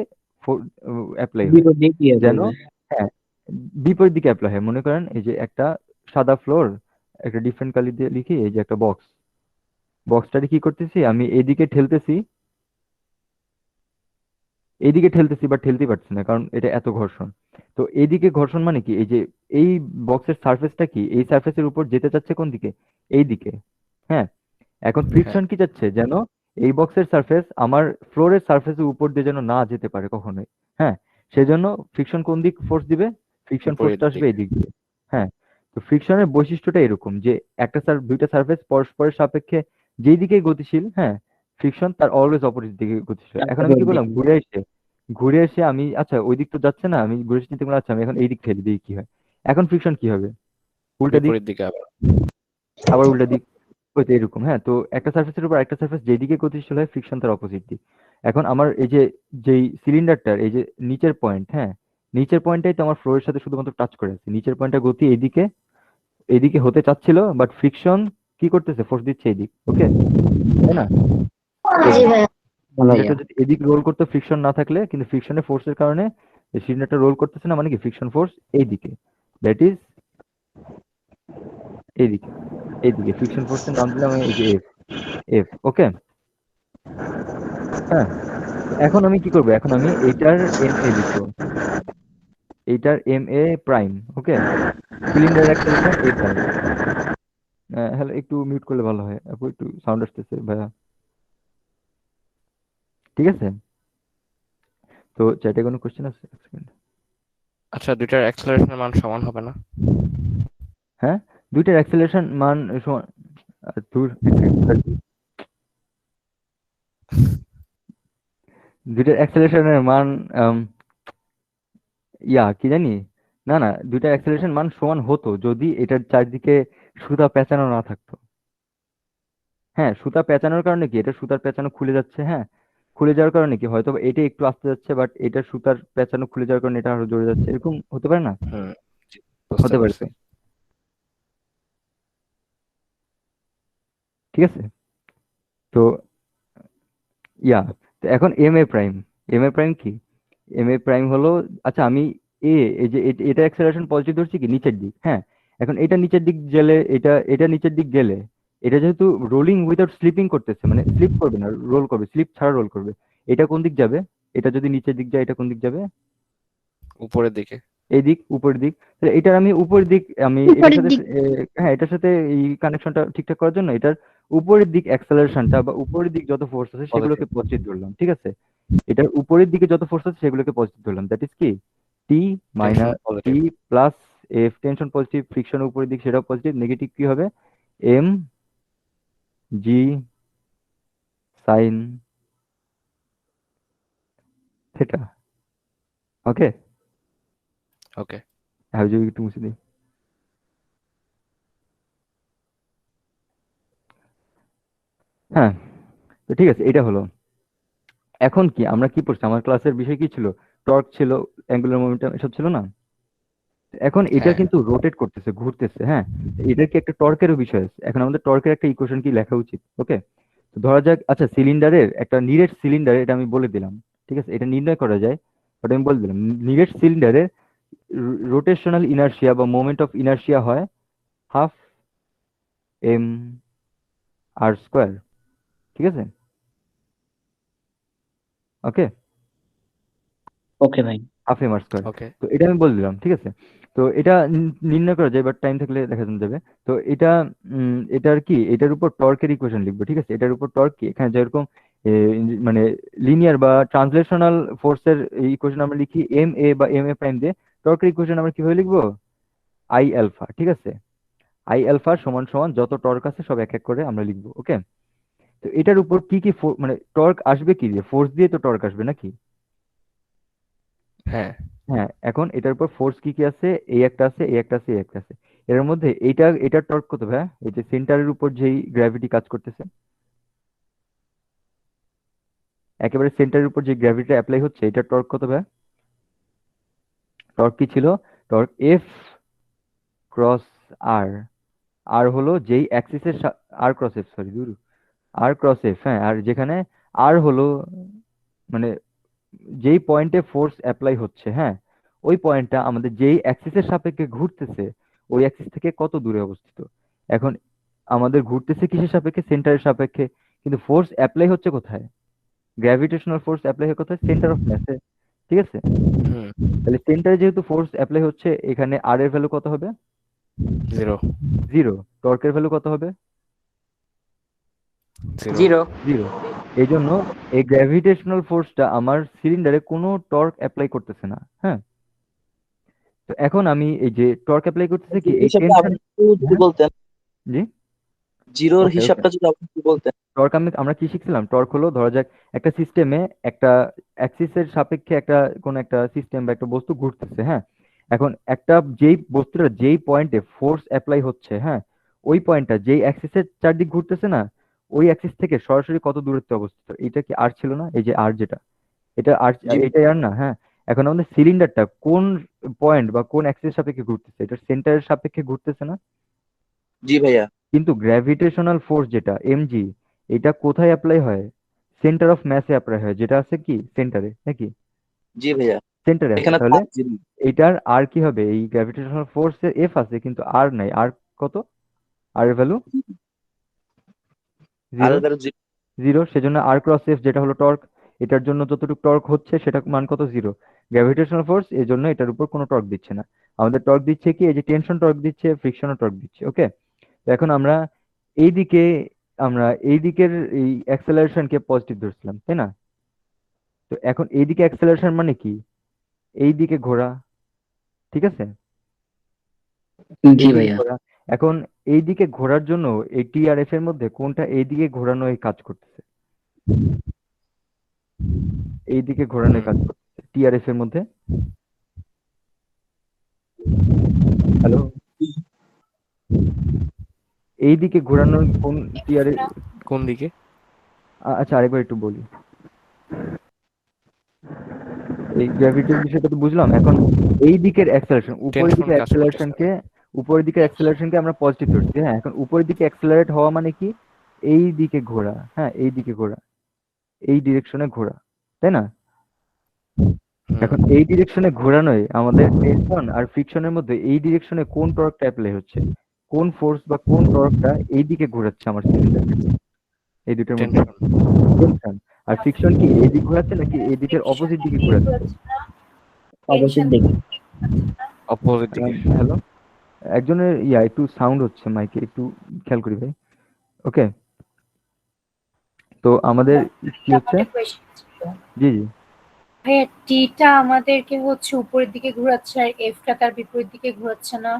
S13: অ্যাপ্লাই হয়, যেন হ্যাঁ বিপরীত দিকে অ্যাপ্লাই হয়। মনে করেন এই যে একটা সাদা ফ্লোর, একটা ডিফারেন্ট কালার দিয়ে লিখি, এই যে একটা বক্সটাকে কি করতেছি আমি এইদিকে ঠেলতেছি, বা ঠেলতে পারছি না, কারণ এটা এত ঘর্ষণ। তো এইদিকে ঘর্ষণ মানে কি, এই যে এই বক্সের সারফেসটা কি এই সারফেসের উপর যেতে চাচ্ছে কোন দিকে, এই দিকে। হ্যাঁ, এখন ফ্রিকশন কি চাচ্ছে, যেন এই বক্সের সারফেস আমার ফ্লোরের সারফেসের উপর দিয়ে যেন না যেতে পারে কখনোই। হ্যাঁ, সেজন্য ফ্রিকশন কোন দিক ফোর্স দিবে? ফ্রিকশন
S7: উপরের
S13: ফোর্সটা আসবে
S7: দিকে।
S13: এই দিক দিয়ে। হ্যাঁ, তো ফ্রিকশনের বৈশিষ্ট্যটা এরকম যে দুইটা সারফেস পরস্পরের সাপেক্ষে যেই দিকে গতিশীল, হ্যাঁ, ফ্রিকশন তার অলওয়েজ অপোজিট দিকে গতিশীল। এখন আমি কি করলাম, ঘুরে এসে আমি আচ্ছা ওই দিক তো যাচ্ছে না, আমি ঘুরে এসে চিন্তা করলাম আচ্ছা আমি এখন এই দিক ঠেলে দিই কি হয়। এখন ফ্রিকশন কি হবে? উল্টা দিক,
S7: বিপরীত দিকে আবার।
S13: আবার উল্টা দিক, ওই তো এরকম। হ্যাঁ, তো একটা সারফেসের উপর একটা সারফেস যেদিকে গতিশীল হয় ফ্রিকশন তার অপোজিট দিক। এখন আমার এই যে যেই সিলিন্ডারটার এই যে নিচের পয়েন্ট, হ্যাঁ, নিচের পয়েন্টটাই তো আমার ফ্লোরের সাথে শুধুমাত্র টাচ করে আছে। নিচের পয়েন্টটা গতি এইদিকে হতে চাচ্ছিল, বাট ফ্রিকশন কি করতেছে? ফোর্স দিচ্ছে এইদিক। ওকে, তাই না?
S3: জি ভাইয়া।
S13: সিলিন্ডারটা যদি এদিক রোল করতে ফ্রিকশন না থাকলে, কিন্তু ফ্রিকশনের ফোর্সের কারণে সিলিন্ডারটা রোল করতেছে না, মানে কি ফ্রিকশন ফোর্স এইদিকে, দ্যাট ইজ এইদিকে ফ্রিকশন ফোর্সের নাম দিলাম এই যে এফ। ওকে, হ্যাঁ, এখন আমি কি করবো? এখন আমি এইটার এম এ লিখবো, এইটার M A prime. Okay, cylinder acceleration A prime. Hello, একটু মিউট করলে ভালো হয়, আপু একটু সাউন্ড আসতেছে ভাইয়া। ঠিক আছে, তো চ্যাটে কোনো কোশ্চেন আছে? এক সেকেন্ড।
S7: আচ্ছা, দুইটার অ্যাক্সেলারেশনের মান সমান হবে না?
S13: হ্যাঁ, দুইটার অ্যাক্সেলারেশন মান সমান। দূর, দুইটার অ্যাক্সেলারেশনের মান কি জানি, না দুইটার অ্যাক্সেলারেশন মান সমান হতো যদি এটার চারদিকে সুতা পেঁচানো না থাকতো। হ্যাঁ, সুতা পেঁচানোর কারণে কি, এটা সুতার পেঁচানো খুলে যাচ্ছে। হ্যাঁ, খুলে যাওয়ার কারণে কি হয়তো এটা একটু আস্তে যাচ্ছে, বাট এটা সুতার পেঁচানো খুলে যাওয়ার কারণে এটা আরো জোরে যাচ্ছে, এরকম হতে পারে না?
S7: বুঝতে
S13: হতে পারে
S7: পারছি।
S13: তো। ঠিক আছে, তো তো এখন এম এ প্রাইম কি? এম এ প্রাইম হলো, আচ্ছা আমি এই যে এটা অ্যাক্সেলারেশন পজিটিভ ধরছি কি নিচের দিক। হ্যাঁ, এখন এটা নিচের দিক গেলে এটা নিচের দিক গেলে এটা যেহেতু রোলিং উইদাউট স্লিপিং করতেছে, মানে স্লিপ করবে না, রোল করবে, স্লিপ ছাড়া রোল করবে। এটা কোন দিক যাবে? এটা যদি নিচের দিক যায় এটা কোন দিক যাবে?
S7: উপরের দিকে।
S13: এই দিক, উপরের দিক। তাহলে এটার আমি উপরের দিক, আমি এটার সাথে হ্যাঁ এটার সাথে এই কানেকশনটা ঠিকঠাক করার জন্য এটার উপরের দিক অ্যাক্সেলারেশনটা বা উপরের দিক যত ফোর্স আছে সেগুলোকে পজিটিভ ধরলাম। ঠিক আছে, এটার উপরের দিকে যত ফোর্স আছে সেগুলোকে পজিটিভ ধরলাম। দ্যাট ইজ কি T minus T plus F, tension positive, friction উপরের দিক সেটাও পজিটিভ, নেগেটিভ কি হবে? M G sine theta. Okay
S7: okay,
S13: হাউজি একটু মুছে দিই। হ্যাঁ, তো ঠিক আছে, এটা হলো। এখন কি আমরা কি পড়ছি? আমার ক্লাসের বিষয় কি ছিল? টর্ক ছিল, অ্যাঙ্গুলার মোমেন্টাম, এসব ছিল না? এখন এটা কিন্তু রোটেট করতেছে, ঘুরতেছে। হ্যাঁ, এটার কি একটা টর্কেরও বিষয় আছে। এখন আমাদের টর্কের একটা ইকুয়েশন কি লেখা উচিত। ওকে, তো ধরা যাক আচ্ছা সিলিন্ডারের একটা নিরেট সিলিন্ডার, এটা আমি বলে দিলাম। ঠিক আছে, এটা নির্ণয় করা যায়, বাট আমি বলে দিলাম নিরেট সিলিন্ডারের রোটেশনাল ইনার্শিয়া বা মোমেন্ট অফ ইনার্শিয়া হয় হাফ এম আর স্কোয়ার। ঠিক আছে, ওকে
S1: ওকে ভাই।
S13: Half M r square.
S7: ওকে।
S13: তো এটা আমি বলে দিলাম। ঠিক আছে, তো এটা নির্ণয় করা যায়, বাট টাইম থাকলে দেখা যাবে। তো এটার কি, এটার উপর টর্কের ইকুয়েশন লিখবো। ঠিক আছে, এটার উপর টর্ক কি, এখানে যেরকম মানে লিনিয়ার বা ট্রান্সলেশনাল ফোর্সের ইকুয়েশন আমরা লিখি এম এ বা এম এ প্রাইম দিয়ে, টর্কের ইকুয়েশন আমরা কিভাবে লিখবো? I alpha. ঠিক আছে, আই আলফা সমান সমান যত টর্ক আছে সব এক এক করে আমরা লিখবো। ওকে, তো এটার উপর কি কি মানে টর্ক আসবে কি দিয়ে? ফোর্স দিয়ে তো টর্ক আসবে নাকি?
S7: হ্যাঁ
S13: হ্যাঁ, এখন এটার উপর ফোর্স কি কি আছে? এই একটা আছে, এই একটা আছে, এই একটা আছে। এর মধ্যে এটার টর্ক কত ভাই? এই যে সেন্টারের উপর যেই গ্র্যাভিটি কাজ করতেছে, একেবারে সেন্টারের উপর যে গ্র্যাভিটি অ্যাপ্লাই হচ্ছে, এটার টর্ক কত ভাই? টর্ক কি ছিল? টর্ক এফ ক্রস আর। আর হলো যেই অ্যাক্সিসের আর ক্রস এফ, সরি দূর, আর ক্রস এফ। হ্যাঁ, আর যেখানে আর হলো মানে যেই পয়েন্টে ফোর্স অ্যাপ্লাই হচ্ছে, হ্যাঁ, ওই পয়েন্টটা আমাদের যেই অ্যাক্সিসের সাপেক্ষে ঘুরতেছে ওই অ্যাক্সিস থেকে কত দূরে অবস্থিত। এখন আমাদের ঘুরতেছে কিসের সাপেক্ষে? সেন্টারের সাপেক্ষে, কিন্তু ফোর্স অ্যাপ্লাই হচ্ছে কোথায়? গ্র্যাভিটেশনাল ফোর্স অ্যাপ্লাই হয় কোথায়? সেন্টার অফ ম্যাসে। ঠিক আছে, তাহলে সেন্টারে যেহেতু ফোর্স অ্যাপ্লাই হচ্ছে, এখানে আর এর ভ্যালু কত হবে? জিরো। টর্কের ভ্যালু কত হবে?
S1: জিরো।
S13: জিরো। এই জন্য এই গ্র্যাভিটেশনাল ফোর্সটা আমার সিলিন্ডারে কোনো টর্ক অ্যাপ্লাই করতেছে না। হ্যাঁ, তো এখন আমি এই যে টর্ক অ্যাপ্লাই করতেছে কি এই
S15: হিসাবটা
S13: টেনশন।
S15: আপনি একটু যদি বলতেন,
S13: জি,
S15: জিরোর
S13: ওকে ওকে।
S15: হিসাবটা যদি আপনি একটু বলতেন।
S13: টর্ক আমরা কি শিখছিলাম? টর্ক হলো ধরা যাক একটা সিস্টেমে একটা অ্যাক্সিসের সাপেক্ষে একটা কোন একটা সিস্টেম বা একটা বস্তু ঘুরতেছে। হ্যাঁ, এখন একটা যেই বস্তুটা যেই পয়েন্টে ফোর্স অ্যাপ্লাই হচ্ছে, হ্যাঁ, ওই পয়েন্টটা যেই অ্যাক্সিসের চারদিক ঘুরতেছে না, ওই অ্যাক্সিস থেকে সরাসরি কত দূরত্বে অবস্থিত? এটা কি আর ছিল না? এই যে আর যেটা, এটা আর,
S15: জি
S13: এটাই আর না? হ্যাঁ, এখন আমাদের সিলিন্ডারটা কোন পয়েন্ট বা কোন অ্যাক্সিসের সাপেক্ষে ঘুরতেছে? এটা সেন্টারের সাপেক্ষে ঘুরতেছে না?
S15: জি ভাইয়া।
S13: কিন্তু গ্র্যাভিটেশনাল ফোর্স যেটা এমজি, এটা কোথায় অ্যাপ্লাই হয়? সেন্টার অফ ম্যাসে অ্যাপ্লাই হয়, যেটা আছে কি সেন্টারে, নাকি
S15: জি ভাইয়া,
S13: সেন্টারে আছে।
S15: এখানে
S13: তাহলে
S15: তার জিরো।
S13: এটার আর কি হবে? এই গ্র্যাভিটেশনাল ফোর্সের এফ আছে কিন্তু আর নাই। আর কত? আর এর ভ্যালু
S15: আর
S13: জিরো।
S15: দ্বারা জিরো।
S13: জিরো, সেজন্য আর ক্রস এফ যেটা হলো টর্ক, এটার জন্য যতটুকু টর্ক হচ্ছে সেটা মান কত? জিরো। গ্র্যাভিটেশনাল ফোর্স এর জন্য এটার উপর কোনো টর্ক দিচ্ছে না। আমাদের টর্ক দিচ্ছে কি? এই যে টেনশন টর্ক দিচ্ছে, ফ্রিকশনও টর্ক দিচ্ছে। ওকে, এখন আমরা এইদিকে এই দিকের এই অ্যাক্সেলারেশনকে পজিটিভ ধরছিলাম, তাই না? তো এখন এইদিকে অ্যাক্সেলারেশন মানে কি? এই দিকে ঘোরা, ঠিক আছে?
S1: জি
S13: এইদিকে
S1: ভাইয়া।
S13: ঘোরা। এখন এইদিকে ঘোরার জন্য এই টি আর এফ এর মধ্যে কোনটা এইদিকে ঘোরানো এই কাজ করতেছে? এইদিকে ঘোরানো কাজ করতেছে টি আর এফ এর মধ্যে। হ্যালো, এইদিকে ঘোরানো কোন টি আর?
S7: কোন দিকে?
S13: আচ্ছা, আরেকবার একটু বলি। এই গ্র্যাভিটির বিষয়টা তো বুঝলাম। এখন এই দিকের অ্যাক্সেলারেশন, উপরের দিকে অ্যাক্সেলারেশনকে আমরা পজিটিভ ধরছি। হ্যাঁ, এখন উপরের দিকে অ্যাক্সেলারেট হওয়া মানে কি? এই দিকে ঘোরা। হ্যাঁ, এই দিকে ঘোরা, এই ডিরেকশনে ঘোরা, তাই না? এখন এই ডিরেকশনে ঘোরানোয় আমাদের টেনশন আর ফ্রিকশনের মধ্যে এই ডিরেকশনে কোন টর্কটা অ্যাপ্লাই হচ্ছে? কোন ফোর্স বা কোন টর্কটা এই দিকে ঘোরাচ্ছে আমার সিলিন্ডারকে? এই দুটোর মধ্যে টেনশন। আর ফ্রিকশন কি এই দিকে ঘোরাচ্ছে নাকি এই দিকের অপোজিট দিকে ঘোরাচ্ছে?
S1: অপোজিট দিকে।
S7: অপোজিট দিকে।
S13: হ্যালো, একজনের একটু সাউন্ড হচ্ছে মাইকে, একটু খেয়াল করি ভাই। ওকে, তো আমাদের কি হচ্ছে? জি জি,
S10: ভাইয়া টিটা আমাদেরকে হচ্ছে উপরের দিকে ঘোরাচ্ছে আর এফটা তার বিপরীত দিকে ঘোরাচ্ছে না।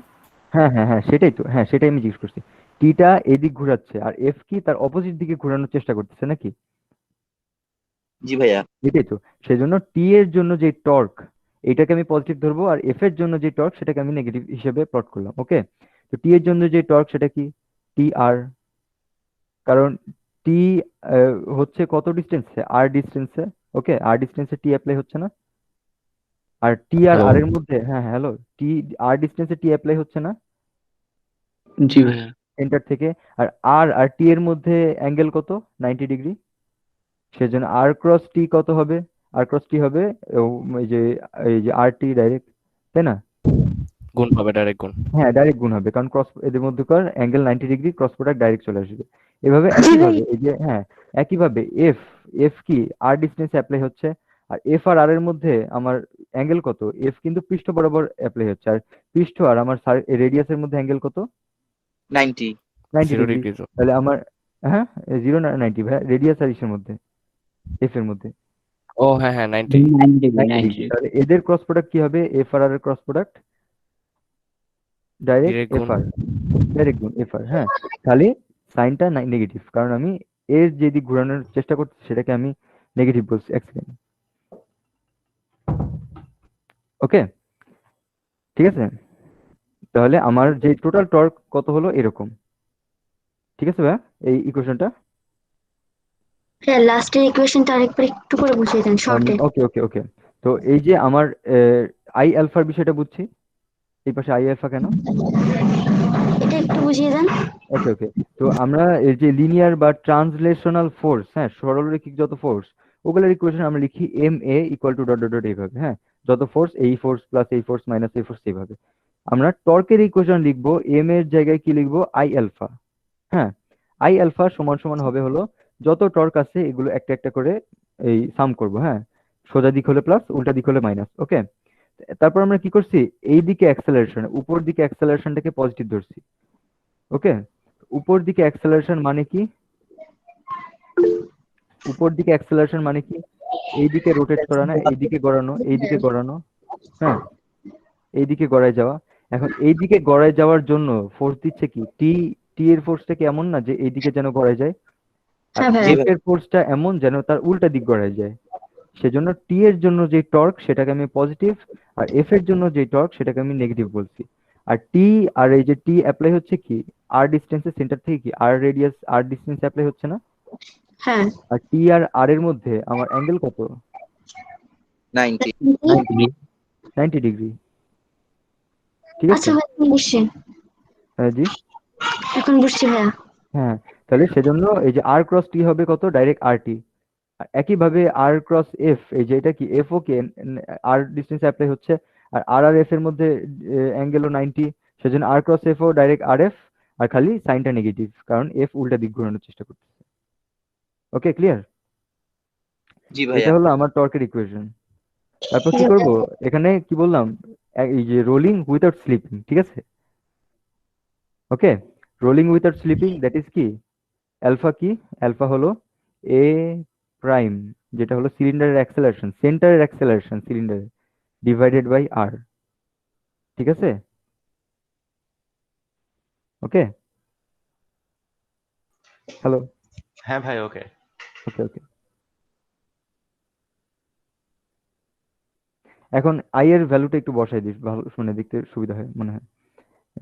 S13: হ্যাঁ হ্যাঁ হ্যাঁ, সেটাই তো। হ্যাঁ, সেটাই আমি জিজ্ঞেস করছি। টিটা এদিক ঘোরাচ্ছে আর এফ কি তার অপোজিট দিকে ঘোরানোর চেষ্টা করতেছে নাকি?
S15: জি ভাইয়া।
S13: এটাই তো। সেজন্য টি এর জন্য যে টর্ক, এটাকে আমি পজিটিভ ধরবো, আর এফ এর জন্য যে টর্ক সেটাকে আমি নেগেটিভ হিসেবে প্লট করলাম। ওকে, তো টি এর জন্য যে টর্ক সেটা কি? টি আর। কারণ টি হচ্ছে কত ডিস্টেন্সে? আর ডিস্টেন্সে। ওকে, আর ডিস্টেন্সে টি অ্যাপ্লাই হচ্ছে না? আর টি আর আর এর মধ্যে, হ্যাঁ হ্যালো, টি আর ডিস্টেন্সে টি অ্যাপ্লাই হচ্ছে না
S1: জি ভাইয়া।
S13: সেন্টার থেকে? আর আর টি এর মধ্যে অ্যাঙ্গেল কত? 90 ডিগ্রি। সেজন্য আর ক্রস টি কত হবে? আর ক্রস টি হবে এই যে আর টি ডাইরেক্ট, তাই না?
S7: গুণ হবে, ডাইরেক্ট গুণ।
S13: হ্যাঁ, ডাইরেক্ট গুণ হবে, কারণ ক্রস এদের মধ্যকার angle 90 degree, cross product direct চলে আসবে। এভাবে একইভাবে এই যে, হ্যাঁ, একইভাবে এফ এফ কি আর ডিস্টেন্স অ্যাপ্লাই হচ্ছে, আর এফ আর আর এর মধ্যে আমার অ্যাঙ্গেল কত? এফ কিন্তু পৃষ্ঠ বরাবর অ্যাপ্লাই হচ্ছে, আর পৃষ্ঠ আর আমার রেডিয়াসের মধ্যে অ্যাঙ্গেল কত?
S15: 90
S13: 90 ডিগ্রি। তাহলে আমার, হ্যাঁ, 0 না 90 ভাই, রেডিয়াস আর ইসের মধ্যে, এফ এর মধ্যে।
S7: ও হ্যাঁ হ্যাঁ, 90
S13: ডিগ্রি। তাহলে এদের ক্রস প্রোডাক্ট কি হবে? এফ আর আর এর cross product direct F R, direct গুণ এফ আর। হ্যাঁ, তাহলে সাইনটা নেগেটিভ, কারণ আমি এর যে দিক ঘোরানোর চেষ্টা করছি সেটাকে আমি নেগেটিভ বলছি। এক সেকেন্ড। ওকে, ঠিক আছে। তাহলে আমার যে টোটাল টর্ক কত হলো এরকম, ঠিক আছে ভাই? এই ইকুয়েশনটা,
S3: হ্যাঁ, লাস্টের ইকুয়েশনটা আরেকবার একটু করে বুঝিয়ে দেন শর্টে।
S13: ওকে ওকে ওকে। তো এই যে আমার আই আলফার বিষয়টা বুঝছি, এই পাশে আই আলফা কেন,
S3: এটা একটু বুঝিয়ে দেন।
S13: ওকে ওকে। তো আমরা এই যে লিনিয়ার বা ট্রান্সলেশনাল ফোর্স, হ্যাঁ, সরলরৈখিক যত ফোর্স, ওগুলোর ইকুয়েশন আমরা লিখি m a equal to dot dot dot এইভাবে। হ্যাঁ, যত ফোর্স, এই ফোর্স প্লাস এই ফোর্স মাইনাস এই ফোর্স, এইভাবে। আমরা টর্কের ইকুয়েশন লিখবো, এম এর জায়গায় কি লিখবো? I alpha. হ্যাঁ, আই আলফা সমান সমান হবে হলো যত টর্ক আছে এগুলো একটা একটা করে এই সাম করব। হ্যাঁ, সোজা দিক হলে প্লাস, উল্টা দিক হলে মাইনাস। ওকে, তারপর আমরা কি করছি? এই দিকে অ্যাক্সেলারেশন, উপর দিকে অ্যাক্সেলারেশনটাকে পজিটিভ ধরছি। ওকে, উপর দিকে অ্যাক্সেলারেশন মানে কি? উপর দিকে অ্যাক্সেলারেশন মানে কি? এইদিকে রোটেট করা না, এইদিকে গড়ানো, এইদিকে গড়ানো, হ্যাঁ, এইদিকে গড়ায় যাওয়া। এখন এইদিকে গড়ায় যাওয়ার জন্য ফোর্স দিচ্ছে কি? টি এর ফোর্সটা কি এমন না যে এইদিকে যেন গড়ায় যায়, আর
S3: হ্যাঁ ভাইয়া।
S13: এফ এর ফোর্সটা এমন যেন তার উল্টা দিক গড়ায় যায়। সেজন্য টি এর জন্য যে টর্ক সেটাকে আমি পজিটিভ, আর এফ এর জন্য যে টর্ক সেটাকে আমি নেগেটিভ বলছি। আর টি আর এই যে টি অ্যাপ্লাই হচ্ছে কি আর ডিস্টেন্সের সেন্টার থেকে কি আর রেডিয়াস আর ডিস্টেন্স অ্যাপ্লাই হচ্ছে না?
S3: হ্যাঁ।
S13: আর টি আর এর মধ্যে আমার অ্যাঙ্গেল কত?
S15: 90
S13: 90 ডিগ্রি। ঠিক আছে?
S3: আচ্ছা ভাই এখন বুঝছি,
S13: হ্যাঁ জি,
S3: এখন বুঝছি ভাইয়া।
S13: হ্যাঁ। তাহলে সেজন্য এই যে আর ক্রস টি হবে কত? ডাইরেক্ট আর টি। একইভাবে আর ক্রস এফ, এই যে এটা কি এফ ও কে আর ডিস্টেন্স অ্যাপ্লাই হচ্ছে, আর আর এফ এর মধ্যে অ্যাঙ্গেলও 90, সেজন্য আর ক্রস এফ ও ডাইরেক্ট আর এফ, আর খালি সাইনটা নেগেটিভ কারণ এফ উল্টা দিক ঘোরানোর চেষ্টা করতেছে। ওকে, ক্লিয়ার?
S15: জি
S13: এটা
S15: ভাইয়া।
S13: হলো আমার টর্কের ইকুয়েশন। তারপর কি করব? এখানে কি বললাম? এই যে রোলিং উইথাউট স্লিপিং, ঠিক আছে? Okay, rolling without slipping that is কি? অ্যালফা কি? অ্যালফা হলো এ প্রাইম, যেটা হলো সিলিন্ডারের অ্যাক্সেলারেশন, সেন্টারের অ্যাক্সেলারেশন সিলিন্ডারের, ডিভাইডেড বাই আর। ঠিক আছে? ওকে, হ্যালো,
S14: হ্যাঁ ভাই, ওকে।
S13: ওকে ওকে। এখন আই এর ভ্যালুটা একটু বসাই দিস, ভালো শুনে দেখতে সুবিধা হয় মনে হয়।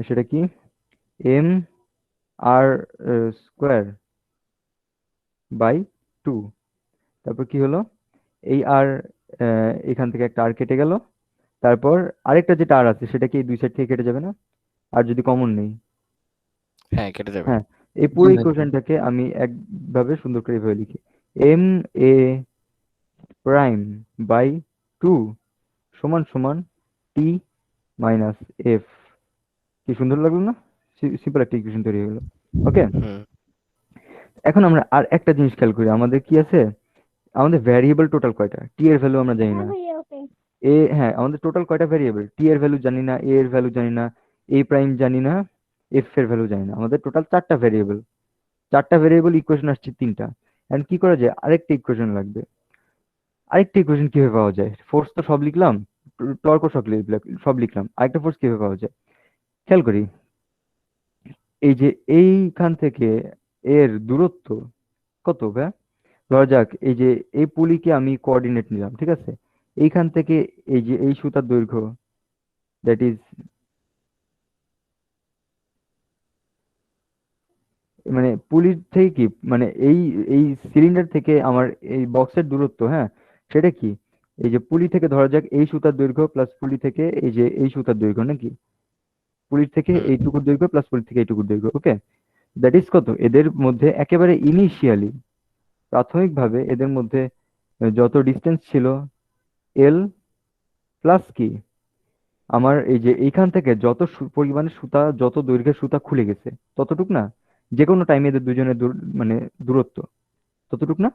S13: সেটা কি? M r square by 2। তারপর কি হলো? এই আর এখান থেকে একটা আর কেটে গেল, তারপর আরেকটা যেটা আর আছে সেটা কি এই দুই সাইড থেকে কেটে যাবে না? আর যদি কমন নেই,
S7: হ্যাঁ কেটে যাবে।
S13: হ্যাঁ, এই পুরো ইকুয়েশনটাকে আমি একভাবে সুন্দর করে এভাবে লিখি, এম এ প্রাইম বাই 2 সমান সমান টি মাইনাস এফ। কি সুন্দর লাগলো না? সিম্পল একটা ইকুয়েশন তৈরি হয়ে গেল। ওকে, এখন আমরা আর একটা জিনিস খেয়াল করি, আমাদের কি আছে? আমাদের ভ্যারিয়েবল টোটাল কয়টা? টি এর ভ্যালু আমরা জানি না। হ্যাঁ, আমাদের টোটাল কয়টা ভ্যারিয়েবল? টি এর ভ্যালু জানি না, এ এর ভ্যালু জানি না, এ প্রাইম জানি না, এফ এর ভ্যালু জানি না। আমাদের টোটাল 4টা ভ্যারিয়েবল। 4টা ভ্যারিয়েবল, ইকুয়েশন আসছে 3টা। এন্ড কি করা যায়? আরেকটা ইকুয়েশন লাগবে। আরেকটা ইকুয়েশন কিভাবে পাওয়া যায়? ফোর্স তো সব লিখলাম, টর্কও সব লিখলাম, আরেকটা ফোর্স কিভাবে পাওয়া যায়? খেয়াল করি, এই যে এইখান থেকে এর দূরত্ব কত ভাই? ধরা যাক এই যে এই পুলিকে আমি কোঅর্ডিনেট নিলাম, ঠিক আছে? এইখান থেকে এই যে এই সুতার দৈর্ঘ্য, দ্যাট ইজ মানে পুলির থেকে কি মানে এই এই সিলিন্ডার থেকে আমার এই বক্সের দূরত্ব, হ্যাঁ, সেটা কি? এই যে পুলি থেকে ধরা যাক এই সুতার দৈর্ঘ্য প্লাস পুলি থেকে এই যে এই সুতার দৈর্ঘ্য, নাকি? পুলির থেকে এইটুকুর দৈর্ঘ্য প্লাস পুলি থেকে এইটুকুর দৈর্ঘ্য। ওকে, দ্যাট ইজ কত? এদের মধ্যে একেবারে ইনিশিয়ালি, প্রাথমিকভাবে এদের মধ্যে যত ডিস্টেন্স ছিল এল প্লাস কি আমার এই যে এইখান থেকে যত পরিমাণে সুতা, যত দৈর্ঘ্যের সুতা খুলে গেছে ততটুক না? যে কোনো টাইমে এদের দুজনের মানে দূরত্ব ততটুক না?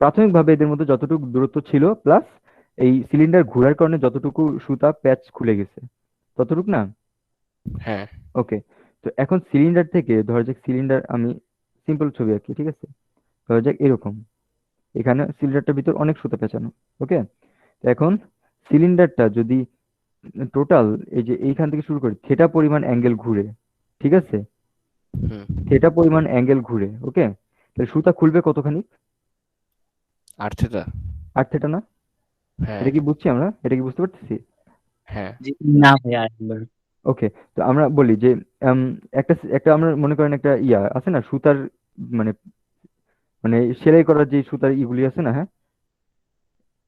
S13: প্রাথমিকভাবে এদের মধ্যে যতটুকু দূরত্ব ছিল প্লাস এই সিলিন্ডার ঘোরার কারণে যতটুকু সুতা প্যাচ খুলে গেছে ততটুক না?
S7: হ্যাঁ।
S13: ওকে, তো এখন সিলিন্ডার থেকে ধরা যাক, সিলিন্ডার আমি সিম্পল ছবি আঁকি, ঠিক আছে? ধরা যাক এরকম, এখানে সিলিন্ডারটার ভিতর অনেক সুতা পেঁচানো। ওকে, তো এখন সিলিন্ডারটা যদি টোটাল এই যে এইখান থেকে শুরু করি থেটা পরিমাণ অ্যাঙ্গেল ঘুরে, ঠিক আছে? থেটা পরিমাণ অ্যাঙ্গেল ঘুরে, ওকে, তাহলে সুতা খুলবে কতখানি?
S7: 8 থিটা।
S13: 8 থেটা না?
S7: হ্যাঁ।
S13: এটা কি বুঝছি আমরা? এটা কি বুঝতে পারতেছি?
S7: হ্যাঁ।
S8: না ভাইয়া একবার।
S13: ওকে, তো আমরা বলি যে একটা একটা আমরা মনে করেন একটা ইয়া আছে না সুতার, মানে মানে সেলাই করার যে সুতার ইগুলি আছে না, হ্যাঁ,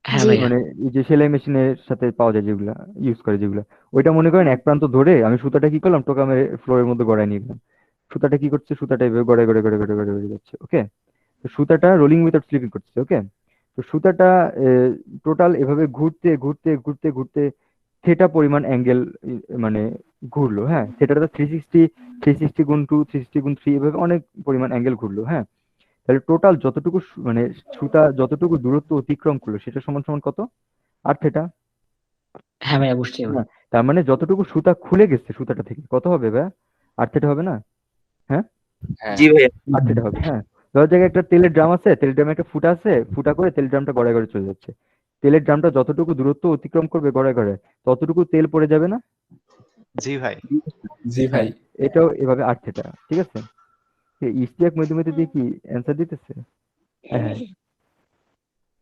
S8: হ্যাঁ ভাইয়া।
S13: মানে এই যে সেলাই মেশিনের সাথে পাওয়া যায় যেগুলা ইউজ করে যেগুলা, ওইটা মনে করেন এক প্রান্ত ধরে আমি সুতাটা কি করলাম, টোকা মেরে ফ্লোরের মধ্যে গড়ায় নিয়ে গেলাম। সুতাটা কি করছে? সুতাটা এভাবে গড়ায় গড়ায় গড়ায় গড়ায় গড়ায় গড়ায় যাচ্ছে। ওকে, তো সুতাটা রোলিং উইথাউট স্লিপিং করছে। ওকে, তো সুতাটা টোটাল এভাবে ঘুরতে ঘুরতে ঘুরতে ঘুরতে থেটা পরিমাণ অ্যাঙ্গেল মানে ঘুরলো, হ্যাঁ, থেটাটা 360 গুণ 2, 360 গুণ 3, এভাবে অনেক পরিমাণ অ্যাঙ্গেল ঘুরলো, হ্যাঁ। তাহলে টোটাল যতটুকু মানে সুতা যতটুকু দূরত্ব অতিক্রম করলো সেটা সমান সমান কত? 8 থেটা।
S8: হ্যাঁ ভাইয়া বুঝছি এবার।
S13: তার মানে যতটুকু সুতা খুলে গেছে সুতাটা থেকে কত হবে ভাই? 8 থেটা হবে না? হ্যাঁ
S15: জি ভাইয়া।
S13: 8 থেটা হবে, হ্যাঁ। ধরা যাক একটা তেলের ড্রাম আছে, তেলের ড্রামে একটা ফুটা আছে, ফুটা করে তেলের ড্রামটা গড়ায় গড়ে চলে যাচ্ছে। তেলের ড্রামটা যতটুকু দূরত্ব অতিক্রম করবে গড়ায় গড়ে, ততটুকু তেল পড়ে যাবে না?
S14: জি ভাই।
S2: জি ভাই।
S13: এটাও এভাবে আর থেটা, ঠিক আছে? ইস্তিয়াক মধ্যে দিয়ে কি অ্যান্সার দিতেছে? হ্যাঁ।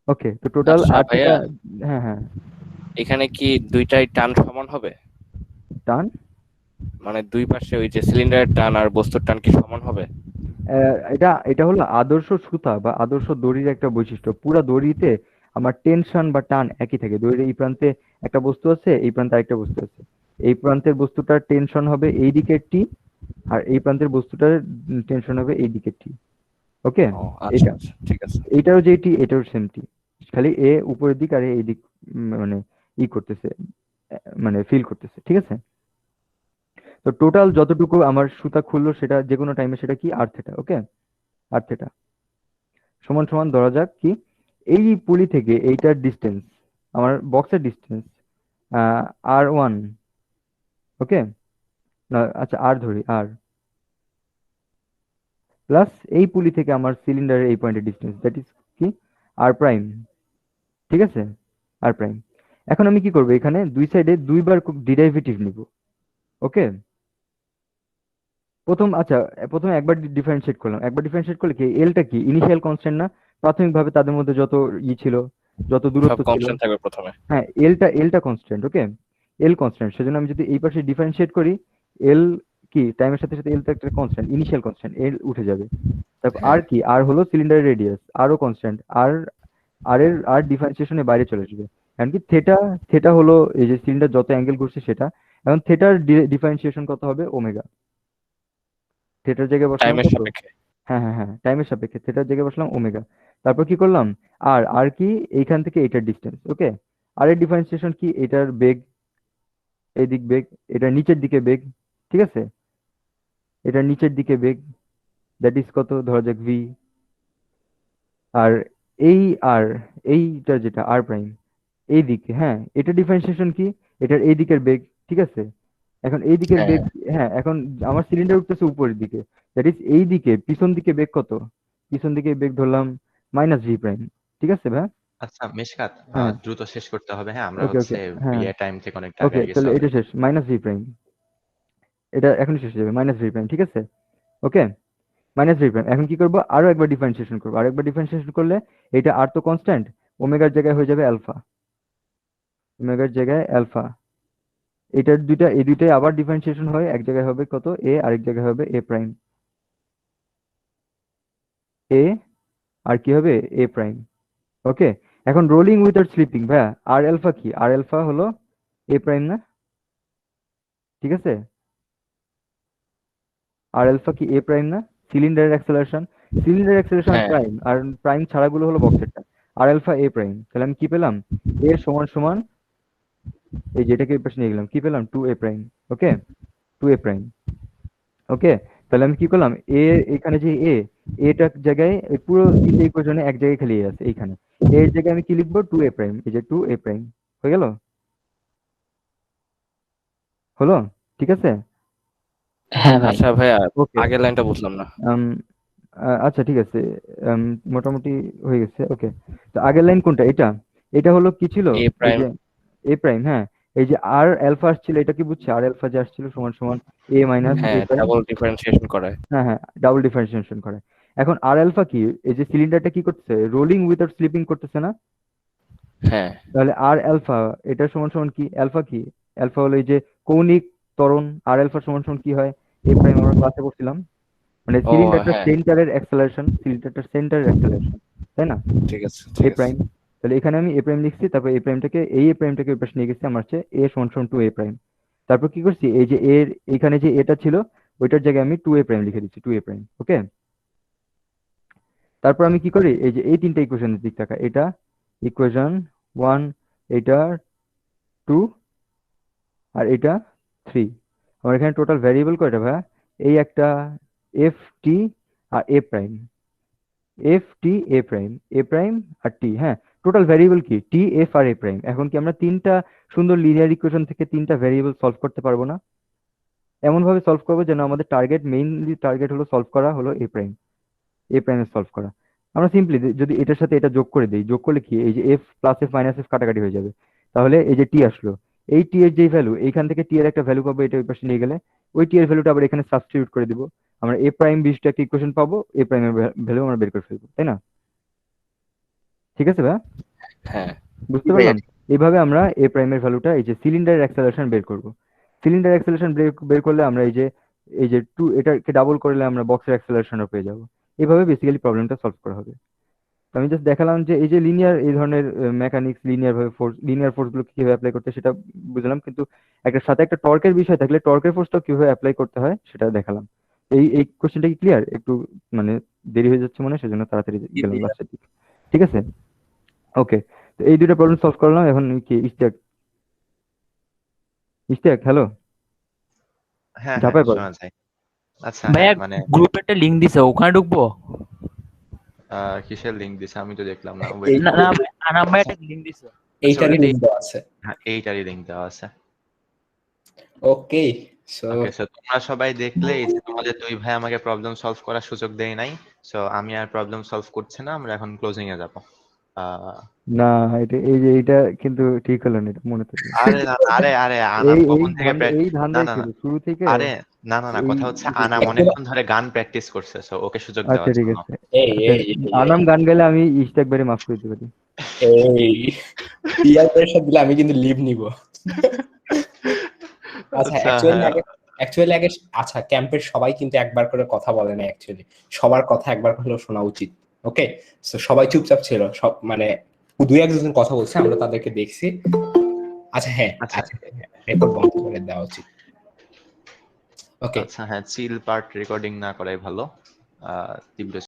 S13: ওকে, তো টোটাল
S7: আচ্ছা
S13: আর
S7: ভাইয়া,
S13: থেটা। হ্যাঁ হ্যাঁ।
S7: এখানে কি দুইটাই টান সমান হবে?
S13: টান
S7: মানে দুই পাশে ওই যে সিলিন্ডারের টান আর বস্তুর টান কি সমান হবে?
S13: এটা এটা হলো আদর্শ সুতা বা আদর্শ দড়ির একটা বৈশিষ্ট্য। পুরা দড়িতে আমার টেনশন বা টান একই থাকে। দড়ির এই প্রান্তে একটা বস্তু আছে, এই প্রান্তে আরেকটা বস্তু আছে। এই প্রান্তের বস্তুটার টেনশন হবে এই দিকের টি, আর এই প্রান্তের বস্তুটার টেনশন হবে এই দিকের টি। ওকে,
S7: ও আচ্ছা
S13: এটা
S7: আচ্ছা, ঠিক আছে।
S13: এইটারও যে টি, এটাও সেম টি, খালি এ উপরের দিক আর এই দিক মানে করতেছে, মানে ফিল করতেছে, ঠিক আছে? তো টোটাল যতটুকু আমার সুতা খুললো সেটা যে কোনো টাইমে সেটা কি আর থেটা। ওকে, আর থেটা সমান সমান ধরা যাক কি এই পুলি থেকে এইটার ডিস্টেন্স, আমার বক্সের ডিস্টেন্স R1। ওকে, না আচ্ছা আর ধরি আর, প্লাস এই পুলি থেকে আমার সিলিন্ডারের এই পয়েন্টের ডিস্টেন্স, দ্যাট ইজ কি আর প্রাইম, ঠিক আছে? আর প্রাইম। এখন আমি কি করবো, এখানে দুই সাইডে দুইবার ডিরাইভেটিভ নিব। ওকে, প্রথমে একবার ডিফারেন্সিয়েট করলাম। একবার ডিফারেন্সিয়েট করলে কি এলটা কি ইনিশিয়াল কনস্ট্যান্ট না? প্রাথমিকভাবে তাদের মধ্যে যত ছিল, যত
S7: সব
S13: দূরত্ব ছিল,
S7: কনস্ট্যান্ট থাকবে প্রথমে।
S13: হ্যাঁ এলটা কনস্ট্যান্ট। ওকে, এল কনস্ট্যান্ট, সেজন্য আমি যদি এই পাশে ডিফারেন্সিয়েট করি, এল কি টাইমের সাথে সাথে এল তো একটা কনস্ট্যান্ট, ইনিশিয়াল কনস্ট্যান্ট, এল উঠে যাবে। তারপর আর কি, আর হলো সিলিন্ডারের রেডিয়াস, আরও কনস্ট্যান্ট, আর ডিফারেন্সিয়েশনের বাইরে চলে আসবে। কারণ কি থেটা হলো এই যে সিলিন্ডার যত অ্যাঙ্গেল ঘুরছে সেটা। এখন থেটার ডিফারেন্সিয়েশন কত হবে? ওমেগা। থেটার জায়গায় বসলাম
S7: টাইমের
S13: কত?
S7: সাপেক্ষে।
S13: হ্যাঁ হ্যাঁ হ্যাঁ, টাইমের সাপেক্ষে থেটার জায়গায় বসলাম ওমেগা। তারপর কি করলাম, আর কি এইখান থেকে এটার ডিস্টেন্স। ওকে, আর এর ডিফারেন্সিয়েশন কি, এটার বেগ, এদিক বেগ, এটার নিচের দিকে বেগ, ঠিক আছে? এটার নিচের দিকে বেগ, দ্যাট ইজ কত, ধরা যাক ভি। আর এই আর এইটা যেটা আর প্রাইম এই দিকে, হ্যাঁ এটা ডিফারেন্সিয়েশন কি, এটার এই দিকের বেগ, ঠিক আছে? এখন এই দিকের
S7: হ্যাঁ
S13: বেগ, হ্যাঁ এখন আমার সিলিন্ডার উঠতেছে উপরের দিকে, দ্যাট ইজ এই দিকে পিছন দিকে বেগ কত? পিছন দিকে বেগ ধরলাম মাইনাস ভি প্রাইম, ঠিক আছে ভাই?
S14: আচ্ছা মিশকাত,
S13: হ্যাঁ
S14: দ্রুত শেষ করতে হবে। হ্যাঁ, আমরা
S13: ওকে ওকে,
S14: হচ্ছে
S13: হ্যাঁ
S14: বিয়ে টাইম থেকে অনেকটা
S13: ওকে,
S14: আগায় গেছি
S13: তাহলে এটা
S14: অলরেডি।
S13: শেষ, মাইনাস ভি প্রাইম, এটা এখনই শেষ হয়ে যাবে, মাইনাস ভি প্রাইম, ঠিক আছে? ওকে, মাইনাস ভি প্রাইম। এখন কি করবো, আরো একবার ডিফারেন্সিয়েশন করবো। আরো একবার ডিফারেন্সিয়েশন করলে এটা আর তো কনস্ট্যান্ট, ওমেগার জায়গায় হয়ে যাবে অ্যালফা, ওমেগার জায়গায় অ্যালফা। এটার এই দুইটাই আবার ডিফারেন্সিয়েশন হয়, এক জায়গায় হবে কত এ, আরেক জায়গায় হবে এ প্রাইম, এ আর কি হবে এ প্রাইম। ওকে, এখন রোলিং উইথাউট স্লিপিং ভাইয়া, আর অ্যালফা কি, আর অ্যালফা হলো এ প্রাইম না? ঠিক আছে, আর অ্যালফা কি এ প্রাইম না? সিলিন্ডারের অ্যাক্সেলারেশন
S7: হ্যাঁ
S13: প্রাইম, আর প্রাইম ছাড়াগুলো হলো বক্সেরটা। আর অ্যালফা এ প্রাইম, তাহলে আমি কি পেলাম, এ সমান সমান এই যেটাকে এই পাশে নিয়ে গেলাম, কি পেলাম 2a প্রাইম। ওকে, 2a প্রাইম। ওকে, তাহলে আমি কি করলাম, এখানে যে এটার জায়গায় এই পুরো তিনটে ইকুয়েশনে এক জায়গায় খালি আছে, এইখানে এর জায়গায় আমি কি লিখবো 2a প্রাইম, এই যে 2a প্রাইম হয়ে গেল, হলো, ঠিক আছে?
S1: হ্যাঁ ভাই।
S7: আচ্ছা ভাইয়া,
S13: ওকে,
S7: আগের লাইনটা বুঝলাম না।
S13: আচ্ছা ঠিক আছে, মোটামুটি হয়ে গেছে। ওকে, তো আগের লাইন কোনটা, এটা এটা হলো কি ছিল,
S7: এ
S13: এই
S7: প্রাইম।
S13: যে এ প্রাইম, হ্যাঁ এই যে আর অ্যালফা আসছিল, এটা কি বুঝছে, আর অ্যালফা যে আসছিল সমান সমান এ মাইনাস এ
S7: হ্যাঁ,
S13: প্রাইম।
S7: ডাবল ডিফারেন্সিয়েশন করে।
S13: হ্যাঁ হ্যাঁ, ডাবল ডিফারেন্সিয়েশন করে। এখন আর অ্যালফা কি, এই যে সিলিন্ডারটা কি করতেছে, রোলিং উইথাউট স্লিপিং করতেছে না?
S7: হ্যাঁ
S13: তাহলে আর অ্যালফা এটা সমান সমান কি, অ্যালফা কি, অ্যালফা হলো এই যে কৌণিক ত্বরণ, আর অ্যালফা সমান সমান কি হয়, এ প্রাইম আমরা ক্লাসে পড়ছিলাম, মানে
S7: ও
S13: সিলিন্ডারটার
S7: হ্যাঁ,
S13: সেন্টারের অ্যাক্সেলারেশন, তাই না?
S7: ঠিক আছে
S13: এ
S7: ঠিক আছে।
S13: প্রাইম, তাহলে এখানে আমি এ প্রাইম লিখছি, তারপর এ প্রাইমটাকে এই এ প্রাইমটাকে ওই পাশে নিয়ে গেছি, আমার হচ্ছে এ সমান সমান 2a প্রাইম। তারপর কি করছি, এই যে এর এখানে যে এটা ছিল ওইটার জায়গায় আমি 2a প্রাইম লিখে দিচ্ছি, 2a প্রাইম। ওকে, তারপর আমি কি করি, এই যে এই তিনটা ইকুয়েশনের দিক থাকা, এটা ইকুয়েশন 1, এটা 2, আর এটা 3। আমার এখানে টোটাল ভ্যারিয়েবল কয়টা ভাই, এই একটা এফ টি আর এ প্রাইম, এফ টি এ প্রাইম, এ প্রাইম আর টি, হ্যাঁ টোটাল ভ্যারিয়েবল কি টি এফ আর এ প্রাইম। এখন কি আমরা তিনটা সুন্দর লিনিয়ার ইকুয়েশন থেকে তিনটা ভ্যারিয়েবল সলভ করতে পারবো না? এমন ভাবে সলভ করবো যেন আমাদের টার্গেট, মেইনলি টার্গেট হলো সলভ করা হলো এ প্রাইম। এ প্রাইমের সলভ করা। আমরা সিম্পলি যদি এটার সাথে এটা যোগ করে দিই, যোগ করলে কি এই যে F plus F minus F কাটাকাটি হয়ে যাবে। তাহলে এই যে টি আসলো, এই টি এর যেই ভ্যালু, এইখান থেকে টি এর একটা ভ্যালু পাবো, এটা ওই পাশে নিয়ে গেলে ওই টি এর ভ্যালুটা আবার এখানে সাবস্টিটিউট করে দিব, আমরা এ প্রাইম বিশটা একটা ইকুয়েশন পাবো, এ প্রাইমের ভ্যালু আমরা বের করে ফেলবো, তাই না? ঠিক আছে ভাই,
S2: হ্যাঁ
S13: বুঝতে পারলাম? এইভাবে আমরা এ প্রাইমের ভ্যালুটা এই যে সিলিন্ডারের অ্যাক্সেলারেশন বের করব। সিলিন্ডার অ্যাক্সেলারেশন বের করলে আমরা এই যে 2 এটাকে ডাবল করলে আমরা বক্সের অ্যাক্সেলারেশনও পেয়ে যাব। এইভাবে বেসিক্যালি প্রবলেমটা সলভ করা হবে। তো আমি জাস্ট দেখালাম যে এই যে লিনিয়ার এই ধরনের মেকানিক্স, লিনিয়ার ফোর্স গুলো কিভাবে অ্যাপ্লাই করতে সেটা বুঝলাম, কিন্তু একটা সাথে একটা টর্কের বিষয় থাকলে টর্কের ফোর্সটাও কিভাবে অ্যাপ্লাই করতে হয় সেটা দেখালাম। এই কোশ্চেনটা কি ক্লিয়ার? একটু মানে দেরি হয়ে যাচ্ছে মনে হয়, সেজন্য তাড়াতাড়ি গেলাম লাস্টের দিকে। ঠিক আছে, ওকে। তো এই দুটো প্রবলেম সলভ করলাম। এখন কি ইশতিয়াক হ্যালো,
S14: হ্যাঁ
S13: ঝাঁপাই পড়।
S14: শোনা যায়। আচ্ছা
S8: ভাইয়া
S14: হ্যাঁ মানে
S8: গ্রুপে একটা লিংক দিছে, ওখানে ঢুকবো?
S14: কিসের লিংক দিছে আমি তো দেখলাম না।
S8: না না আনাম ভাই একটা লিংক দিছে।
S2: এইটারই লিংক দেওয়া আছে।
S14: হ্যাঁ এইটারই লিংক দেওয়া আছে।
S2: ওকে সো
S14: ওকে সো তোমরা সবাই দেখলে এই যে তোমাদের দুই ভাই আমাকে প্রবলেম সলভ করার সুযোগ দেয় নাই, সো আমি আর প্রবলেম সলভ করছি না, আমরা এখন ক্লোজিং এ যাব।
S13: না এটা এই যে এইটা কিন্তু ঠিক হলো না, এটা মনে থাকে।
S14: আরে না আরে আরে আনাম কখন থেকে
S13: এই
S14: না
S13: ধান্দাই
S14: না
S13: ছিল শুরু থেকে।
S14: আরে না না না কথা হচ্ছে আনাম অনেকক্ষণ ধরে গান প্র্যাকটিস করছে, সো ওকে সুযোগ দেওয়ার
S13: আচ্ছা ঠিক
S14: জন্য।
S13: আছে, আনাম গান গাইলে আমি ইশতিয়াক ভাইরে মাফ করে দিতে পারি।
S2: এই পিয়ার প্রেসার দিলে আমি কিন্তু লিভ নিব। আচ্ছা অ্যাকচুয়ালি আগে আচ্ছা ক্যাম্পের সবাই কিন্তু একবার করে কথা বলে না, অ্যাকচুয়ালি সবার কথা একবার হলেও শোনা উচিত। ওকে সো সবাই চুপচাপ ছিল, সব মানে দুই একজন কথা বলছে, আমরা তাদেরকে দেখছি। আচ্ছা হ্যাঁ আচ্ছা রেকর্ড বন্ধ করে দেওয়া উচিত। ওকে
S14: আচ্ছা হ্যাঁ চিল পার্ট রেকর্ডিং না করাই ভালো। তীব্র